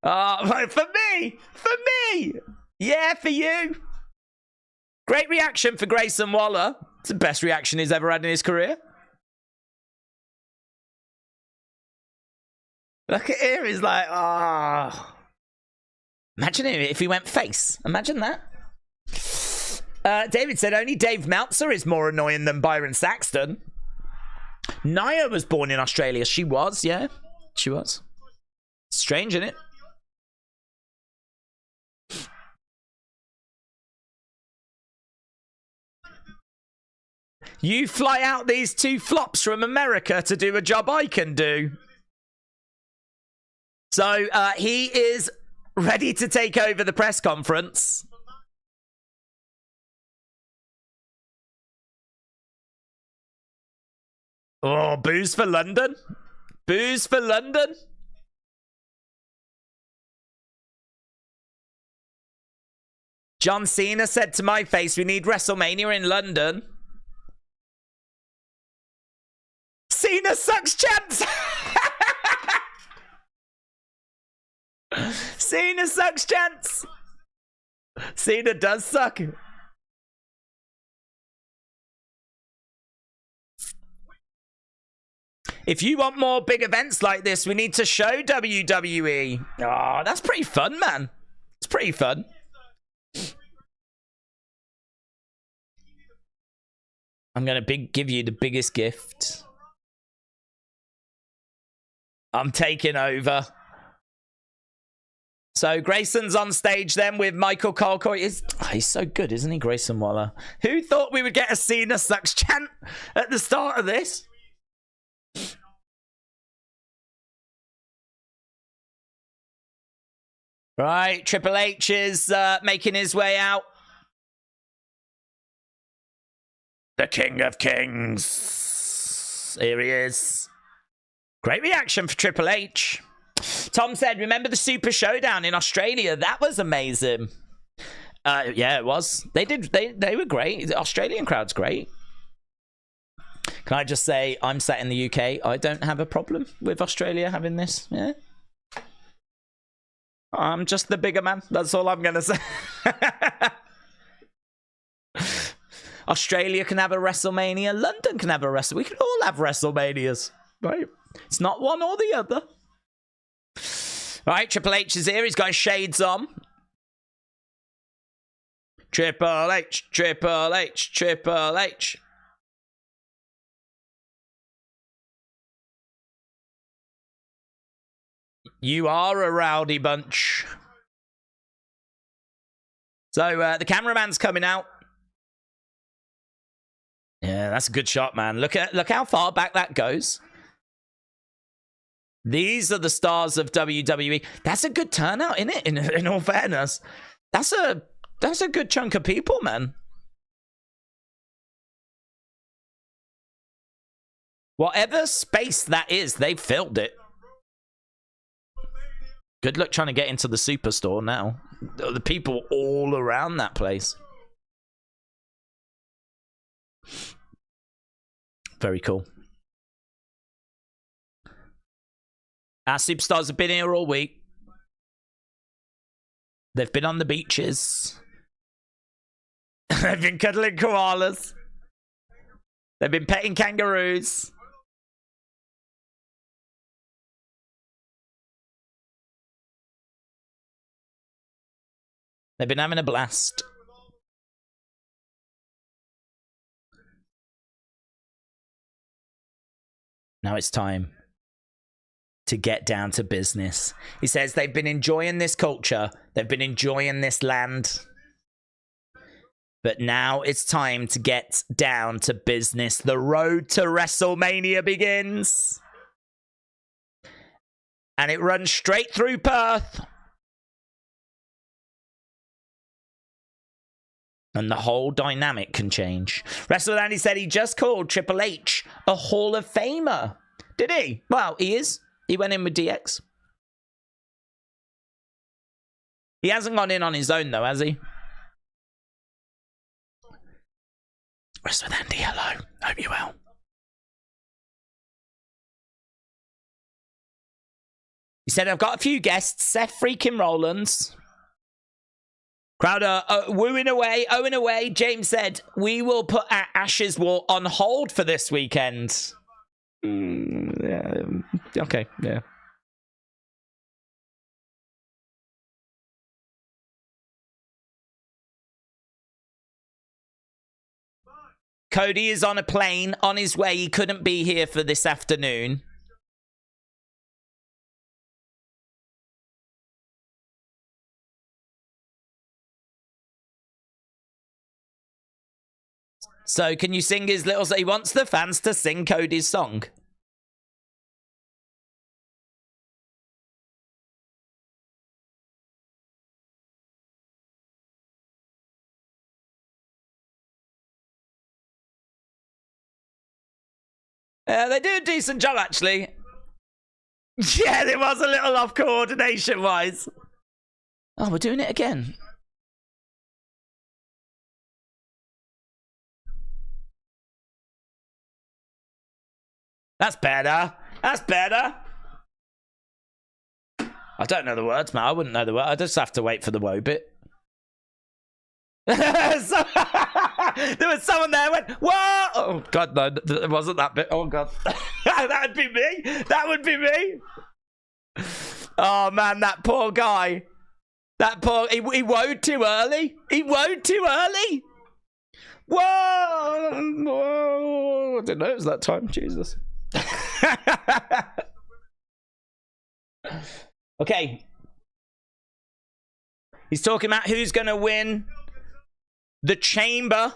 For me! For me! Yeah, for you. Great reaction for Grayson Waller. It's the best reaction he's ever had in his career. Look at him. He's like, oh. Imagine if he went face. Imagine that. David said, only Dave Meltzer is more annoying than Byron Saxton. Nia was born in Australia. She was, yeah. She was. Strange, isn't it? You fly out these two flops from America to do a job I can do. So he is ready to take over the press conference. Oh, booze for London. Booze for London. John Cena said to my face, we need WrestleMania in London. Cena sucks chance. Cena sucks chance. Cena does suck. If you want more big events like this, we need to show WWE. Oh, that's pretty fun, man. It's pretty fun. I'm going to give you the biggest gift. I'm taking over. So Grayson's on stage then with Michael Cole. He's so good, isn't he, Grayson Waller? Who thought we would get a Cena sucks chant at the start of this? Right, Triple H is making his way out. The King of Kings. Here he is. Great reaction for Triple H. Tom said, remember the Super Showdown in Australia? That was amazing. Yeah, it was. They were great. The Australian crowd's great. Can I just say, I'm sat in the UK. I don't have a problem with Australia having this. Yeah. I'm just the bigger man. That's all I'm going to say. Australia can have a WrestleMania. London can have a WrestleMania. We can all have WrestleManias. Right? It's not one or the other. Right, Triple H is here. He's got his shades on. Triple H, Triple H, Triple H. You are a rowdy bunch. So the cameraman's coming out. Yeah, that's a good shot, man. Look how far back that goes. These are the stars of WWE. That's a good turnout, isn't it? In all fairness, that's a good chunk of people, man. Whatever space that is, they filled it. Good luck trying to get into the Superstore now. The people all around that place. Very cool. Our superstars have been here all week. They've been on the beaches. They've been cuddling koalas. They've been petting kangaroos. They've been having a blast. Now it's time to get down to business. He says they've been enjoying this culture. They've been enjoying this land. But now it's time to get down to business. The road to WrestleMania begins. And it runs straight through Perth. And the whole dynamic can change. Wrestler Andy said he just called Triple H a Hall of Famer. Did he? Well, he is. He went in with DX. He hasn't gone in on his own, though, has he? Wrestler Andy, hello. Hope you're well. He said, I've got a few guests. Seth freaking Rollins. Crowder wooing away, owing away. James said, we will put our Ashes War on hold for this weekend. Yeah, okay, yeah. Cody is on a plane on his way. He couldn't be here for this afternoon. So can you sing his little... He wants the fans to sing Cody's song. They do a decent job, actually. Yeah, it was a little off coordination-wise. Oh, we're doing it again. That's better. That's better. I don't know the words, man. I wouldn't know the words. I just have to wait for the woe bit. There was someone there who went, whoa! Oh, God, no. It wasn't that bit. Oh, God. That would be me. That would be me. Oh, man, that poor guy. That poor... He woed too early. He woed too early. Whoa! Whoa! I didn't know it was that time. Jesus. Okay. He's talking about who's going to win the Chamber.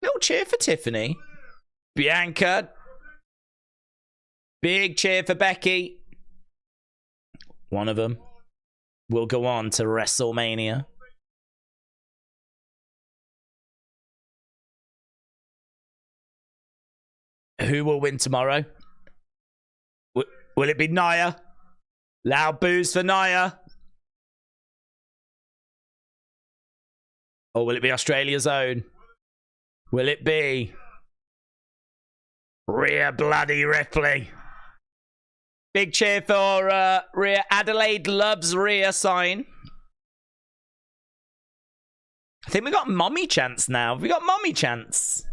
Little cheer for Tiffany. Bianca. Big cheer for Becky. One of them will go on to WrestleMania. Who will win tomorrow? Will it be Nia? Loud boos for Nia. Or will it be Australia's own? Will it be Rhea bloody Ripley? Big cheer for Rhea. Adelaide loves Rhea sign. I think we got mommy chance now. We got mommy chance.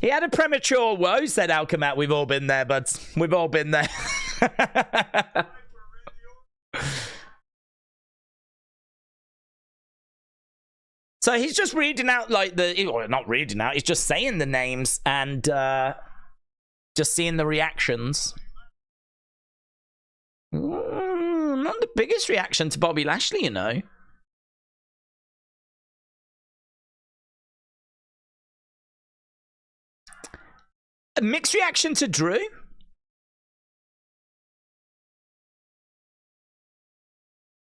He had a premature woe, said Alchemat. We've all been there, buds. We've all been there. So he's just reading out like or not reading out, he's just saying the names and just seeing the reactions. Not the biggest reaction to Bobby Lashley, you know. A mixed reaction to Drew.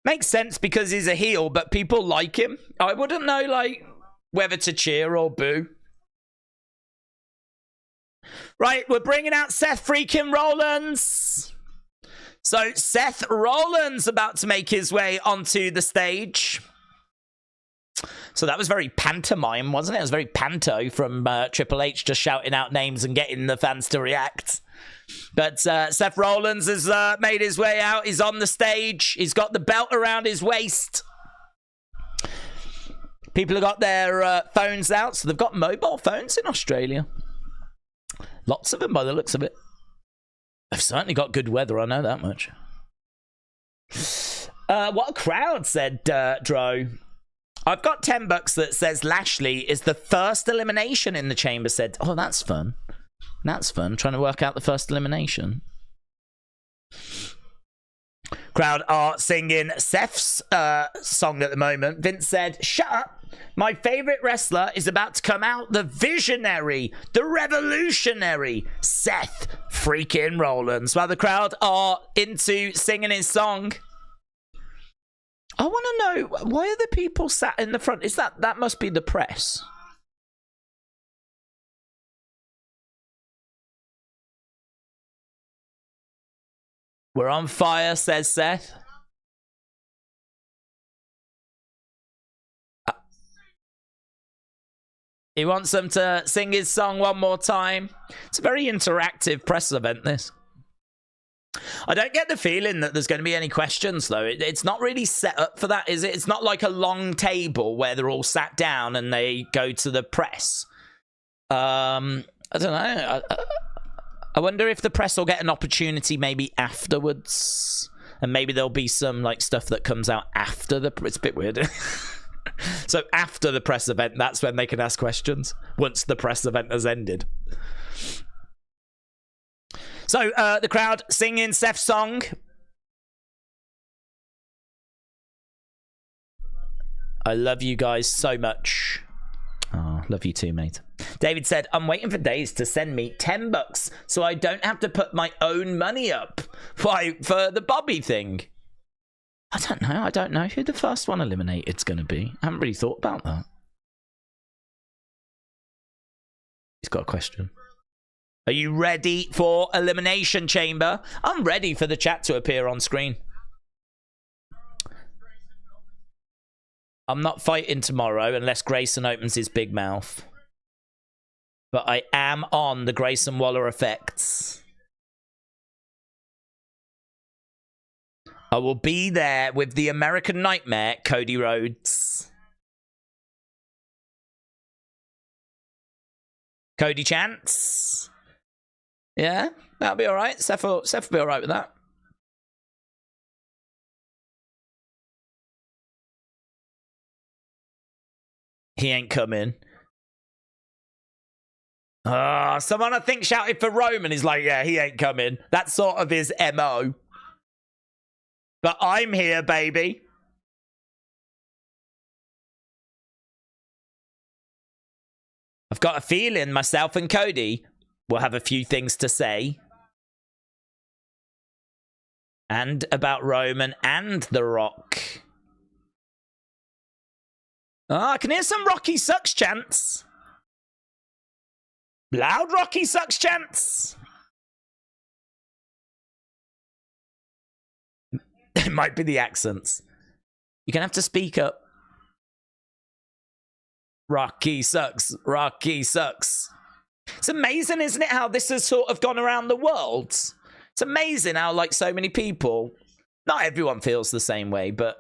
Makes sense because he's a heel, but people like him. I wouldn't know, like, whether to cheer or boo. Right, we're bringing out Seth freaking Rollins. So, Seth Rollins about to make his way onto the stage. So that was very pantomime, wasn't it? It was very panto from Triple H, just shouting out names and getting the fans to react. But Seth Rollins has made his way out. He's on the stage. He's got the belt around his waist. People have got their phones out, so they've got mobile phones in Australia. Lots of them by the looks of it. They've certainly got good weather, I know that much. What a crowd, said Dro. I've got $10 that says Lashley is the first elimination in the chamber, said. Oh, that's fun. That's fun. Trying to work out the first elimination. Crowd are singing Seth's song at the moment. Vince said, shut up. My favorite wrestler is about to come out. The visionary, the revolutionary, Seth freaking Rollins. While the crowd are into singing his song. I want to know, why are the people sat in the front? Is that must be the press. We're on fire, says Seth. He wants them to sing his song one more time. It's a very interactive press event, this. I don't get the feeling that there's going to be any questions, though. It's not really set up for that, is it? It's not like a long table where they're all sat down and they go to the press. I don't know. I wonder if the press will get an opportunity maybe afterwards. And maybe there'll be some like stuff that comes out after the... It's a bit weird. So after the press event, that's when they can ask questions. Once the press event has ended. So the crowd singing Seth's song. I love you guys so much. Oh, love you too, mate. David said, I'm waiting for Daze to send me $10 so I don't have to put my own money up. Why, for the Bobby thing? I don't know. I don't know who the first one eliminated's going to be. I haven't really thought about that. He's got a question. Are you ready for Elimination Chamber? I'm ready for the chat to appear on screen. I'm not fighting tomorrow unless Grayson opens his big mouth. But I am on the Grayson Waller effects. I will be there with the American Nightmare, Cody Rhodes. Cody Chance. Yeah, that'll be all right. Seth will be all right with that. He ain't coming. Someone I think shouted for Roman is like, yeah, he ain't coming. That's sort of his MO. But I'm here, baby. I've got a feeling myself and Cody will have a few things to say. And about Roman and The Rock. Oh, I can hear some Rocky Sucks chants. Loud Rocky Sucks chants. It might be the accents. You're going to have to speak up. Rocky sucks. Rocky sucks. It's amazing, isn't it, how this has sort of gone around the world? It's amazing how, like, so many people... Not everyone feels the same way, but...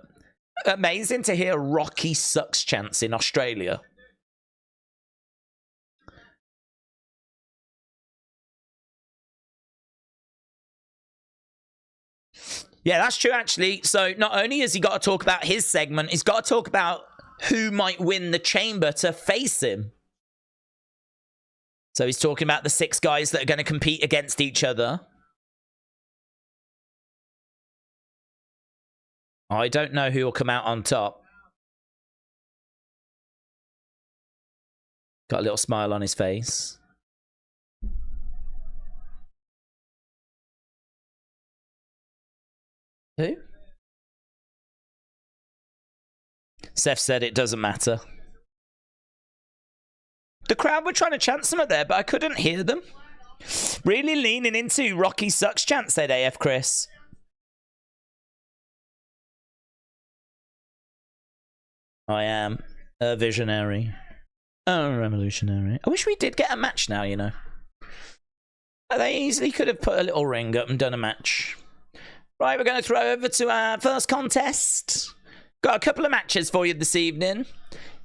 Amazing to hear Rocky sucks chants in Australia. Yeah, that's true, actually. So not only has he got to talk about his segment, he's got to talk about who might win the chamber to face him. So he's talking about the 6 guys that are going to compete against each other. I don't know who will come out on top. Got a little smile on his face. Who? Seth said it doesn't matter. The crowd were trying to chant some of there, but I couldn't hear them. Really leaning into Rocky Sucks chant, said AF Chris. I am. A visionary. A revolutionary. I wish we did get a match now, you know. They easily could have put a little ring up and done a match. Right, we're going to throw over to our first contest. Got a couple of matches for you this evening.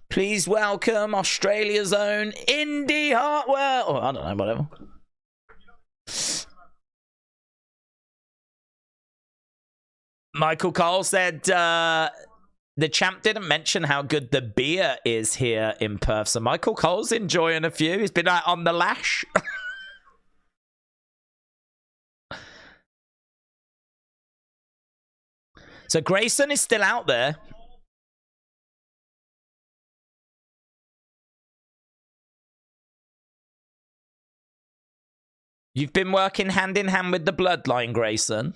Please welcome Australia's own Indy Hartwell. Oh, I don't know, whatever. Michael Cole said the champ didn't mention how good the beer is here in Perth. So Michael Cole's enjoying a few. He's been out on the lash. So Grayson is still out there. You've been working hand in hand with the bloodline, Grayson.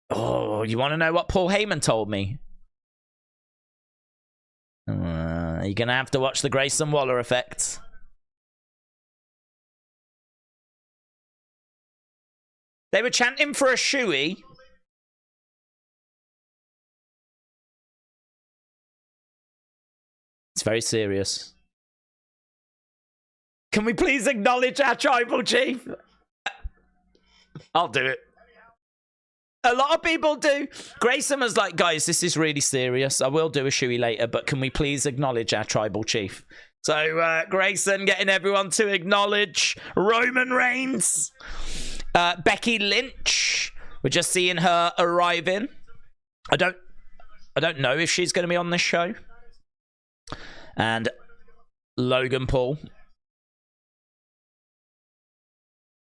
Oh, you want to know what Paul Heyman told me? You're going to have to watch the Grayson Waller effect. They were chanting for a shoey. It's very serious. Can we please acknowledge our tribal chief? I'll do it. A lot of people do. Grayson was like, guys, this is really serious. I will do a shoey later, but can we please acknowledge our tribal chief? So Grayson getting everyone to acknowledge Roman Reigns. Becky Lynch. We're just seeing her arriving. I don't know if she's going to be on this show. And Logan Paul.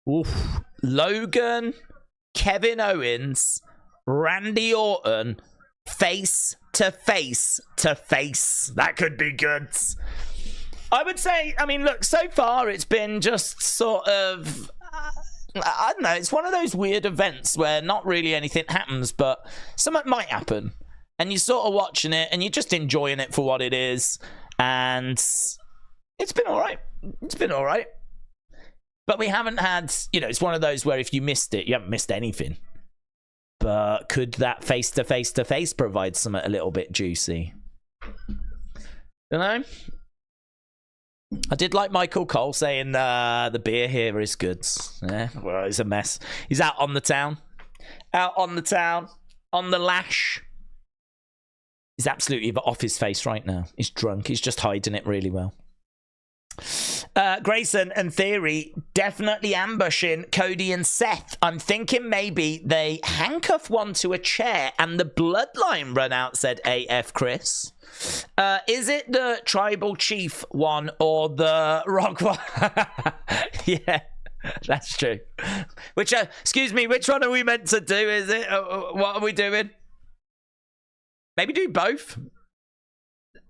Oof. Logan, Kevin Owens, Randy Orton, face to face to face. That could be good. I would say, I mean, look, so far it's been just sort of, I don't know, it's one of those weird events where not really anything happens, but something might happen. And you're sort of watching it and you're just enjoying it for what it is. And it's been all right. It's been all right. But we haven't had, you know, it's one of those where if you missed it, you haven't missed anything. But could that face-to-face-to-face provide something a little bit juicy? You know? I did like Michael Cole saying the beer here is good. Yeah, well, it's a mess. He's out on the town. Out on the town. On the lash. He's absolutely off his face right now. He's drunk. He's just hiding it really well. Grayson and Theory definitely ambushing Cody and Seth. I'm thinking maybe they handcuff one to a chair and the bloodline run out, said AF Chris. Is it the tribal chief one or the rock one? Yeah, that's true. Which, excuse me, which one are we meant to do? Is it? What are we doing? Maybe do both.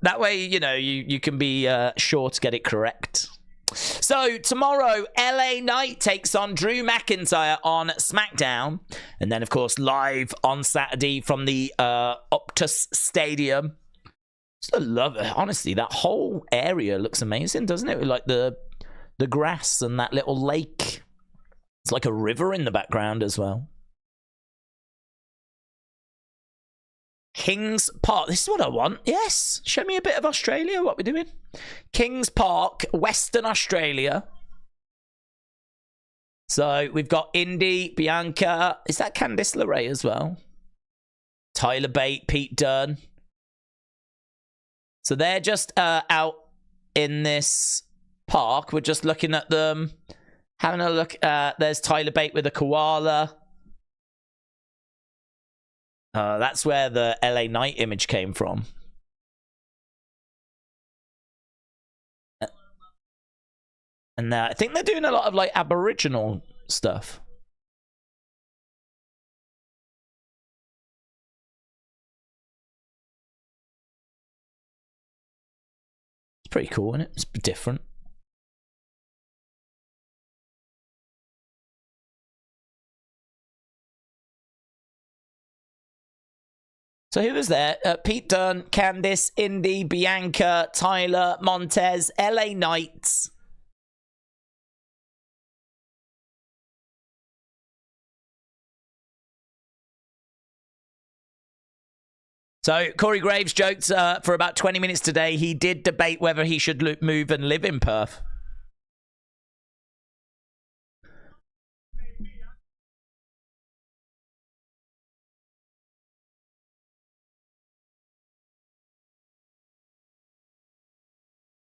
That way, you know, you can be sure to get it correct. So, tomorrow, LA Knight takes on Drew McIntyre on SmackDown. And then, of course, live on Saturday from the Optus Stadium. I love it. Honestly, that whole area looks amazing, doesn't it? With, like, the grass and that little lake. It's like a river in the background as well. Kings Park. This is what I want. Yes. Show me a bit of Australia. What we're doing. Kings Park, Western Australia. So we've got Indy, Bianca. Is that Candice LeRae as well? Tyler Bate, Pete Dunne. So they're just out in this park. We're just looking at them. Having a look. There's Tyler Bate with a koala. That's where the LA Knight image came from. And I think they're doing a lot of like Aboriginal stuff. It's pretty cool, isn't it? It's different. So who was there? Pete Dunne, Candice, Indy, Bianca, Tyler, Montez, LA Knights. So Corey Graves joked for about 20 minutes today. He did debate whether he should move and live in Perth.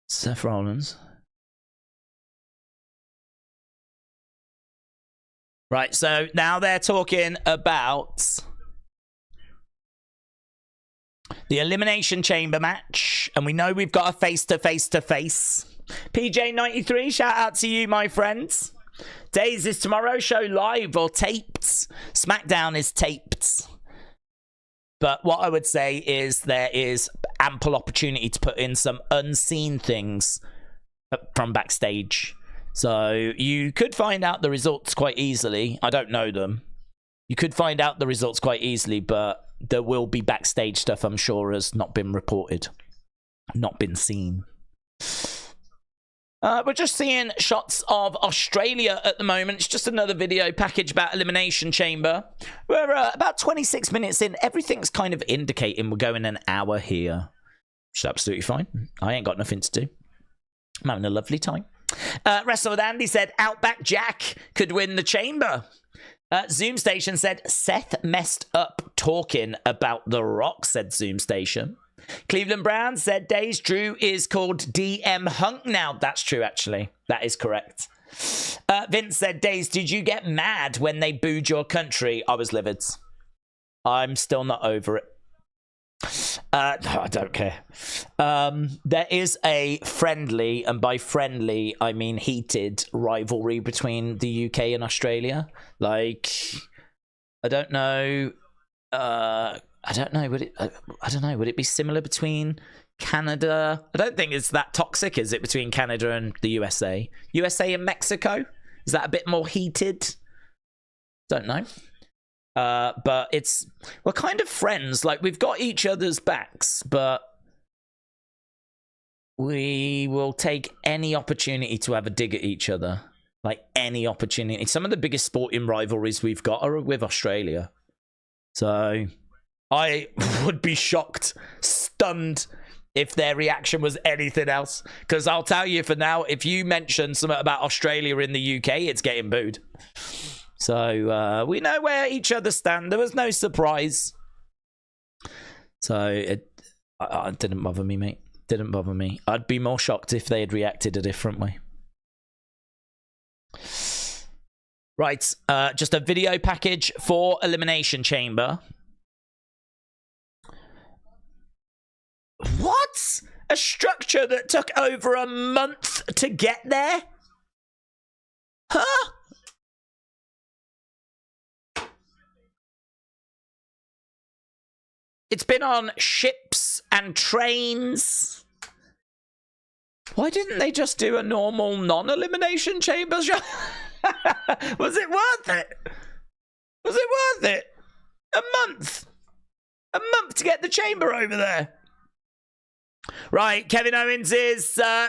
Seth Rollins. Right, so now they're talking about the Elimination Chamber match, and we know we've got a face-to-face-to-face. PJ93, shout out to you, my friends. Daze, is tomorrow's show live or taped? SmackDown is taped. But what I would say is there is ample opportunity to put in some unseen things from backstage. So you could find out the results quite easily. I don't know them. You could find out the results quite easily, but there will be backstage stuff I'm sure has not been reported, not been seen. We're just seeing shots of Australia at the moment. It's just another video package about Elimination Chamber. We're about 26 minutes in. Everything's kind of indicating we're going an hour here. Which is absolutely fine. I ain't got nothing to do. I'm having a lovely time. Wrestle with Andy said, Outback Jack could win the Chamber. Zoom Station said, Seth messed up talking about The Rock, said Zoom Station. Cleveland Brown said, Daze Drew is called DM Hunk now. That's true, actually. That is correct. Vince said, Daze, did you get mad when they booed your country? I was livid. I'm still not over it. No, I don't care. There is a friendly, and by friendly, I mean heated rivalry between the UK and Australia. Like, I don't know. I don't know. Would it be similar between Canada? I don't think it's that toxic, is it, between Canada and the USA? USA and Mexico? Is that a bit more heated? Don't know. But we're kind of friends. Like, we've got each other's backs, but we will take any opportunity to have a dig at each other. Like, any opportunity. Some of the biggest sporting rivalries we've got are with Australia. So I would be shocked, stunned, if their reaction was anything else. Because I'll tell you for now, if you mention something about Australia in the UK, it's getting booed. So we know where each other stand. There was no surprise. So it didn't bother me, mate. Didn't bother me. I'd be more shocked if they had reacted a different way. Right, just a video package for Elimination Chamber. What? A structure that took over a month to get there? Huh? It's been on ships and trains. Why didn't they just do a normal non-elimination chamber show? Was it worth it? Was it worth it? A month. A month to get the chamber over there. Right, Kevin Owens'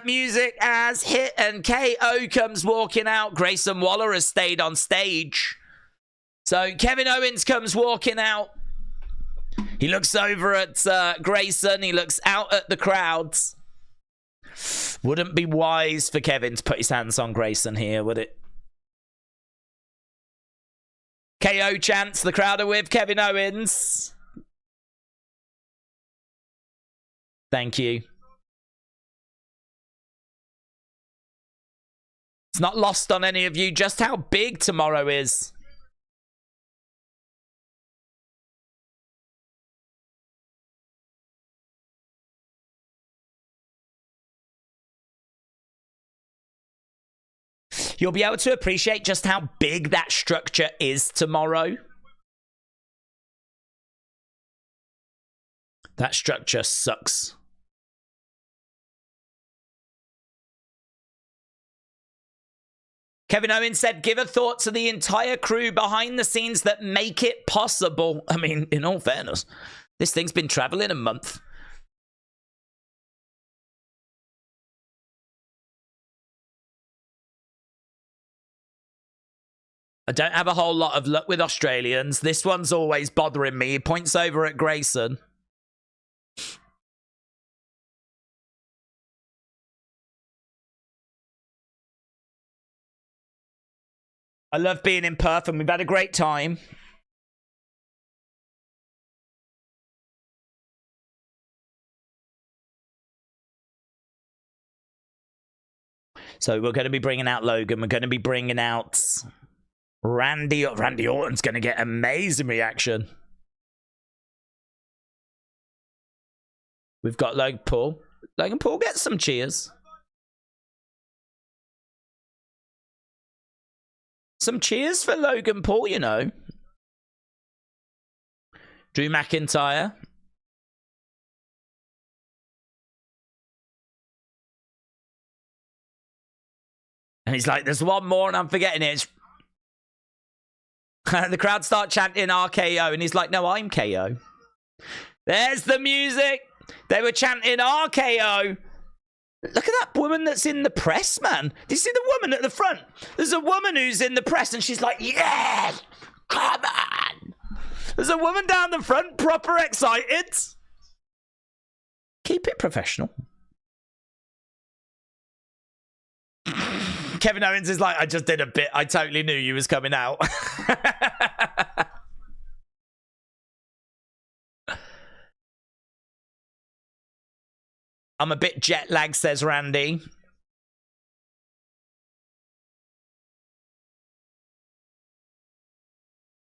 music has hit and KO comes walking out. Grayson Waller has stayed on stage. So Kevin Owens comes walking out. He looks over at Grayson. He looks out at the crowds. Wouldn't be wise for Kevin to put his hands on Grayson here, would it? KO chants. The crowd are with Kevin Owens. Thank you. It's not lost on any of you just how big tomorrow is. You'll be able to appreciate just how big that structure is tomorrow. That structure sucks. Kevin Owens said, give a thought to the entire crew behind the scenes that make it possible. I mean, in all fairness, this thing's been traveling a month. I don't have a whole lot of luck with Australians. This one's always bothering me. He points over at Grayson. I love being in Perth, and we've had a great time. So we're going to be bringing out Logan. We're going to be bringing out Randy. Randy Orton's going to get amazing reaction. We've got Logan Paul. Logan Paul gets some cheers. Some cheers for Logan Paul, you know. Drew McIntyre. And he's like, there's one more and I'm forgetting it. The crowd start chanting RKO. And he's like, no, I'm KO. There's the music. They were chanting RKO. Look at that woman that's in the press, man. Do you see the woman at the front? There's a woman who's in the press and she's like, yes, come on. There's a woman down the front, proper excited. Keep it professional. Kevin Owens is like, I just did a bit. I totally knew you was coming out. I'm a bit jet lagged, says Randy.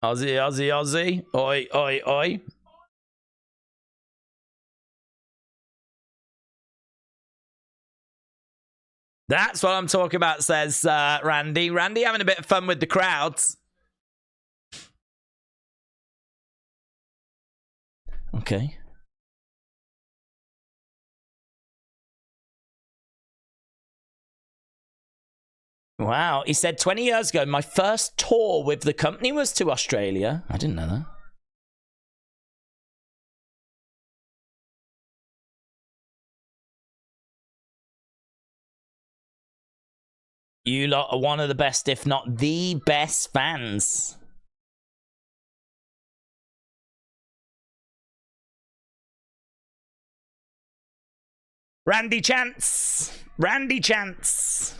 Aussie, Aussie, Aussie. Oi, oi, oi. That's what I'm talking about, says Randy. Randy having a bit of fun with the crowds. Okay. Wow. He said 20 years ago, my first tour with the company was to Australia. I didn't know that. You lot are one of the best, if not the best fans. Randy Chance. Randy Chance.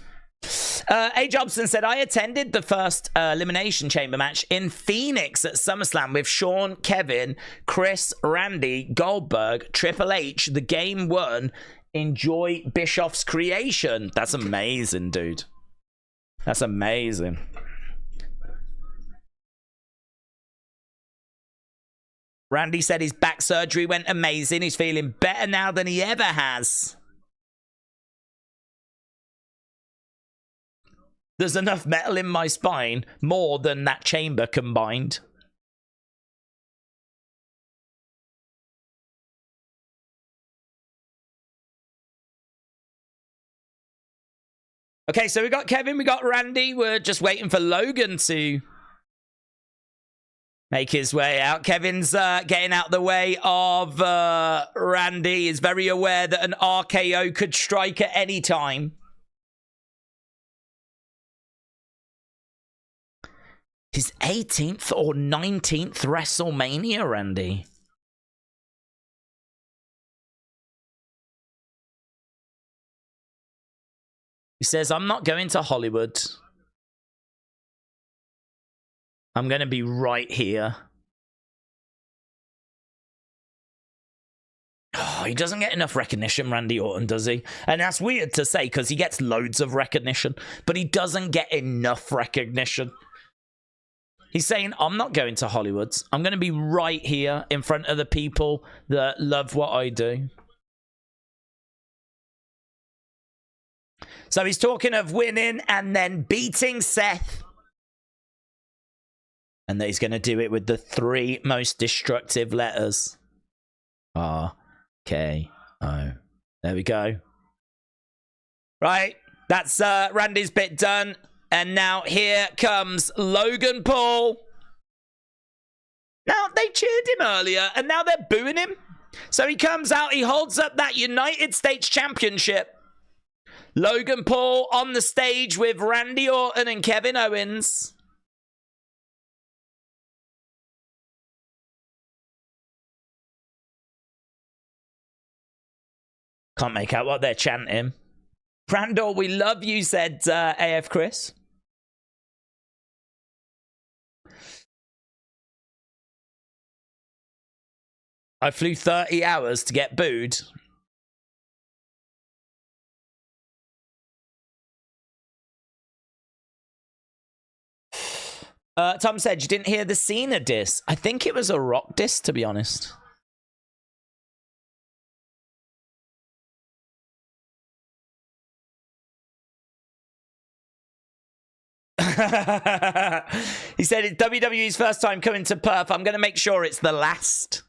A. Jobson said, I attended the first Elimination Chamber match in Phoenix at SummerSlam with Sean, Kevin, Chris, Randy, Goldberg, Triple H, The Game Won. Enjoy Bischoff's creation. That's amazing, dude. That's amazing. Randy said his back surgery went amazing. He's feeling better now than he ever has. There's enough metal in my spine, more than that chamber combined. Okay, so we got Kevin, we got Randy. We're just waiting for Logan to make his way out. Kevin's getting out the way of Randy. He's very aware that an RKO could strike at any time. His 18th or 19th WrestleMania, Randy. He says, I'm not going to Hollywood. I'm going to be right here. Oh, he doesn't get enough recognition, Randy Orton, does he? And that's weird to say because he gets loads of recognition, but he doesn't get enough recognition. He's saying, I'm not going to Hollywood. I'm going to be right here in front of the people that love what I do. So he's talking of winning and then beating Seth. And that he's going to do it with the 3 most destructive letters. R, K, O. There we go. Right. That's Randy's bit done. And now here comes Logan Paul. Now, they cheered him earlier, and now they're booing him. So he comes out, he holds up that United States Championship. Logan Paul on the stage with Randy Orton and Kevin Owens. Can't make out what they're chanting. Randall, we love you, said AF Chris. I flew 30 hours to get booed. Tom said, you didn't hear the Cena diss. I think it was a Rock diss, to be honest. He said it's WWE's first time coming to Perth. I'm going to make sure it's the last.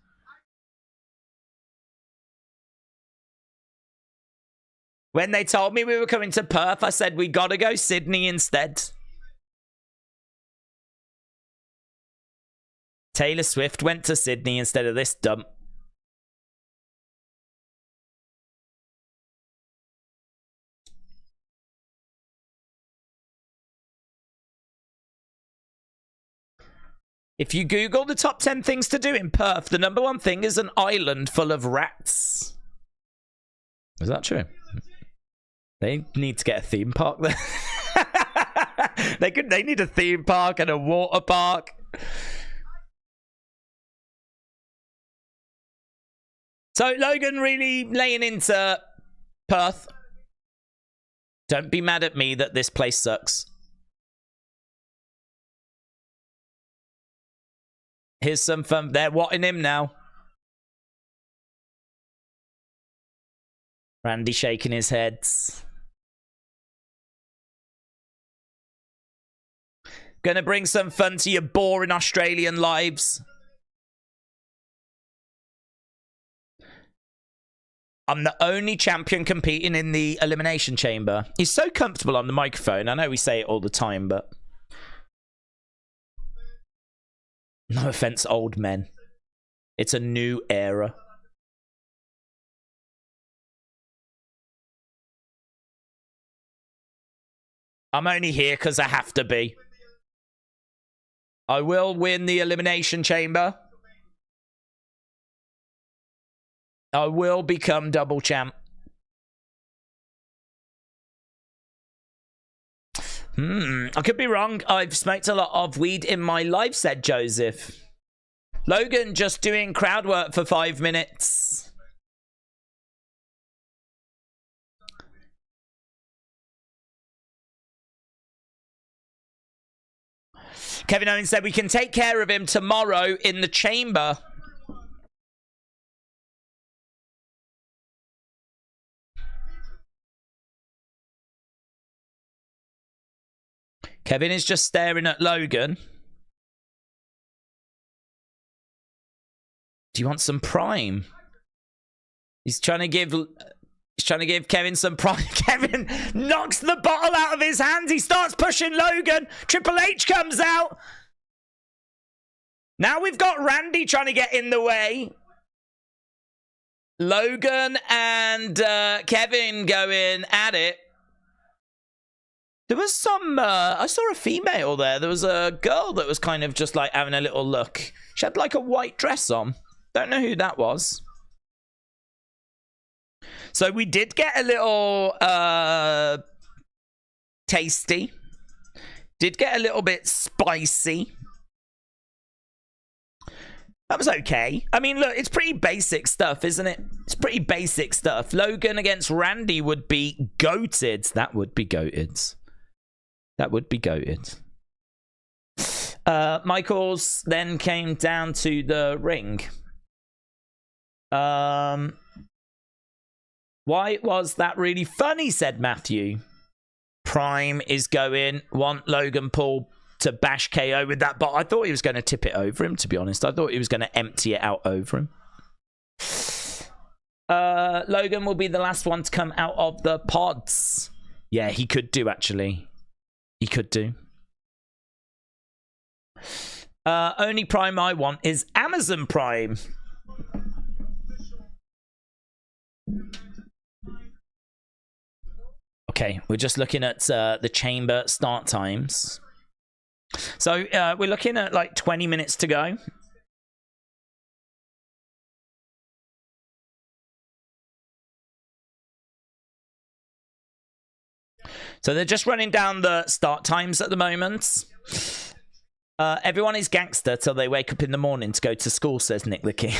When they told me we were coming to Perth, I said we got to go Sydney instead. Taylor Swift went to Sydney instead of this dump. If you Google the top 10 things to do in Perth, the #1 thing is an island full of rats. Is that true? They need to get a theme park there. They need a theme park and a water park. So Logan really laying into Perth. Don't be mad at me that this place sucks. Here's some fun. They're watting him now. Randy shaking his head. Gonna bring some fun to your boring Australian lives. I'm the only champion competing in the Elimination Chamber. He's so comfortable on the microphone. I know we say it all the time, but... No offense, old men. It's a new era. I'm only here because I have to be. I will win the Elimination Chamber. I will become double champ. I could be wrong. I've smoked a lot of weed in my life, said Joseph. Logan just doing crowd work for 5 minutes. Kevin Owens said we can take care of him tomorrow in the chamber. Kevin is just staring at Logan. Do you want some prime? He's trying to give Kevin some prime. Kevin knocks the bottle out of his hands. He starts pushing Logan. Triple H comes out. Now we've got Randy trying to get in the way. Logan and Kevin going at it. There was some, I saw a female there. There was a girl that was kind of just like having a little look. She had like a white dress on. Don't know who that was. So we did get a little tasty. Did get a little bit spicy. That was okay. I mean, look, it's pretty basic stuff, isn't it? It's pretty basic stuff. Logan against Randy would be goated. That would be goated. That would be goated. Michaels then came down to the ring. Why was that really funny, said Matthew. Prime is going, want Logan Paul to bash KO with that, but I thought he was going to tip it over him, to be honest. I thought he was going to empty it out over him. Logan will be the last one to come out of the pods. Yeah, he could do, actually. He could do. Only Prime I want is Amazon Prime. Okay, we're just looking at the chamber start times. So we're looking at like 20 minutes to go. So they're just running down the start times at the moment. Everyone is gangster till they wake up in the morning to go to school, says Nick the King.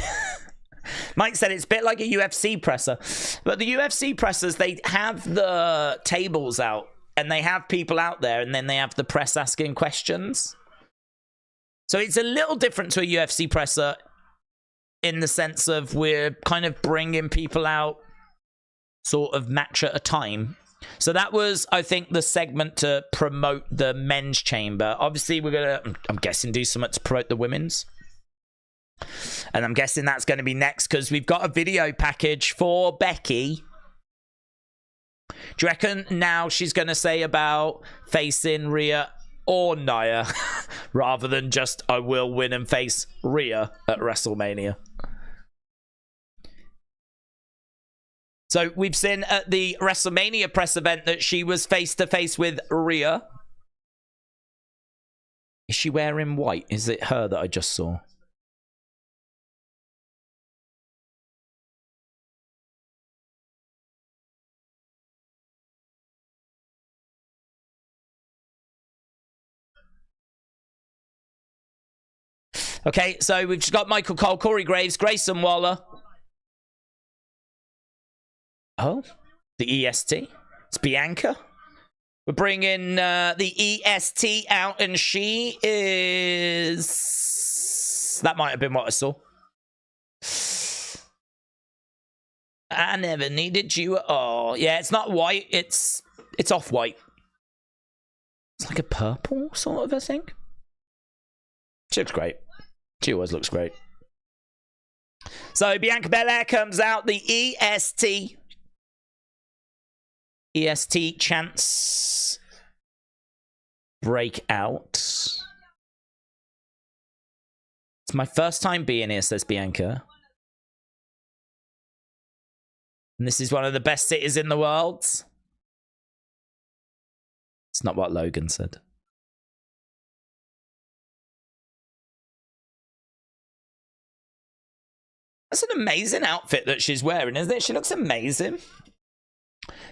Mike said it's a bit like a UFC presser. But the UFC pressers, they have the tables out and they have people out there and then they have the press asking questions. So it's a little different to a UFC presser in the sense of we're kind of bringing people out sort of match at a time. So that was, I think, the segment to promote the men's chamber. Obviously, we're going to, I'm guessing, do something to promote the women's. And I'm guessing that's going to be next because we've got a video package for Becky. Do you reckon now she's going to say about facing Rhea or Nia rather than just I will win and face Rhea at WrestleMania? So we've seen at the WrestleMania press event that she was face-to-face with Rhea. Is she wearing white? Is it her that I just saw? Okay, so we've just got Michael Cole, Corey Graves, Grayson Waller. Oh, the EST. It's Bianca. We're bringing the EST out, and she is... That might have been what I saw. I never needed you at all. Yeah, it's not white. It's off-white. It's like a purple sort of a thing. She looks great. She always looks great. So Bianca Belair comes out. The EST. EST chance breakout. It's my first time being here, says Bianca. And this is one of the best cities in the world. It's not what Logan said. That's an amazing outfit that she's wearing, isn't it? She looks amazing.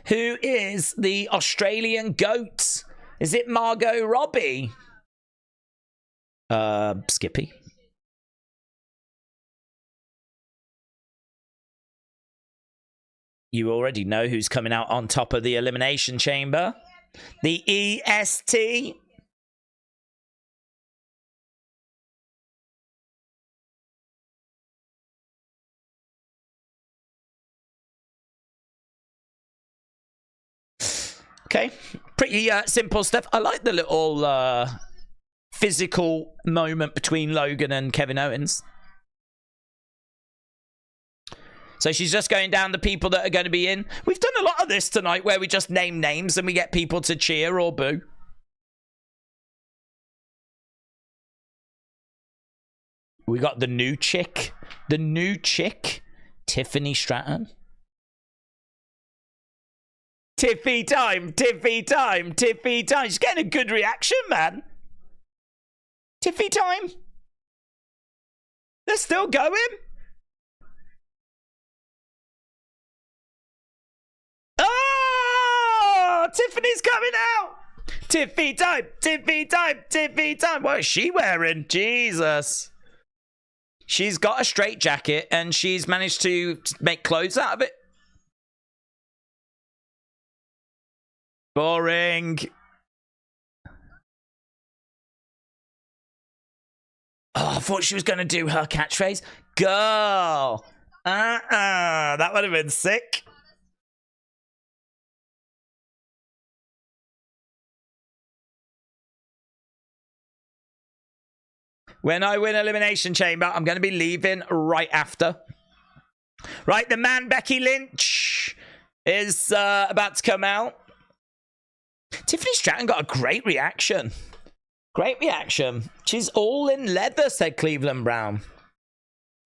Who is the Australian goat? Is it Margot Robbie? Skippy. You already know who's coming out on top of the Elimination Chamber. The EST. Okay, pretty simple stuff. I like the little physical moment between Logan and Kevin Owens. So she's just going down the people that are going to be in. We've done a lot of this tonight where we just name names and we get people to cheer or boo. We got the new chick. The new chick, Tiffany Stratton. Tiffy time, Tiffy time, Tiffy time. She's getting a good reaction, man. Tiffy time. They're still going. Oh, Tiffany's coming out. Tiffy time, Tiffy time, Tiffy time. What is she wearing? Jesus. She's got a straight jacket and she's managed to make clothes out of it. Boring. Oh, I thought she was going to do her catchphrase. Girl. That would have been sick. When I win Elimination Chamber, I'm going to be leaving right after. Right, the man Becky Lynch is about to come out. Tiffany Stratton got a great reaction. Great reaction. She's all in leather, said Cleveland Brown.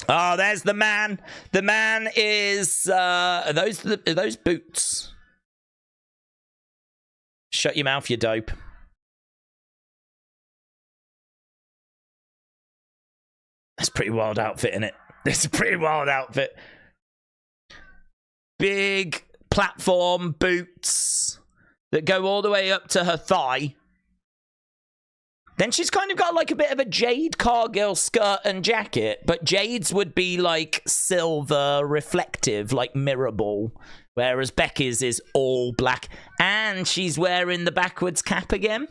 Oh, there's the man. The man is... are those boots? Shut your mouth, you dope. That's a pretty wild outfit, isn't it? It's a pretty wild outfit. Big platform boots that go all the way up to her thigh. Then she's kind of got like a bit of a Jade Cargill skirt and jacket, but Jade's would be like silver reflective, like mirror ball, whereas Becky's is all black. And she's wearing the backwards cap again.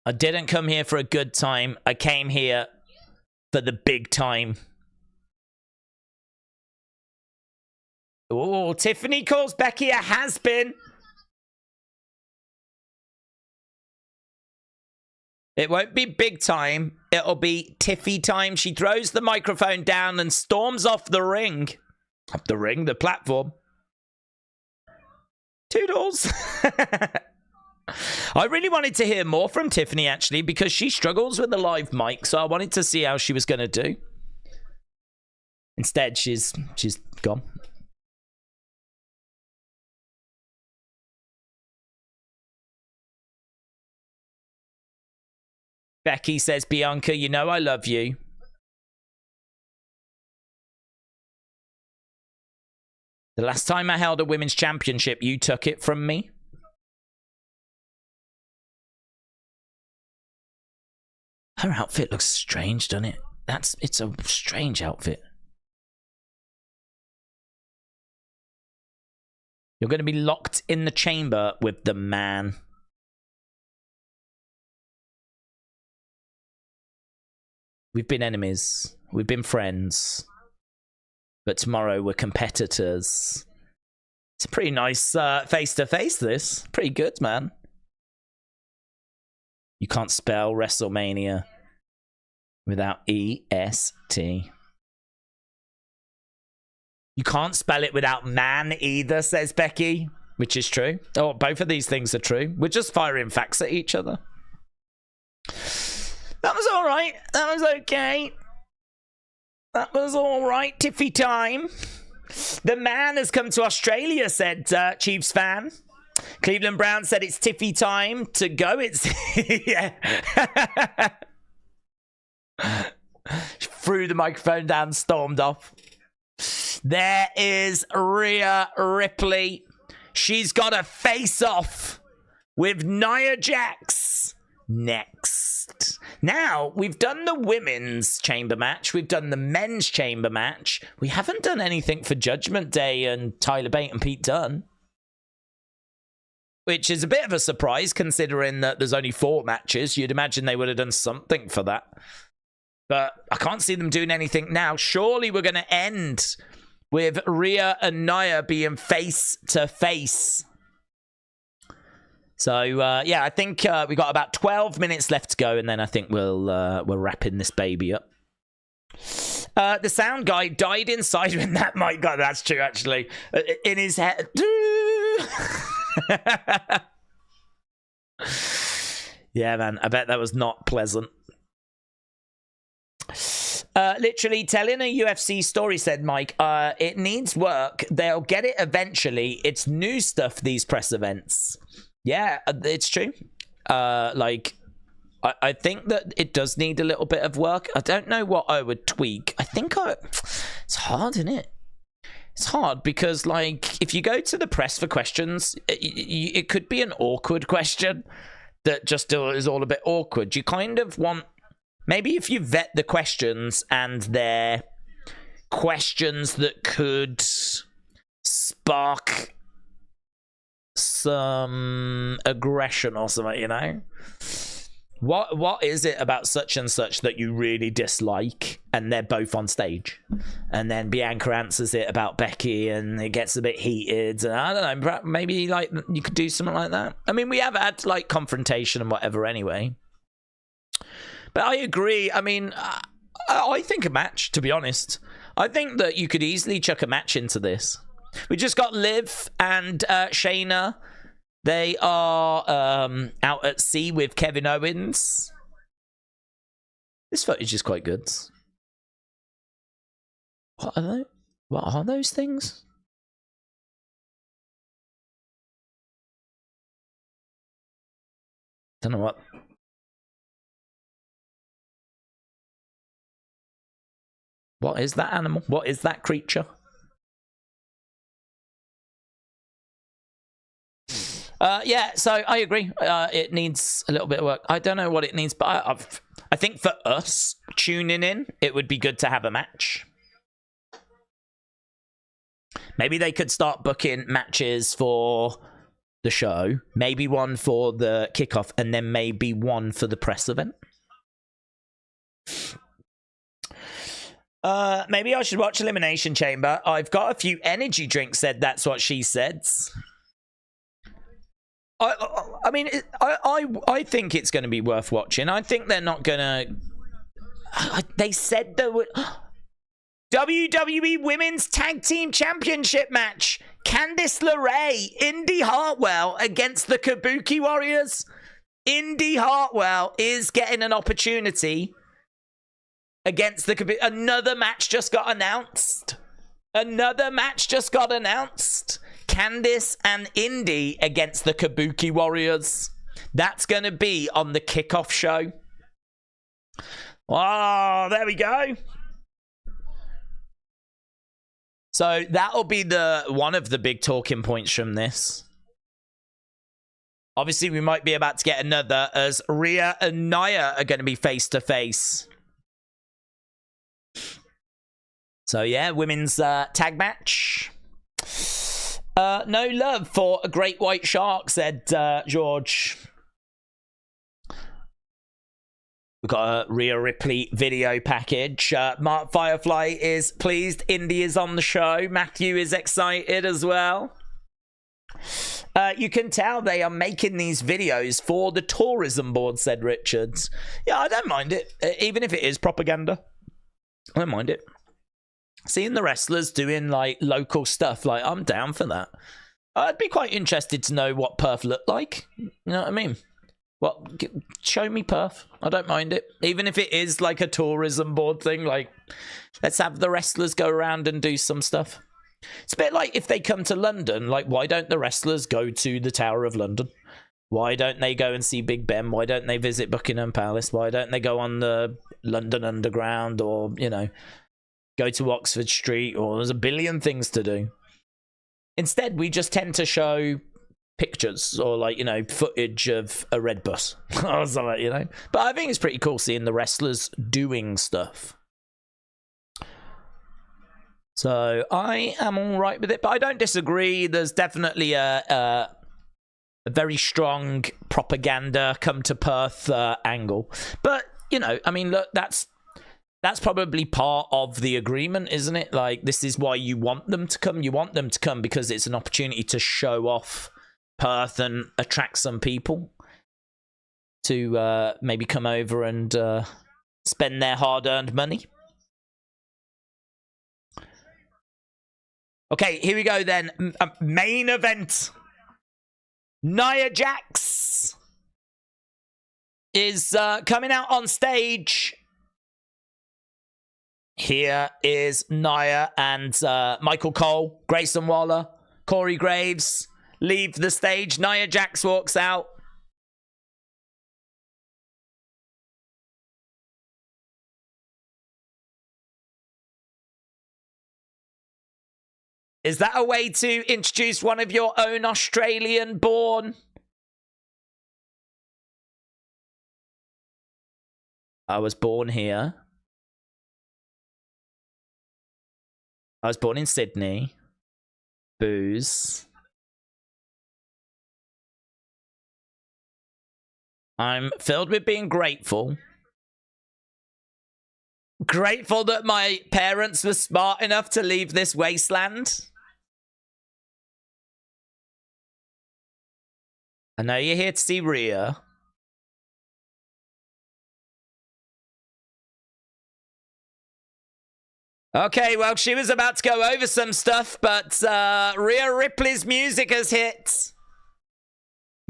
I didn't come here for a good time. I came here for the big time. Oh, Tiffany calls Becky a has-been. It won't be big time. It'll be Tiffy time. She throws the microphone down and storms off the ring. Up the ring, the platform. Toodles. I really wanted to hear more from Tiffany, actually, because she struggles with the live mic, so I wanted to see how she was going to do. Instead, she's gone. Becky says, Bianca, you know I love you. The last time I held a women's championship, you took it from me. Her outfit looks strange, doesn't it? It's a strange outfit. You're going to be locked in the chamber with the man. We've been enemies. We've been friends. But tomorrow we're competitors. It's a pretty nice face-to-face, this. Pretty good, man. You can't spell WrestleMania without E-S-T. You can't spell it without man either, says Becky. Which is true. Oh, both of these things are true. We're just firing facts at each other. That was all right. That was okay. That was all right. Tiffy time. The man has come to Australia, said Chiefs fan. Cleveland Brown said it's Tiffy time to go. It's yeah. She threw the microphone down, stormed off. There is Rhea Ripley. She's got a face-off with Nia Jax next. Now, we've done the women's chamber match. We've done the men's chamber match. We haven't done anything for Judgment Day and Tyler Bate and Pete Dunne. Which is a bit of a surprise, considering that there's only 4 matches. You'd imagine they would have done something for that. But I can't see them doing anything now. Surely we're going to end with Rhea and Nia being face-to-face. So, yeah, I think we got about 12 minutes left to go, and then I think we're wrapping this baby up. The sound guy died inside when that mic got... That's true, actually. In his head. Yeah, man. I bet that was not pleasant. Literally telling a UFC story, said Mike. It needs work. They'll get it eventually. It's new stuff, these press events. Yeah, it's true. Like, I think that it does need a little bit of work. I don't know what I would tweak. I think it's hard, isn't it? It's hard because, like, if you go to the press for questions, it could be an awkward question that just is all a bit awkward. You kind of want... Maybe if you vet the questions and they're questions that could spark some aggression or something, you know? What is it about such and such that you really dislike? And they're both on stage. And then Bianca answers it about Becky and it gets a bit heated. And I don't know, maybe like you could do something like that. I mean, we have had like confrontation and whatever anyway. But I agree. I mean, I think a match, to be honest. I think that you could easily chuck a match into this. We just got Liv and Shayna. They are out at sea with Kevin Owens. This footage is quite good. What are they? What are those things? Don't know what. What is that animal? What is that creature? Yeah, so I agree. It needs a little bit of work. I don't know what it needs, but I think for us tuning in, it would be good to have a match. Maybe they could start booking matches for the show, maybe one for the kickoff, and then maybe one for the press event. Maybe I should watch Elimination Chamber. I've got a few energy drinks, said that's what she said. I mean, I think it's going to be worth watching. I think they're not going to... They said there were... WWE Women's Tag Team Championship match. Candice LeRae, Indy Hartwell against the Kabuki Warriors. Indy Hartwell is getting an opportunity against the Kabuki... Another match just got announced. Another match just got announced. Candice and Indy against the Kabuki Warriors. That's going to be on the kickoff show. Oh, there we go. So that'll be one of the big talking points from this. Obviously, we might be about to get another, as Rhea and Nia are going to be face to face. So yeah, women's tag match. No love for a great white shark, said George. We've got a Rhea Ripley video package. Mark Firefly is pleased Indy is on the show. Matthew is excited as well. You can tell they are making these videos for the tourism board, said Richards. Yeah, I don't mind it. Even if it is propaganda. I don't mind it. Seeing the wrestlers doing, like, local stuff, like, I'm down for that. I'd be quite interested to know what Perth looked like. You know what I mean? Show me Perth. I don't mind it. Even if it is, like, a tourism board thing, like, let's have the wrestlers go around and do some stuff. It's a bit like if they come to London, like, why don't the wrestlers go to the Tower of London? Why don't they go and see Big Ben? Why don't they visit Buckingham Palace? Why don't they go on the London Underground or, you know... go to Oxford Street, or there's a billion things to do. Instead, we just tend to show pictures or, like, you know, footage of a red bus or something, you know. But I think it's pretty cool seeing the wrestlers doing stuff. So I am all right with it, but I don't disagree. There's definitely a very strong propaganda come to Perth angle. But, you know, I mean, look, that's probably part of the agreement, isn't it? Like, this is why you want them to come. You want them to come because it's an opportunity to show off Perth and attract some people to maybe come over and spend their hard-earned money. Okay, here we go then. Main event. Nia Jax is coming out on stage. Here is Nia and Michael Cole, Grayson Waller, Corey Graves leave the stage. Nia Jax walks out. Is that a way to introduce one of your own Australian-born? I was born here. I was born in Sydney. Booze. I'm filled with being grateful. Grateful that my parents were smart enough to leave this wasteland. I know you're here to see Rhea. Okay, well, she was about to go over some stuff, but Rhea Ripley's music has hit.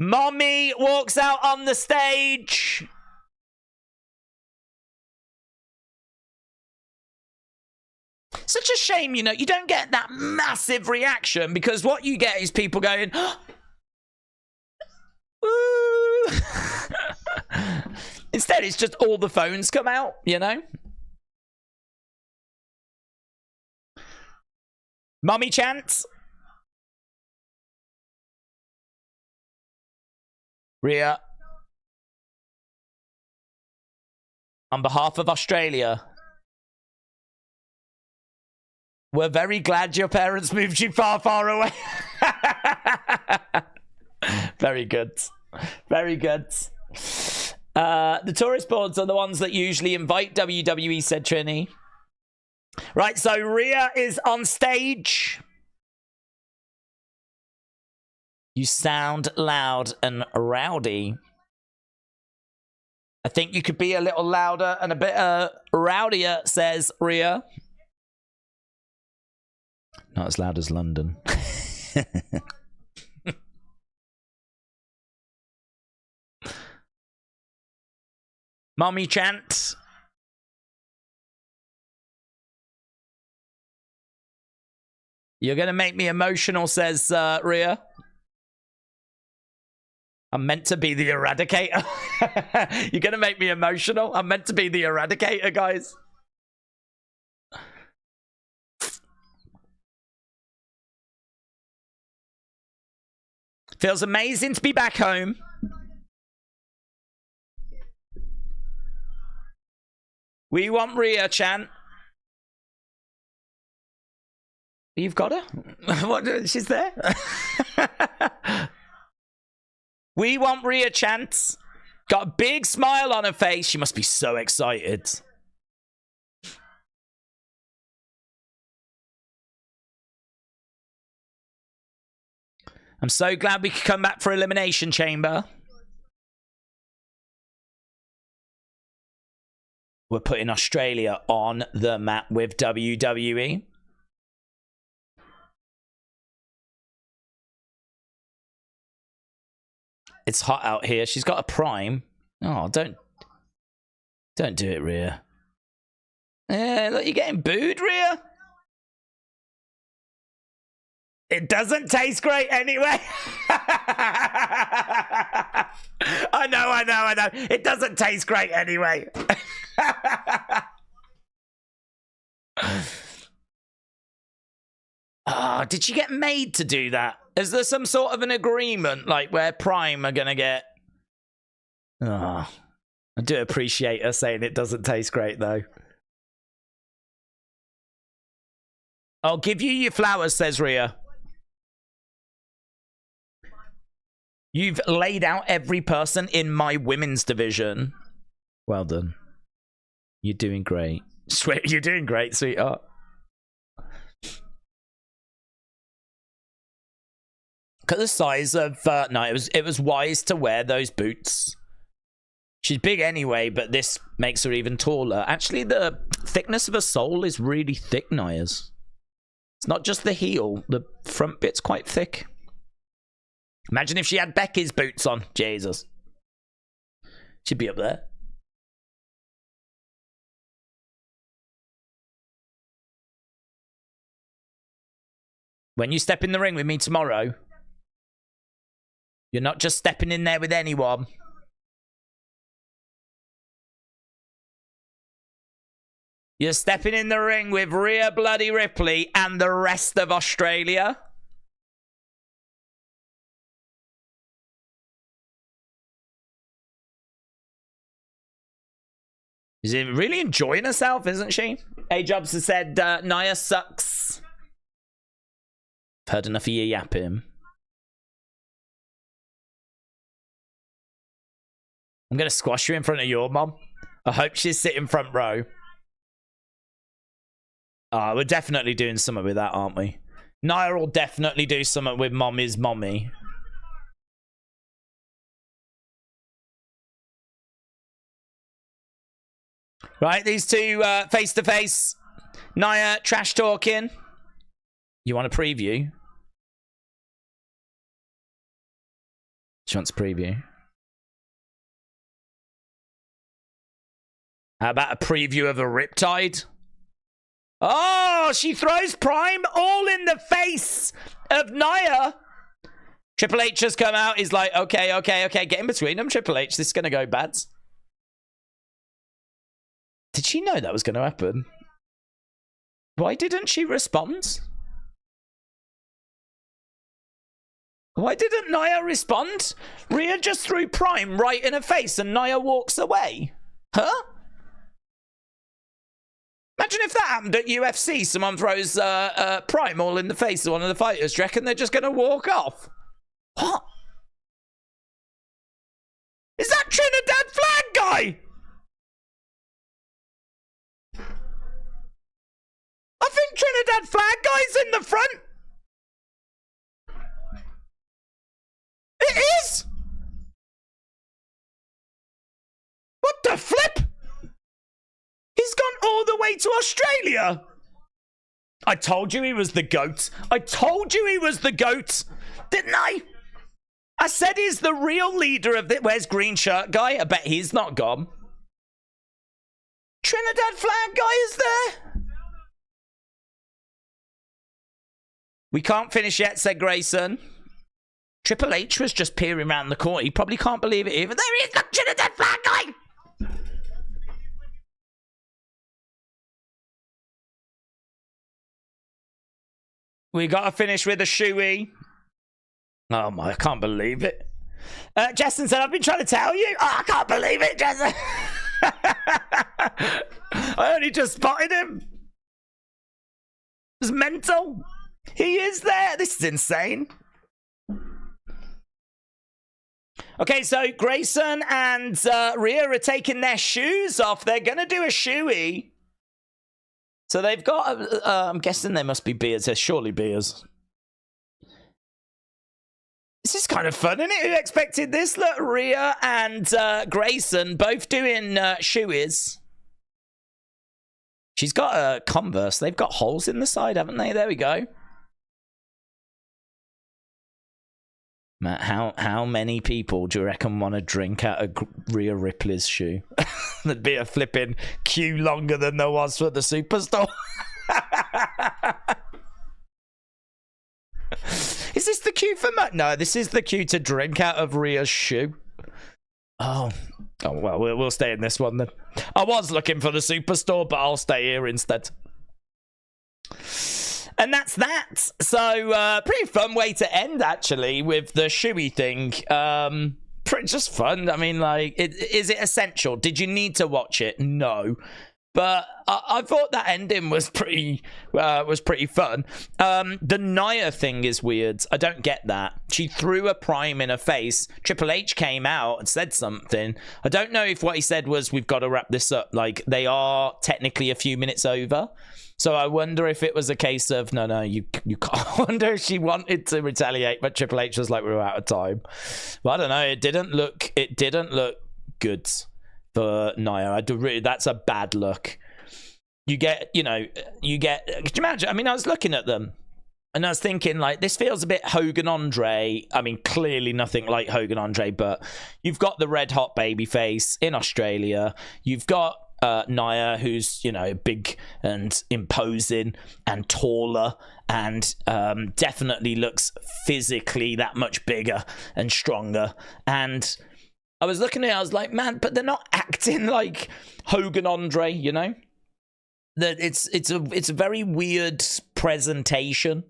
Mommy walks out on the stage. Such a shame, you know, you don't get that massive reaction, because what you get is people going, "Ooh." Instead, it's just all the phones come out, you know? Mummy chants. Rhea. On behalf of Australia, we're very glad your parents moved you far, far away. Very good. Very good. The tourist boards are the ones that usually invite WWE, said Trini. Right, so Rhea is on stage. You sound loud and rowdy. I think you could be a little louder and a bit rowdier, says Rhea. Not as loud as London. Mommy chant. You're going to make me emotional, says Rhea. I'm meant to be the Eradicator. You're going to make me emotional? I'm meant to be the Eradicator, guys. Feels amazing to be back home. We want Rhea, chant. You've got her? What? She's there? We want Rhea, chant. Got a big smile on her face. She must be so excited. I'm so glad we could come back for Elimination Chamber. We're putting Australia on the map with WWE. It's hot out here. She's got a prime. Oh, don't do it, Rhea. Look, you're getting booed, Rhea. It doesn't taste great anyway. I know. It doesn't taste great anyway. Oh, did she get made to do that? Is there some sort of an agreement, like, where Prime are going to get... Oh, I do appreciate her saying it doesn't taste great, though. I'll give you your flowers, says Rhea. You've laid out every person in my women's division. Well done. You're doing great. You're doing great, sweetheart. Look at the size of... no, it was wise to wear those boots. She's big anyway, but this makes her even taller. Actually, the thickness of her sole is really thick, Nias. It's not just the heel. The front bit's quite thick. Imagine if she had Becky's boots on. Jesus. She'd be up there. When you step in the ring with me tomorrow, you're not just stepping in there with anyone. You're stepping in the ring with Rhea Bloody Ripley and the rest of Australia. She's really enjoying herself, isn't she? A-Jobs has said, Nia sucks. I've heard enough of you yapping. I'm going to squash you in front of your mom. I hope she's sitting front row. We're definitely doing something with that, aren't we? Nia will definitely do something with Mommy's mommy. Right, these two face to face. Nia trash talking. You want a preview? She wants a preview. How about a preview of a Riptide? Oh, she throws Prime all in the face of Nia. Triple H has come out. He's like, okay. Get in between them, Triple H. This is going to go bad. Did she know that was going to happen? Why didn't she respond? Why didn't Nia respond? Rhea just threw Prime right in her face and Nia walks away. Huh? Imagine if that happened at UFC. Someone throws Prime all in the face of one of the fighters. Do you reckon they're just going to walk off? What? Is that Trinidad flag guy? I think Trinidad flag guy's in the front. It is? What the flip? He's gone all the way to Australia. I told you he was the GOAT. I told you he was the GOAT. Didn't I? I said he's the real leader of the... Where's green shirt guy? I bet he's not gone. Trinidad flag guy is there? We can't finish yet, said Grayson. Triple H was just peering around the corner. He probably can't believe it either. There he is, the Trinidad flag guy! We got to finish with a shoey. Oh my, I can't believe it. Justin said, I've been trying to tell you. Oh, I can't believe it, Justin. I only just spotted him. It's mental. He is there. This is insane. Okay, so Grayson and Rhea are taking their shoes off. They're going to do a shoey. So they've got, I'm guessing they must be beers. They're surely beers. This is kind of fun, isn't it? Who expected this? Look, Rhea and Grayson both doing shoeys. She's got a Converse. They've got holes in the side, haven't they? There we go. Matt, how many people do you reckon want to drink out of Rhea Ripley's shoe? There'd be a flipping queue longer than there was for the Superstore. Is this the queue for Matt? No, this is the queue to drink out of Rhea's shoe. Oh well, we'll stay in this one then. I was looking for the Superstore, but I'll stay here instead. And that's that. So, pretty fun way to end, actually, with the shoey thing. Pretty just fun. I mean, like, is it essential? Did you need to watch it? No. But I thought that ending was pretty fun. The Nia thing is weird. I don't get that. She threw a Prime in her face. Triple H came out and said something. I don't know if what he said was, we've got to wrap this up. Like, they are technically a few minutes over. So I wonder if it was a case of, no, you can't. I wonder if she wanted to retaliate, but Triple H was like, we're out of time. But I don't know. It didn't look good for Nia. That's a bad look. Could you imagine? I mean, I was looking at them and I was thinking, like, this feels a bit Hogan Andre. I mean, clearly nothing like Hogan Andre, but you've got the red hot baby face in Australia. You've got Nia, who's, big and imposing and taller and definitely looks physically that much bigger and stronger. And I was looking at it, I was like, man, but they're not acting like Hogan Andre, that it's a very weird presentation.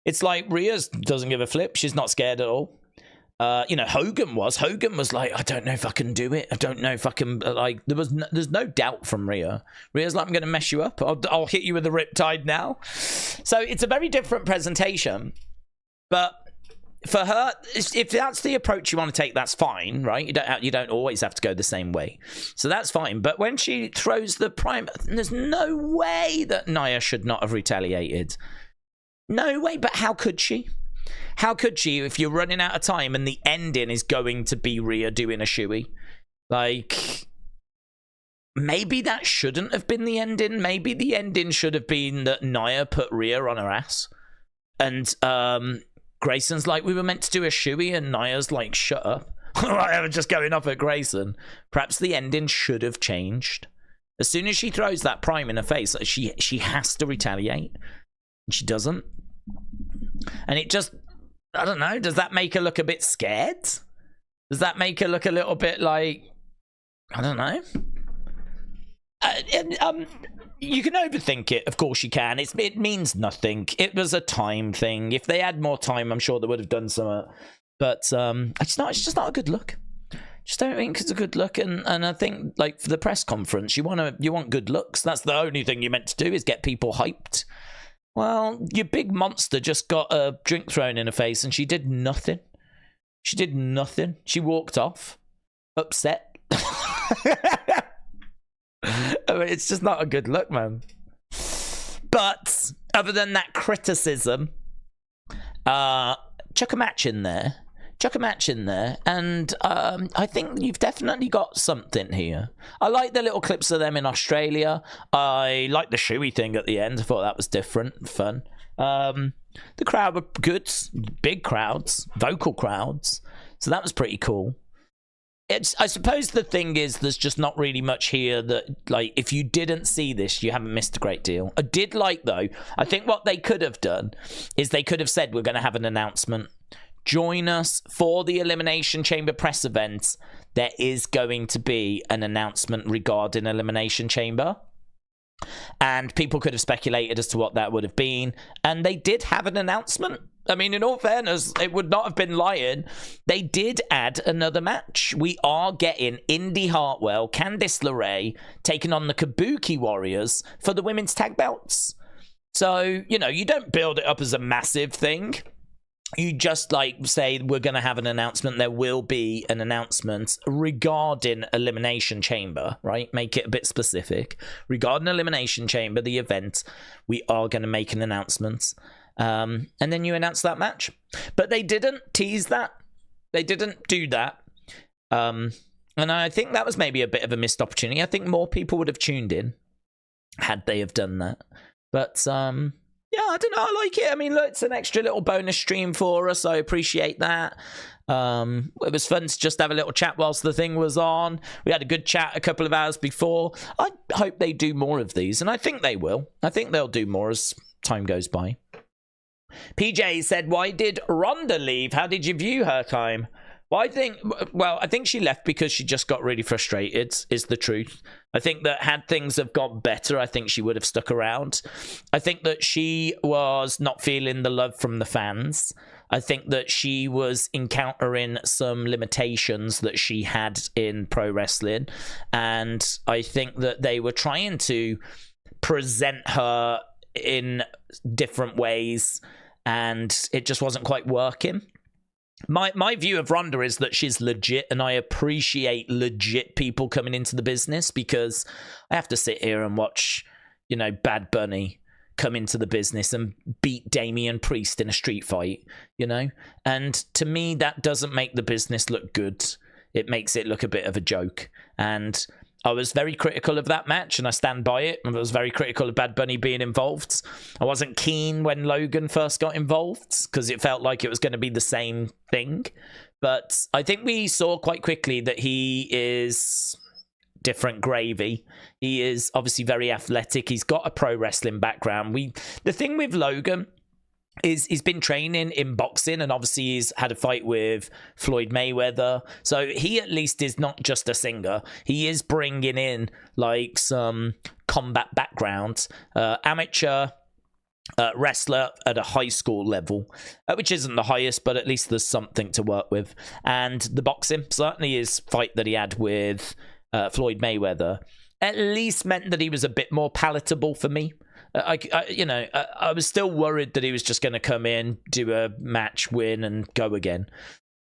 It's like Rhea doesn't give a flip. She's not scared at all. Hogan was like, I don't know if I can do it. I don't know if I can, like, there's no doubt from Rhea. Rhea's like, I'm going to mess you up. I'll hit you with a riptide now. So it's a very different presentation. But for her, if that's the approach you want to take, that's fine, right? You don't always have to go the same way. So that's fine. But when she throws the Prime, there's no way that Nia should not have retaliated. No way. But how could she? How could she if you're running out of time and the ending is going to be Rhea doing a shoey? Like, maybe that shouldn't have been the ending. Maybe the ending should have been that Nia put Rhea on her ass. And Grayson's like, we were meant to do a shoey, and Nia's like, shut up. I'm just going off at Grayson. Perhaps the ending should have changed. As soon as she throws that Prime in her face, she has to retaliate. And she doesn't. And it just, I don't know, does that make her look a bit scared? Does that make her look a little bit like, I don't know. You can overthink it, of course you can. It means nothing. It was a time thing. If they had more time, I'm sure they would have done something. But it's just not a good look. Just don't think it's a good look. And I think, like, for the press conference, you want good looks. That's the only thing you're meant to do, is get people hyped. Well, your big monster just got a drink thrown in her face, and she did nothing. She did nothing. She walked off, upset. I mean, it's just not a good look, man. But other than that criticism, chuck a match in there. And I think you've definitely got something here. I like the little clips of them in Australia. I like the shoey thing at the end. I thought that was different, fun. The crowd were good, big crowds, vocal crowds. So that was pretty cool. I suppose the thing is, there's just not really much here that, like, if you didn't see this, you haven't missed a great deal. I did like, though, I think what they could have done is they could have said, we're going to have an announcement. Join us for the Elimination Chamber press events. There is going to be an announcement regarding Elimination Chamber. And people could have speculated as to what that would have been. And they did have an announcement. I mean, in all fairness, it would not have been lying. They did add another match. We are getting Indy Hartwell, Candice LeRae taking on the Kabuki Warriors for the women's tag belts. So, you know, you don't build it up as a massive thing. You just, like, say, we're going to have an announcement. There will be an announcement regarding Elimination Chamber, right? Make it a bit specific. Regarding Elimination Chamber, the event, we are going to make an announcement. And then you announce that match. But they didn't tease that. They didn't do that. And I think that was maybe a bit of a missed opportunity. I think more people would have tuned in had they have done that. But, yeah, I don't know. I like it. I mean, look, it's an extra little bonus stream for us. I appreciate that. It was fun to just have a little chat whilst the thing was on. We had a good chat a couple of hours before. I hope they do more of these, and I think they will. I think they'll do more as time goes by. PJ said, why did Rhonda leave? How did you view her time? Well, I think she left because she just got really frustrated, is the truth. I think that had things have got better, I think she would have stuck around. I think that she was not feeling the love from the fans. I think that she was encountering some limitations that she had in pro wrestling. And I think that they were trying to present her in different ways, and it just wasn't quite working. My view of Rhonda is that she's legit, and I appreciate legit people coming into the business, because I have to sit here and watch, you know, Bad Bunny come into the business and beat Damian Priest in a street fight, you know? And to me, that doesn't make the business look good. It makes it look a bit of a joke. And I was very critical of that match, and I stand by it. I was very critical of Bad Bunny being involved. I wasn't keen when Logan first got involved, because it felt like it was going to be the same thing. But I think we saw quite quickly that he is different gravy. He is obviously very athletic. He's got a pro wrestling background. The thing with Logan is he's been training in boxing, and obviously he's had a fight with Floyd Mayweather. So he at least is not just a singer. He is bringing in like some combat background, amateur wrestler at a high school level, which isn't the highest, but at least there's something to work with. And the boxing, certainly his fight that he had with Floyd Mayweather, at least meant that he was a bit more palatable for me. I was still worried that he was just going to come in, do a match, win, and go again.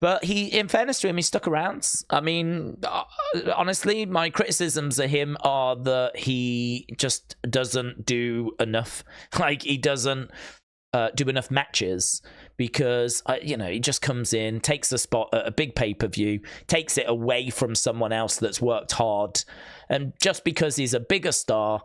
But in fairness to him, he stuck around. I mean, honestly, my criticisms of him are that he just doesn't do enough. Like, he doesn't do enough matches, because, he just comes in, takes a spot at a big pay-per-view, takes it away from someone else that's worked hard. And just because he's a bigger star,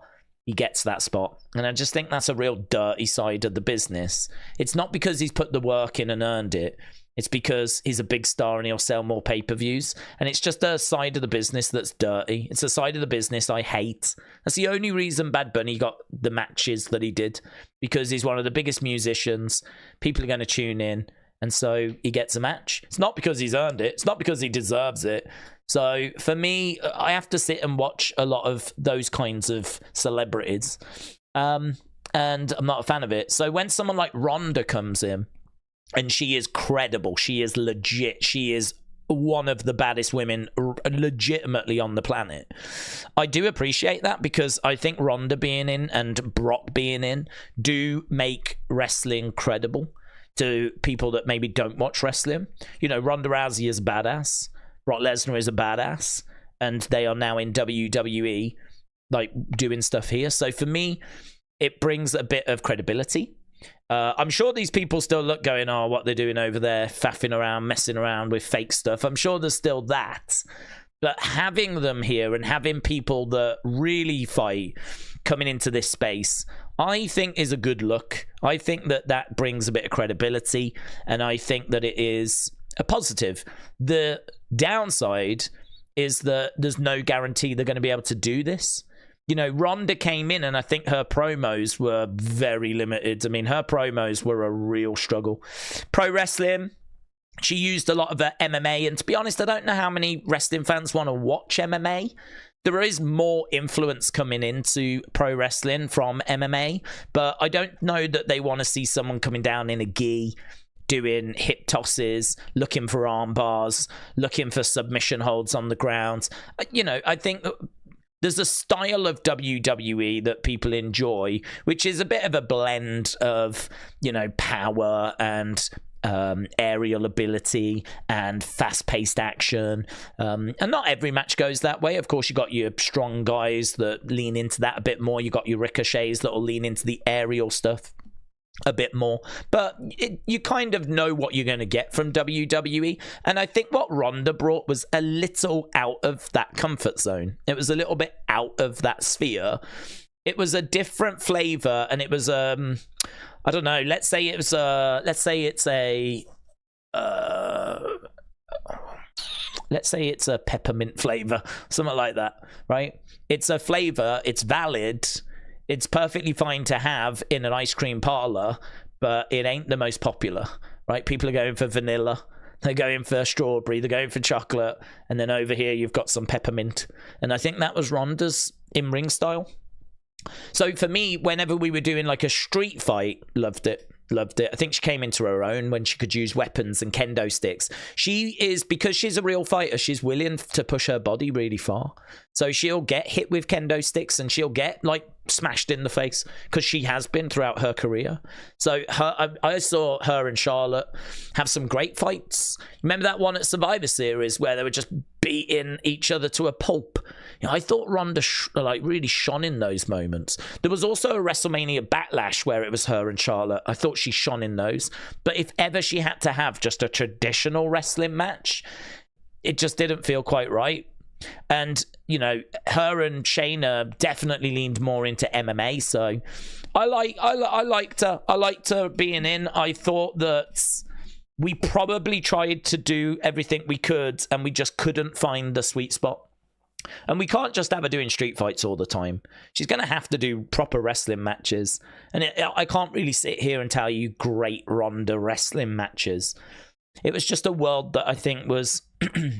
he gets that spot. And I just think that's a real dirty side of the business. It's not because he's put the work in and earned it. It's because he's a big star and he'll sell more pay-per-views. And it's just a side of the business that's dirty. It's a side of the business I hate. That's the only reason Bad Bunny got the matches that he did. Because he's one of the biggest musicians. People are going to tune in. And so he gets a match. It's not because he's earned it. It's not because he deserves it. So for me, I have to sit and watch a lot of those kinds of celebrities. And I'm not a fan of it. So when someone like Ronda comes in, and she is credible, she is legit, she is one of the baddest women legitimately on the planet. I do appreciate that, because I think Ronda being in and Brock being in do make wrestling credible to people that maybe don't watch wrestling. You know, Ronda Rousey is a badass. Brock Lesnar is a badass. And they are now in WWE, like, doing stuff here. So for me, it brings a bit of credibility. I'm sure these people still look going, oh, what they're doing over there, faffing around, messing around with fake stuff. I'm sure there's still that. But having them here and having people that really fight coming into this space, I think is a good look. I think that that brings a bit of credibility, and I think that it is a positive. The downside is that there's no guarantee they're going to be able to do this. You know, Ronda came in and I think her promos were very limited. I mean, her promos were a real struggle. Pro wrestling, she used a lot of her MMA, and to be honest, I don't know how many wrestling fans want to watch MMA. There is more influence coming into pro wrestling from MMA, but I don't know that they want to see someone coming down in a gi, doing hip tosses, looking for arm bars, looking for submission holds on the ground. You know, I think there's a style of WWE that people enjoy, which is a bit of a blend of, you know, power and aerial ability and fast-paced action, and not every match goes that way. Of course, you got your strong guys that lean into that a bit more. You got your ricochets that will lean into the aerial stuff a bit more, but you kind of know what you're going to get from WWE. And I think what Ronda brought was a little out of that comfort zone. It was a little bit out of that sphere. It was a different flavor, and it was I don't know, let's say it's a peppermint flavor, something like that, right? It's a flavor, it's valid, it's perfectly fine to have in an ice cream parlor, but it ain't the most popular, right? People are going for vanilla, they're going for strawberry, they're going for chocolate, and then over here you've got some peppermint. And I think that was Ronda's in-ring style. So for me, whenever we were doing like a street fight, loved it. I think she came into her own when she could use weapons and kendo sticks. She is, because she's a real fighter, she's willing to push her body really far. So she'll get hit with kendo sticks and she'll get like smashed in the face, because she has been throughout her career. So I saw her and Charlotte have some great fights. Remember that one at Survivor Series where they were just beating each other to a pulp? You know, I thought Ronda really shone in those moments. There was also a WrestleMania Backlash where it was her and Charlotte. I thought she shone in those. But if ever she had to have just a traditional wrestling match, it just didn't feel quite right. And, you know, her and Shayna definitely leaned more into MMA. So I liked her being in. I thought that we probably tried to do everything we could, and we just couldn't find the sweet spot. And we can't just have her doing street fights all the time. She's going to have to do proper wrestling matches. And I can't really sit here and tell you great Ronda wrestling matches. It was just a world that I think was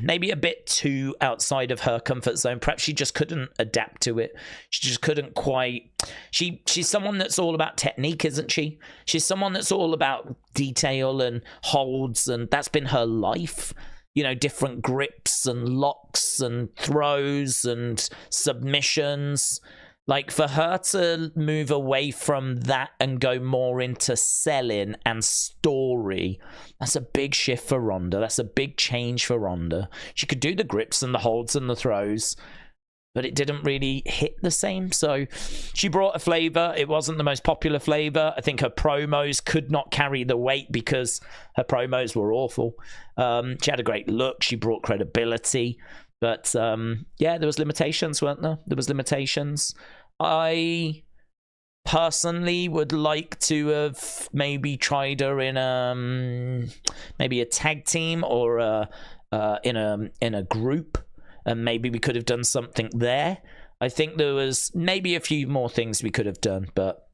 maybe a bit too outside of her comfort zone. Perhaps she just couldn't adapt to it. She just couldn't quite. She's someone that's all about technique, isn't she? She's someone that's all about detail and holds, and that's been her life. You know, different grips and locks and throws and submissions. Like, for her to move away from that and go more into selling and story, that's a big shift for Ronda. That's a big change for Ronda. She could do the grips and the holds and the throws, but it didn't really hit the same. So she brought a flavor. It wasn't the most popular flavor. I think her promos could not carry the weight because her promos were awful. She had a great look. She brought credibility. But yeah, there was limitations, weren't there? There was limitations. I personally would like to have maybe tried her in maybe a tag team or in a group, and maybe we could have done something there. I think there was maybe a few more things we could have done, but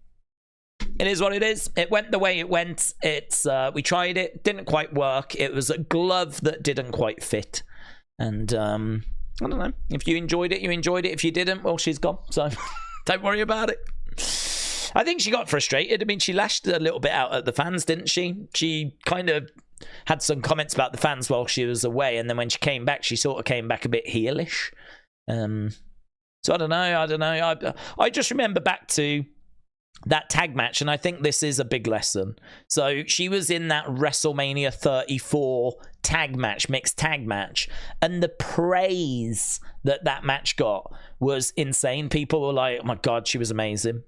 It is what it is. It went the way it went. It's we tried it, didn't quite work. It was a glove that didn't quite fit. And I don't know. If you enjoyed it, you enjoyed it. If you didn't, well, she's gone. So don't worry about it. I think she got frustrated. I mean, she lashed a little bit out at the fans, didn't she? She kind of had some comments about the fans while she was away, and then when she came back, she sort of came back a bit heelish. So I don't know. I just remember back to that tag match, and I think this is a big lesson. So she was in that WrestleMania 34 tag match, mixed tag match, and the praise that match got was insane. People were like, oh my God, she was amazing.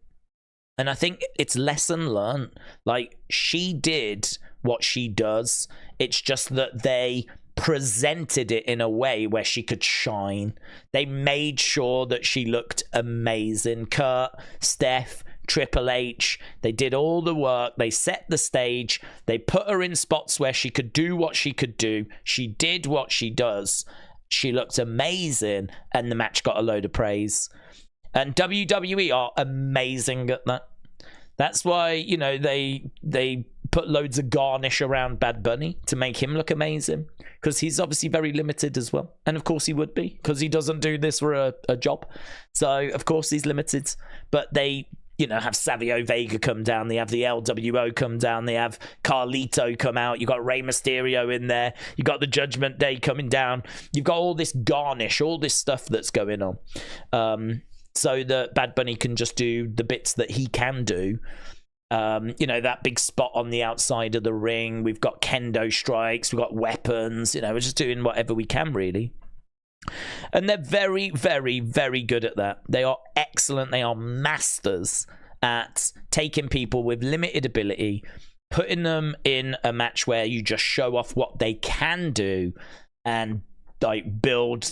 And I think it's lesson learned. Like, she did what she does. It's just that they presented it in a way where she could shine. They made sure that she looked amazing. Kurt, Steph, Triple H, they did all the work. They set the stage. They put her in spots where she could do what she could do. She did what she does. She looked amazing, and the match got a load of praise. And WWE are amazing at that. That's why, you know, they put loads of garnish around Bad Bunny to make him look amazing, because he's obviously very limited as well. And of course he would be, because he doesn't do this for a job. So of course he's limited. But they, you know, have Savio Vega come down. They have the LWO come down. They have Carlito come out. You've got Rey Mysterio in there. You've got the Judgment Day coming down. You've got all this garnish, all this stuff that's going on. So that Bad Bunny can just do the bits that he can do. You know, that big spot on the outside of the ring. We've got kendo strikes. We've got weapons. You know, we're just doing whatever we can, really. And they're very, very, very good at that. They are excellent. They are masters at taking people with limited ability, putting them in a match where you just show off what they can do and like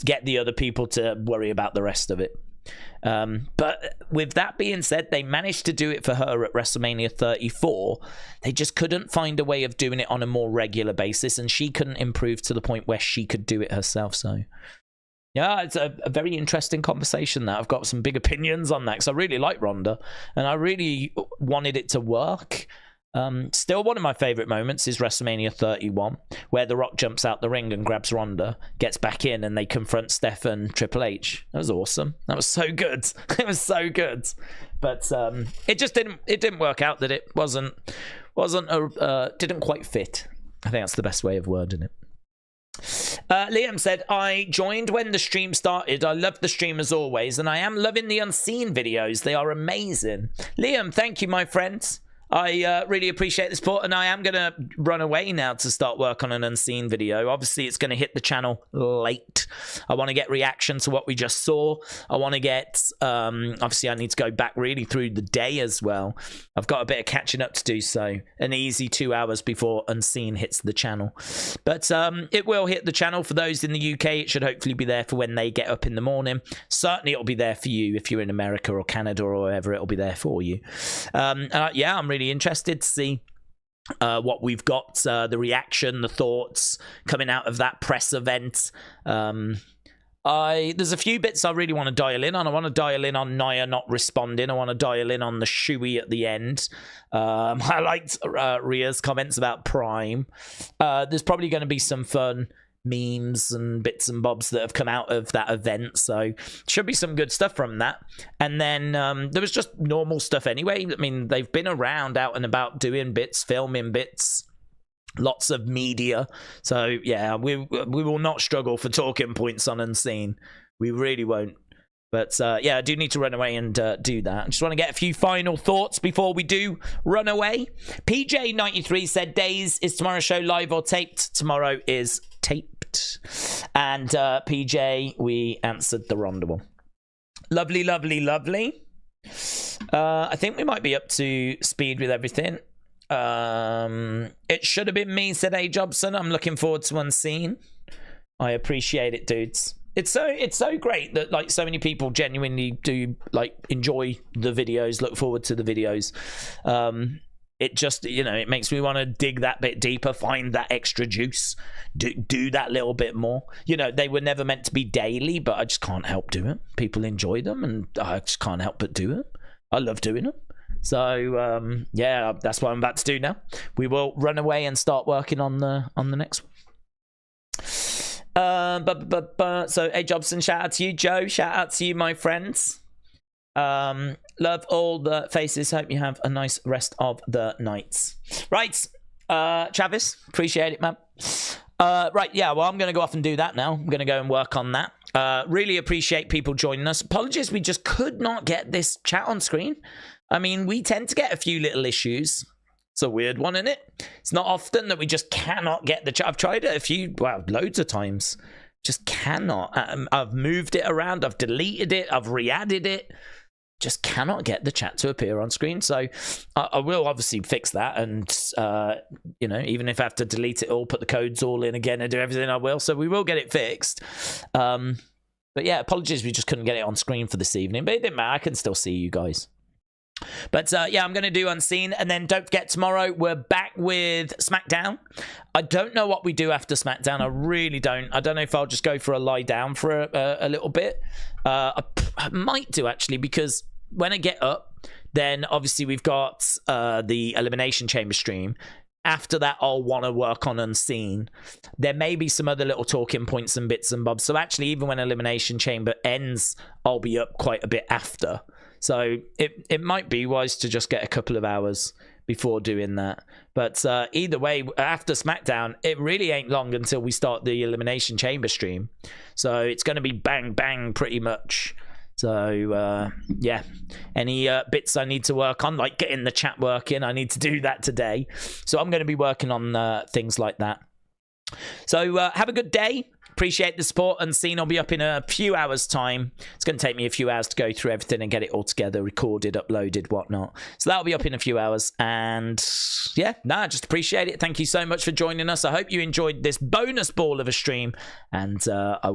get the other people to worry about the rest of it. But with that being said, they managed to do it for her at WrestleMania 34. They just couldn't find a way of doing it on a more regular basis, and she couldn't improve to the point where she could do it herself. So yeah, it's a very interesting conversation. That I've got some big opinions on that, because I really like Ronda and I really wanted it to work. Still, one of my favorite moments is WrestleMania 31, where The Rock jumps out the ring and grabs Ronda, gets back in, and they confront Steph and Triple H. That was awesome. That was so good. It was so good. But it just didn't work out. That it didn't quite fit. I think that's the best way of wording it. Liam said, I joined when the stream started. I love the stream as always, and I am loving the unseen videos. They are amazing. Liam, thank you, my friends. I really appreciate the support, and I am going to run away now to start work on an unseen video. Obviously, it's going to hit the channel late. I want to get reaction to what we just saw. I want to get, obviously, I need to go back really through the day as well. I've got a bit of catching up to do, so an easy 2 hours before unseen hits the channel. But it will hit the channel for those in the UK. It should hopefully be there for when they get up in the morning. Certainly, it'll be there for you if you're in America or Canada or wherever. It'll be there for you. Yeah, I'm really interested to see what we've got, the reaction, the thoughts coming out of that press event. There's a few bits I really want to dial in on. I want to dial in on Nia not responding. I want to dial in on the shoey at the end. I liked Rhea's comments about Prime. There's probably going to be some fun memes and bits and bobs that have come out of that event, so should be some good stuff from that. And then there was just normal stuff anyway. I mean, they've been around out and about doing bits, filming bits, lots of media. So yeah, we will not struggle for talking points on Unseen. We really won't. But yeah, I do need to run away and do that. I just want to get a few final thoughts before we do run away. PJ93 said, Daze, is tomorrow's show live or taped? Tomorrow is taped. And PJ, we answered the Ronda one. Lovely, lovely, lovely. I think we might be up to speed with everything. It should have been me, said A. Jobson. I'm looking forward to Unseen. I appreciate it, dudes. It's so great that like so many people genuinely do like enjoy the videos, look forward to the videos. It just, you know, it makes me want to dig that bit deeper, find that extra juice, do that little bit more. You know, they were never meant to be daily, but I just can't help doing it. People enjoy them, and I just can't help but do it. I love doing them. So yeah, that's what I'm about to do now. We will run away and start working on the next one. So A Jobson, shout out to you. Joe, shout out to you, my friends. Love all the faces. Hope you have a nice rest of the nights. Right, Travis, appreciate it, man. Right, yeah, well, I'm going to go off and do that now. I'm going to go and work on that. Really appreciate people joining us. Apologies, we just could not get this chat on screen. I mean, we tend to get a few little issues. It's a weird one, isn't it? It's not often that we just cannot get the chat. I've tried it a few, well, loads of times. Just cannot. I've moved it around. I've deleted it. I've re-added it. Just cannot get the chat to appear on screen. So I will obviously fix that. And, you know, even if I have to delete it all, put the codes all in again and do everything, I will. So we will get it fixed. But yeah, apologies. We just couldn't get it on screen for this evening. But it didn't matter. I can still see you guys. But yeah, I'm going to do Unseen. And then don't forget, tomorrow we're back with SmackDown. I don't know what we do after SmackDown. I really don't. I don't know if I'll just go for a lie down for a little bit. I might do, actually, because when I get up, then obviously we've got the Elimination Chamber stream. After that, I'll want to work on Unseen. There may be some other little talking points and bits and bobs. So actually, even when Elimination Chamber ends, I'll be up quite a bit after. So it might be wise to just get a couple of hours before doing that. But either way, after SmackDown, it really ain't long until we start the Elimination Chamber stream. So it's going to be bang, bang pretty much. So, yeah, any bits I need to work on, like getting the chat working, I need to do that today. So I'm going to be working on things like that. So have a good day. Appreciate the support. Unseen will be up in a few hours' time. It's going to take me a few hours to go through everything and get it all together, recorded, uploaded, whatnot. So that'll be up in a few hours. And yeah, just appreciate it. Thank you so much for joining us. I hope you enjoyed this bonus ball of a stream. And I